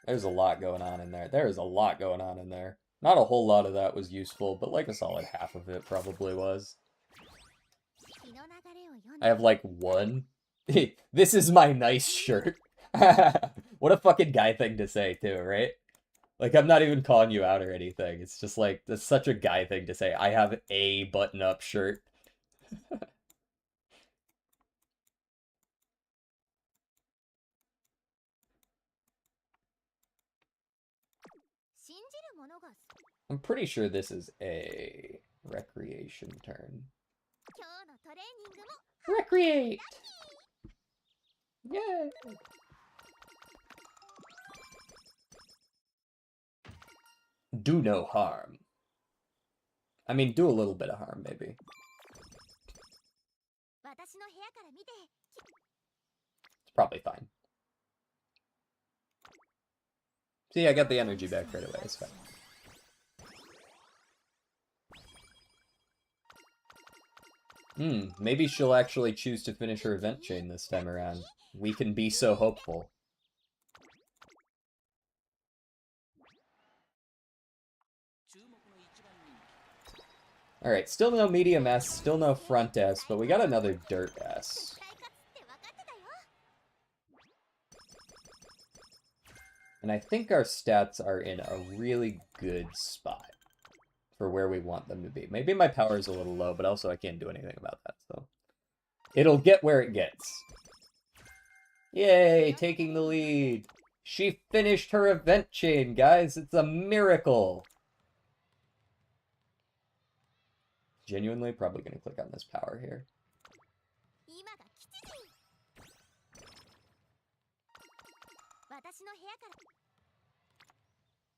There's a lot going on in there. There is a lot going on in there. Not a whole lot of that was useful, but like a solid half of it probably was. I have like one. This is my nice shirt. What a fucking guy thing to say too, right? Like, I'm not even calling you out or anything. It's just like, that's such a guy thing to say. I have a button-up shirt. I'm pretty sure this is a recreation turn. Recreate! Yay! Do no harm. I mean, do a little bit of harm, maybe. It's probably fine. See, I got the energy back right away. It's fine. Maybe she'll actually choose to finish her event chain this time around. We can be so hopeful. Alright, still no medium S, still no front S, but we got another dirt S. And I think our stats are in a really good spot for where we want them to be. Maybe my power is a little low, but also I can't do anything about that, so... It'll get where it gets. Yay, taking the lead. She finished her event chain, guys. It's a miracle. Genuinely, probably going to click on this power here.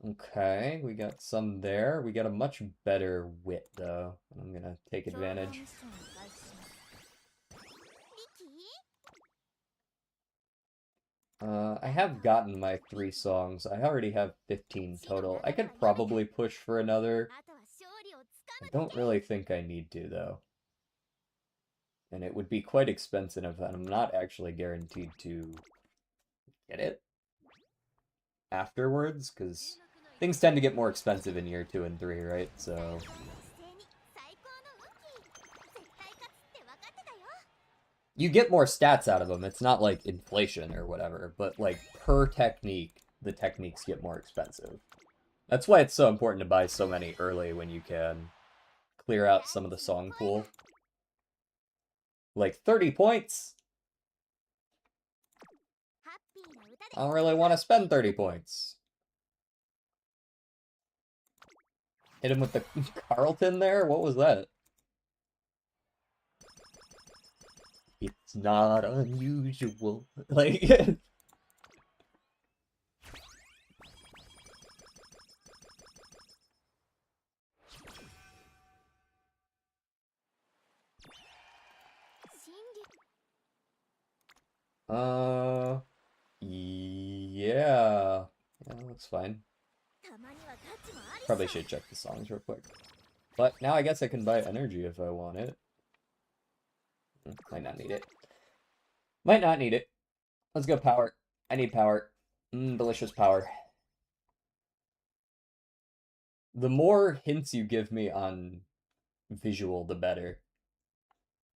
Okay, we got some there. We got a much better wit, though. I'm going to take advantage. I have gotten my 3 songs. I already have 15 total. I could probably push for another. I don't really think I need to, though. And it would be quite expensive, and I'm not actually guaranteed to get it afterwards, because things tend to get more expensive in year 2 and 3, right? So... You get more stats out of them. It's not like inflation or whatever, but like per technique, the techniques get more expensive. That's why it's so important to buy so many early when you can clear out some of the song pool. Like 30 points! I don't really want to spend 30 points. Hit him with the Carlton there? What was that? It's not unusual. Like... Yeah. Yeah, looks fine. Probably should check the songs real quick. But now I guess I can buy energy if I want it. Might not need it. Might not need it. Let's go power. I need power. Delicious power. The more hints you give me on visual, the better.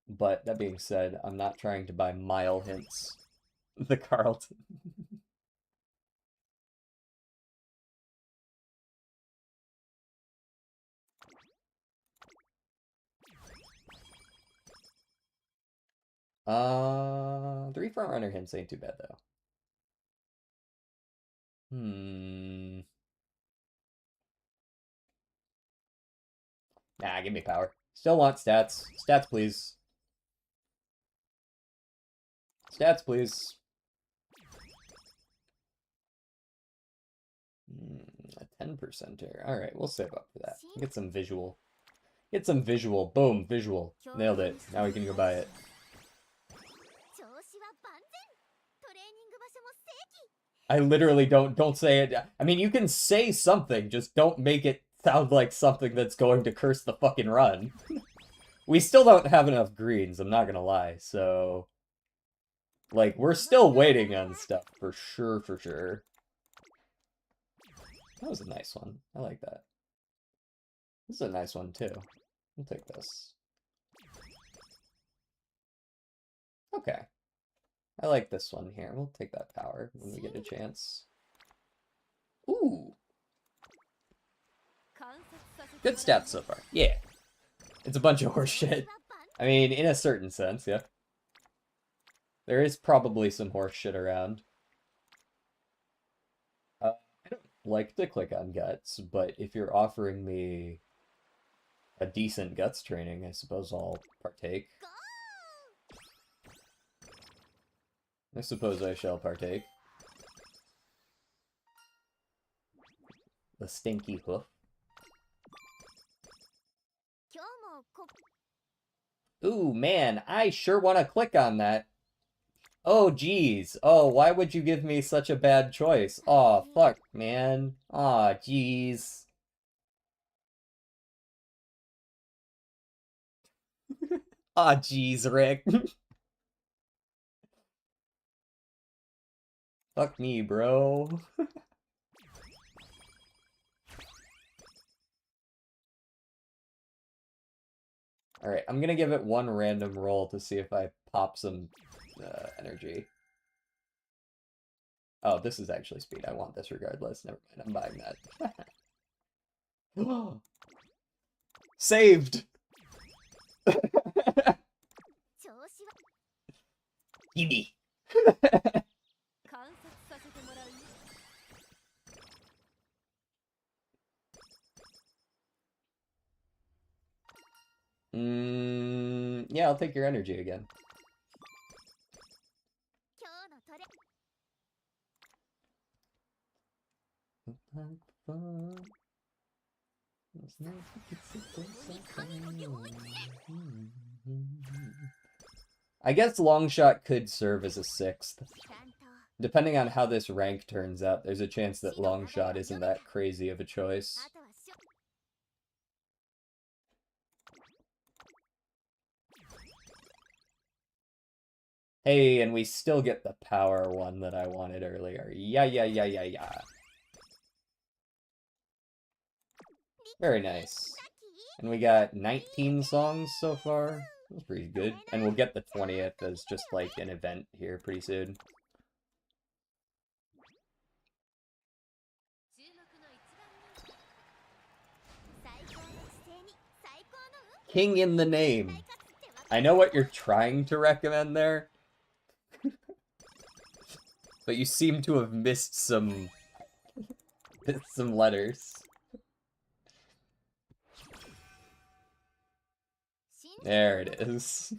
But that being said, I'm not trying to buy mile hints. The Carlton. Three front runner hints ain't too bad though. Nah, give me power. Still want stats. Stats, please. Stats, please. A 10%er. Alright, we'll save up for that. Get some visual. Get some visual. Boom, visual. Nailed it. Now we can go buy it. I literally don't say it. I mean, you can say something, just don't make it sound like something that's going to curse the fucking run. We still don't have enough greens, I'm not gonna lie, so... Like, we're still waiting on stuff, for sure, for sure. That was a nice one. I like that. This is a nice one, too. We'll take this. Okay. I like this one here. We'll take that power when we get a chance. Ooh! Good stats so far. Yeah. It's a bunch of horse shit. I mean, in a certain sense, yeah. There is probably some horse shit around. I don't like to click on guts, but if you're offering me a decent guts training, I suppose I'll partake. I suppose I shall partake. The stinky hoof. Ooh, man, I sure want to click on that. Oh, geez. Oh, why would you give me such a bad choice? Aw, fuck, man. Aw, geez. Aw, geez, Rick. Fuck me, bro. Alright, I'm gonna give it one random roll to see if I pop some energy. Oh, this is actually speed. I want this regardless. Never mind, I'm buying that. Saved! Gimme! Yeah, I'll take your energy again. I guess Longshot could serve as a 6th. Depending on how this rank turns out, there's a chance that Longshot isn't that crazy of a choice. Hey, and we still get the power one that I wanted earlier. Yeah. Very nice. And we got 19 songs so far. That's pretty good. And we'll get the 20th as just like an event here pretty soon. King in the name. I know what you're trying to recommend there. But but you seem to have missed some letters. There it is.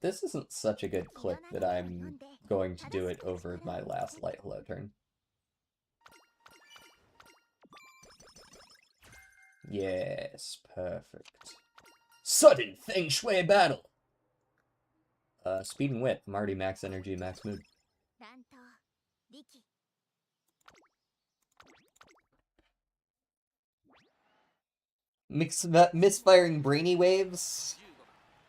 This isn't such a good click that I'm going to do it over my last light hello turn. Yes, perfect. Sudden Feng Shui battle! Speed and wit. I'm already max energy, max mood. Misfiring brainy waves?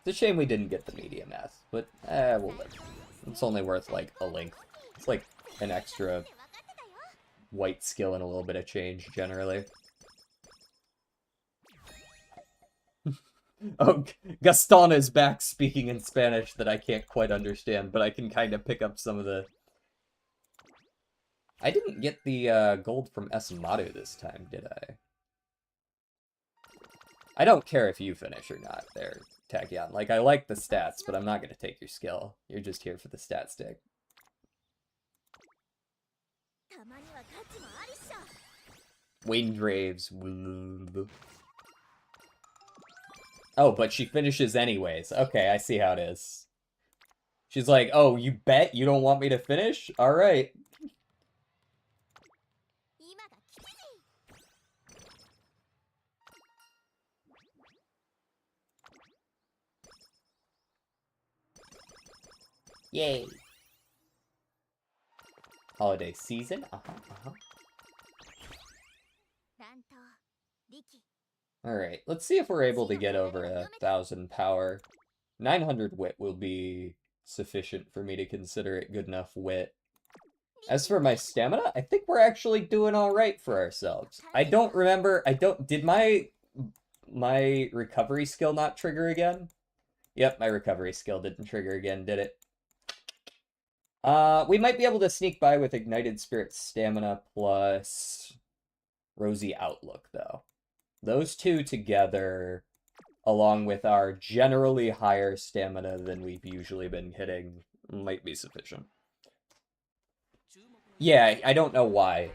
It's a shame we didn't get the medium S, but we'll live. It's only worth like a link. It's like an extra white skill and a little bit of change generally. Oh, Gaston is back speaking in Spanish that I can't quite understand, but I can kind of pick up some of the... I didn't get the gold from Esmaru this time, did I? I don't care if you finish or not there, Tachyon. Like, I like the stats, but I'm not going to take your skill. You're just here for the stat stick. Windraves. Oh, but she finishes anyways. Okay, I see how it is. She's like, oh, you bet you don't want me to finish? Alright. Yay. Holiday season? Alright, let's see if we're able to get over 1,000 power. 900 wit will be sufficient for me to consider it good enough wit. As for my stamina, I think we're actually doing alright for ourselves. I don't remember, did my recovery skill not trigger again? Yep, my recovery skill didn't trigger again, did it? We might be able to sneak by with Ignited Spirit Stamina plus Rosy Outlook, though. Those two together, along with our generally higher stamina than we've usually been hitting, might be sufficient. Yeah, I don't know why.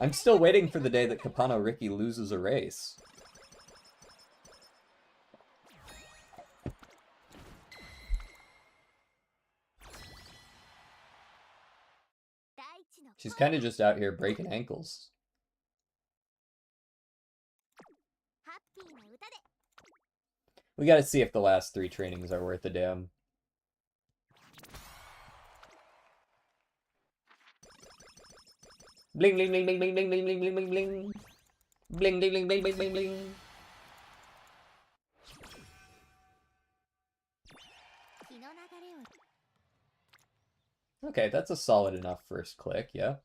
I'm still waiting for the day that Copano Rickey loses a race. She's kind of just out here breaking ankles. We gotta see if the last 3 trainings are worth a damn. Bling bling bling bling bling bling bling bling bling bling bling. Bling bling bling bling bling bling bling. Okay, that's a solid enough first click, yeah.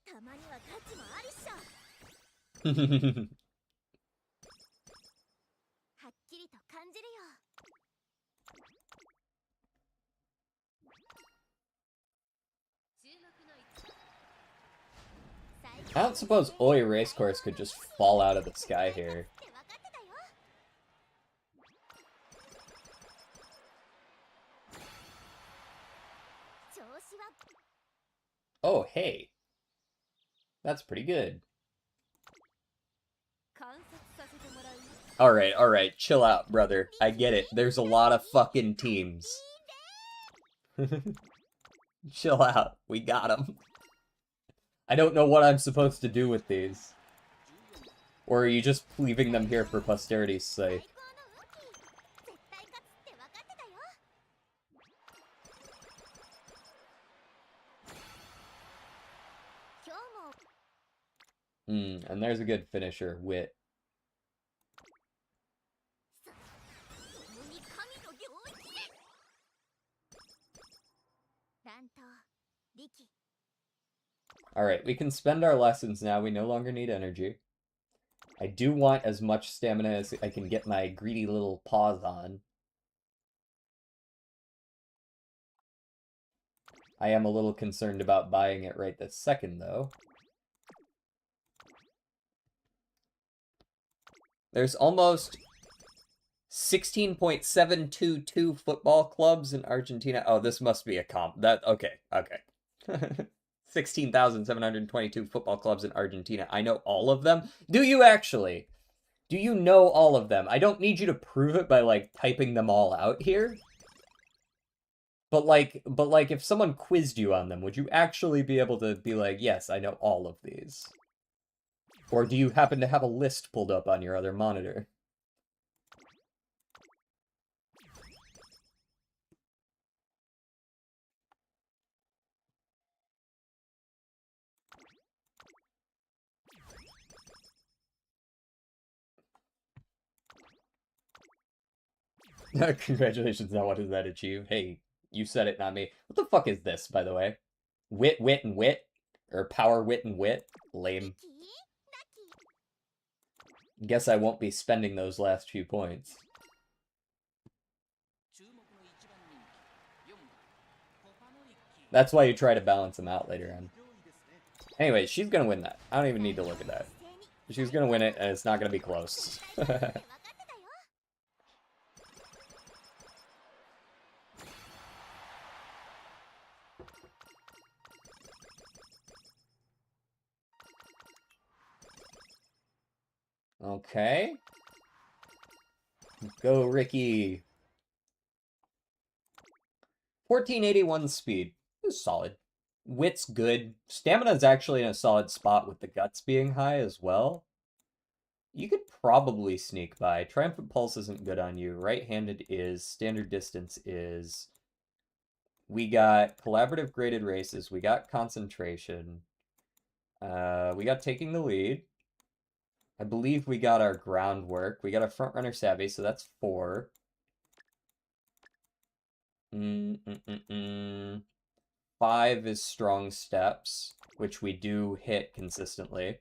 I don't suppose Oi Racecourse could just fall out of the sky here. Oh, hey. That's pretty good. Alright, chill out, brother. I get it. There's a lot of fucking teams. Chill out. We got them. I don't know what I'm supposed to do with these. Or are you just leaving them here for posterity's sake? And there's a good finisher, Wit. Alright, we can spend our lessons now. We no longer need energy. I do want as much stamina as I can get my greedy little paws on. I am a little concerned about buying it right this second, though. There's almost 16.722 football clubs in Argentina. Oh, this must be a comp. Okay, okay. 16,722 football clubs in Argentina. I know all of them. Do you actually? Do you know all of them? I don't need you to prove it by like typing them all out here. But like if someone quizzed you on them, would you actually be able to be like, "Yes, I know all of these." Or do you happen to have a list pulled up on your other monitor? Congratulations on what does that achieve? Hey, you said it, not me. What the fuck is this, by the way? Wit, wit, and wit? Or power, wit, and wit? Lame. Guess I won't be spending those last few points. That's why you try to balance them out later on. Anyway, she's gonna win that. I don't even need to look at that. She's gonna win it, and it's not gonna be close. Okay. Go, Ricky. 1481 speed. This is solid. Wit's good. Stamina's actually in a solid spot with the guts being high as well. You could probably sneak by. Triumphant Pulse isn't good on you. Right-handed is. Standard Distance is. We got Collaborative Graded Races. We got Concentration. We got Taking the Lead. I believe we got our Groundwork. We got a Frontrunner Savvy, so that's 4. Mm, mm, mm, mm. 5 is Strong Steps, which we do hit consistently.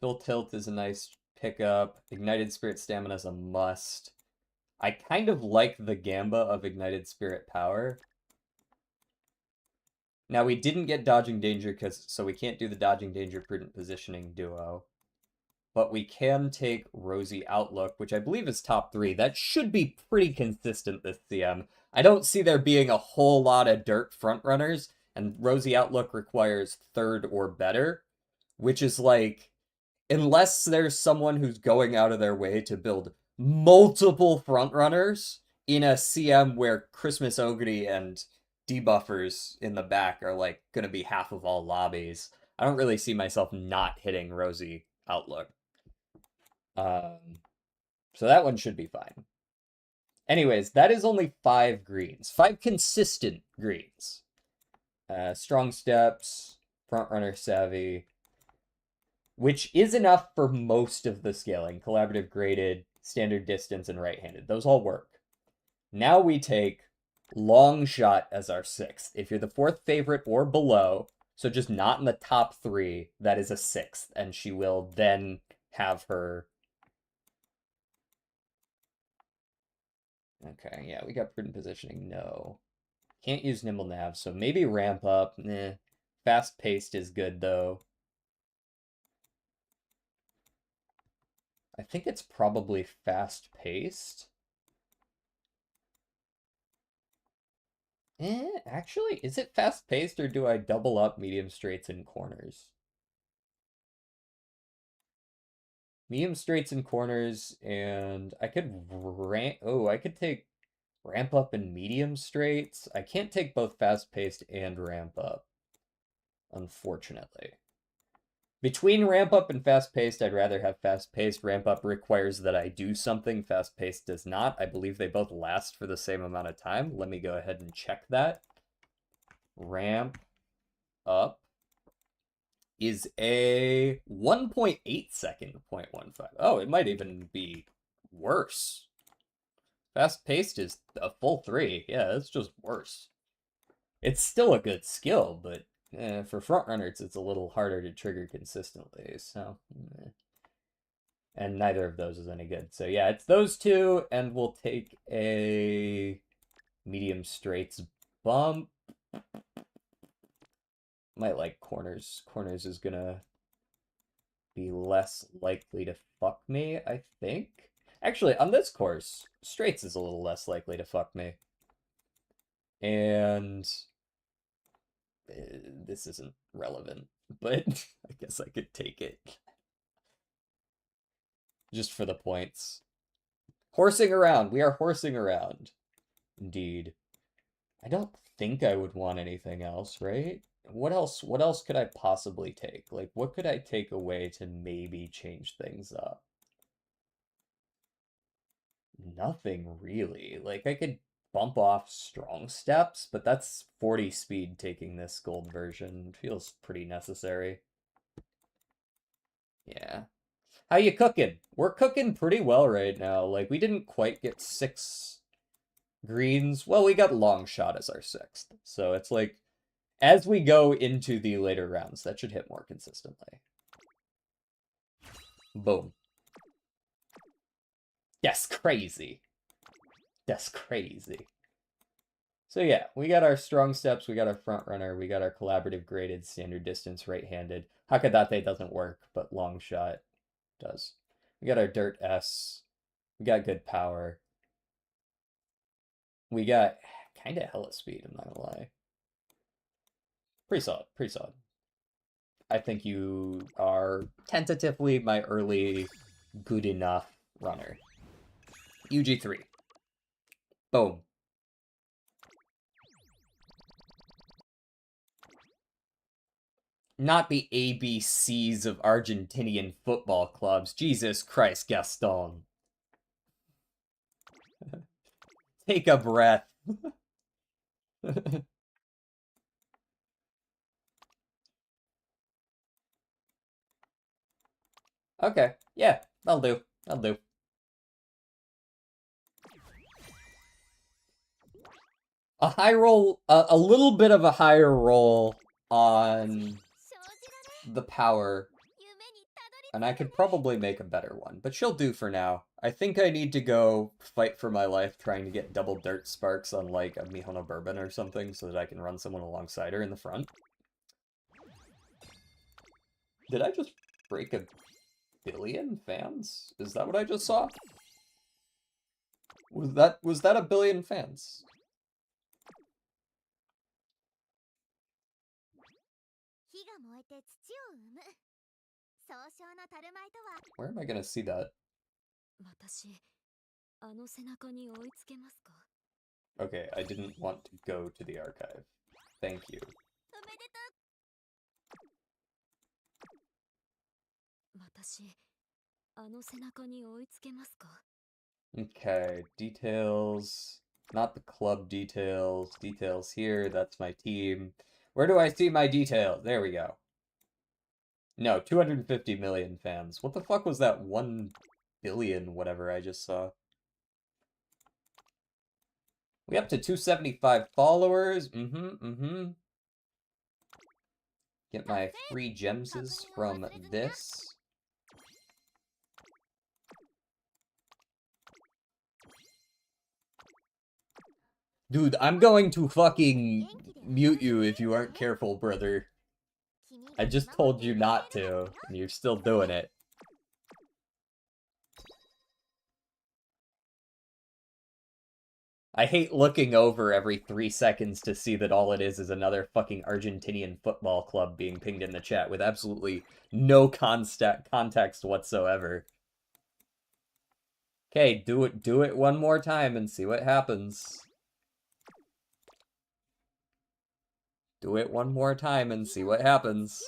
Full Tilt is a nice pickup. Ignited Spirit Stamina is a must. I kind of like the Gamba of Ignited Spirit Power. Now, we didn't get Dodging Danger, so we can't do the Dodging Danger Prudent Positioning duo. But we can take Rosy Outlook, which I believe is top 3. That should be pretty consistent this CM. I don't see there being a whole lot of dirt frontrunners, and Rosy Outlook requires 3rd or better, which is like, unless there's someone who's going out of their way to build multiple frontrunners in a CM where Christmas Ogre and debuffers in the back are like going to be half of all lobbies, I don't really see myself not hitting Rosy Outlook. So that one should be fine. Anyways, that is only 5 greens. 5 consistent greens. Strong Steps, Frontrunner Savvy, which is enough for most of the scaling. Collaborative Graded, Standard Distance, and Right-handed. Those all work. Now we take Long Shot as our 6th. If you're the 4th favorite or below, so just not in the top 3, that is a 6th, and she will then have her... Okay, yeah, we got Prudent Positioning, no. Can't use Nimble Nav, so maybe Ramp Up, nah. Fast Paced is good, though. I think it's probably Fast Paced. Actually, is it fast paced or do I double up medium straights and corners? Medium straights and corners, and I could I could take ramp up and medium straights. I can't take both fast paced and ramp up, unfortunately. Between ramp up and fast paced, I'd rather have fast paced. Ramp up requires that I do something, fast paced does not. I believe they both last for the same amount of time. Let me go ahead and check that. Ramp up is a 1.8 second 0.15. Oh, it might even be worse. Fast paced is a full 3. Yeah, it's just worse. It's still a good skill, but for frontrunners, it's a little harder to trigger consistently. So, and neither of those is any good. So yeah, it's those two, and we'll take a medium straights bump. Might like corners. Corners is gonna be less likely to fuck me, I think. Actually, on this course, straights is a little less likely to fuck me. And this isn't relevant, but I guess I could take it. Just for the points. Horsing around. We are horsing around. Indeed. I don't think I would want anything else, right? What else could I possibly take? Like, what could I take away to maybe change things up? Nothing really. Like, I could bump off strong steps, but that's 40 speed taking this gold version. It feels pretty necessary. Yeah. How you cooking? We're cooking pretty well right now. Like, we didn't quite get 6 greens. Well, we got long shot as our 6th. So it's like, as we go into the later rounds, that should hit more consistently. Boom. That's crazy. That's crazy. So yeah, we got our strong steps, we got our front runner, we got our collaborative graded standard distance right-handed. Hakadate doesn't work, but long shot does. We got our dirt S. We got good power. We got kind of hella speed, I'm not gonna lie. Pretty solid, pretty solid. I think you are tentatively my early good enough runner. UG3. Boom. Not the ABCs of Argentinian football clubs. Jesus Christ, Gaston. Take a breath. Okay, yeah, that'll do. That'll do. A high roll, a little bit of a higher roll on the power, and I could probably make a better one, but she'll do for now. I think I need to go fight for my life trying to get double dirt sparks on like a Mihono Bourbon or something so that I can run someone alongside her in the front. Did I just break 1 billion fans? Is that what I just saw? Was that 1 billion fans? Where am I gonna see that? Okay, I didn't want to go to the archive. Thank you. Okay, details. Not the club details. Details here, that's my team. Where do I see my details? There we go. No, 250 million fans. What the fuck was that 1 billion whatever I just saw? We up to 275 followers. Get my free gems from this. Dude, I'm going to fucking mute you if you aren't careful, brother. I just told you not to, and you're still doing it. I hate looking over every 3 seconds to see that all it is another fucking Argentinian football club being pinged in the chat with absolutely no context whatsoever. Okay, do it 1 more time and see what happens. Do it 1 more time and see what happens.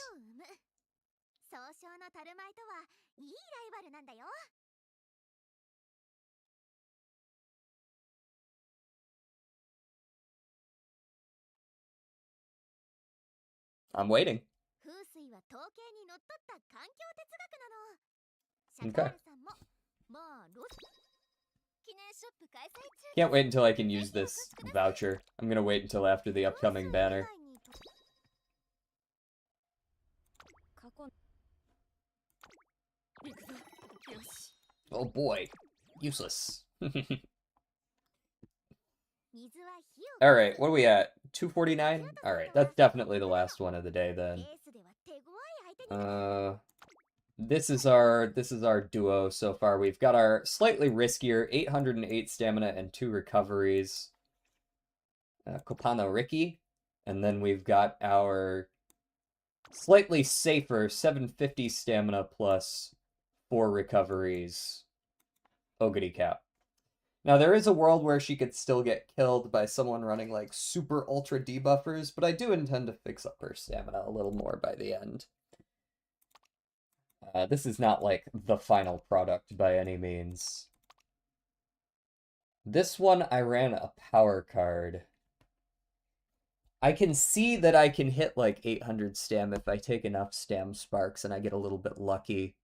I'm waiting. Okay. Can't wait until I can use this voucher. I'm gonna wait until after the upcoming banner. Oh boy. Useless. Alright, what are we at? 249? Alright, that's definitely the last one of the day then. This is our duo so far. We've got our slightly riskier 808 stamina and 2 recoveries, Copano Rickey, and then we've got our slightly safer 750 stamina plus 4 recoveries, Ogity Cap. Now, there is a world where she could still get killed by someone running like super ultra debuffers, but I do intend to fix up her stamina a little more by the end. This is not like the final product by any means. This one, I ran a power card. I can see that I can hit like 800 stam if I take enough stam sparks and I get a little bit lucky.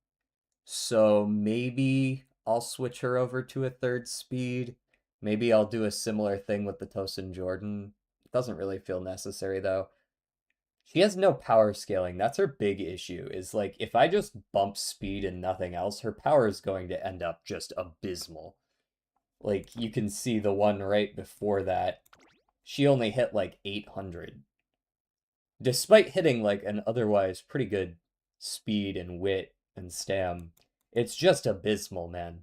So maybe I'll switch her over to a 3rd speed. Maybe I'll do a similar thing with the Tosin Jordan. Doesn't really feel necessary though. She has no power scaling. That's her big issue, is like if I just bump speed and nothing else, her power is going to end up just abysmal. Like you can see the one right before that, she only hit like 800. Despite hitting like an otherwise pretty good speed and wit and stam, it's just abysmal, man.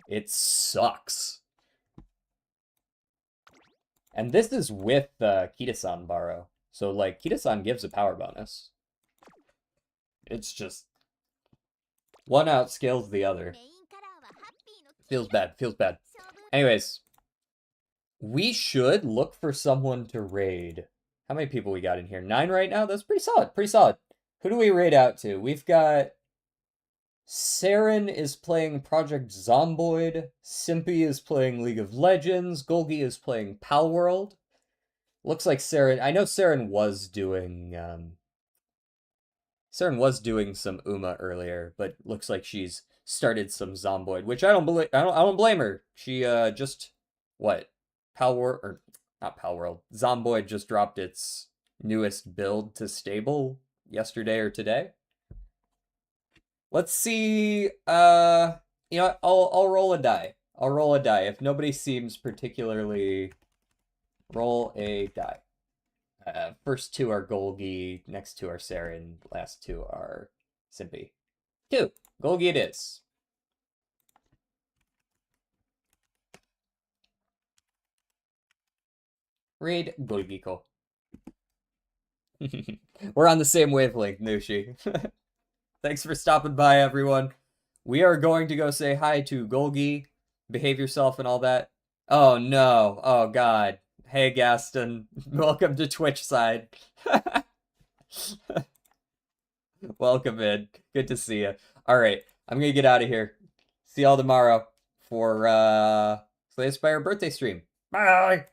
It sucks. And this is with Kita-san Borrow. So, like, Kita-san gives a power bonus. It's just... one outscales the other. Feels bad, feels bad. Anyways, we should look for someone to raid. How many people we got in here? 9 right now? That's pretty solid, pretty solid. Who do we raid out to? We've got... Saren is playing Project Zomboid. Simpy is playing League of Legends. Golgi is playing Palworld. Looks like Saren... I know Saren was doing... Saren was doing some Uma earlier, but looks like she's started some Zomboid, which I don't blame her. She just... What? Palworld... Or, not Palworld. Zomboid just dropped its newest build to stable yesterday or today. Let's see, you know what, I'll roll a die. I'll roll a die. If nobody seems particularly... Roll a die. First 2 are Golgi, next 2 are Saren, last 2 are Simpy. 2. Golgi it is. Raid Golgiko. We're on the same wavelength, Nushi. Thanks for stopping by, everyone. We are going to go say hi to Golgi, behave yourself and all that. Oh, no. Oh, God. Hey, Gaston. Welcome to Twitch side. Welcome in. Good to see you. All right. I'm going to get out of here. See y'all tomorrow for Slay Aspire birthday stream. Bye!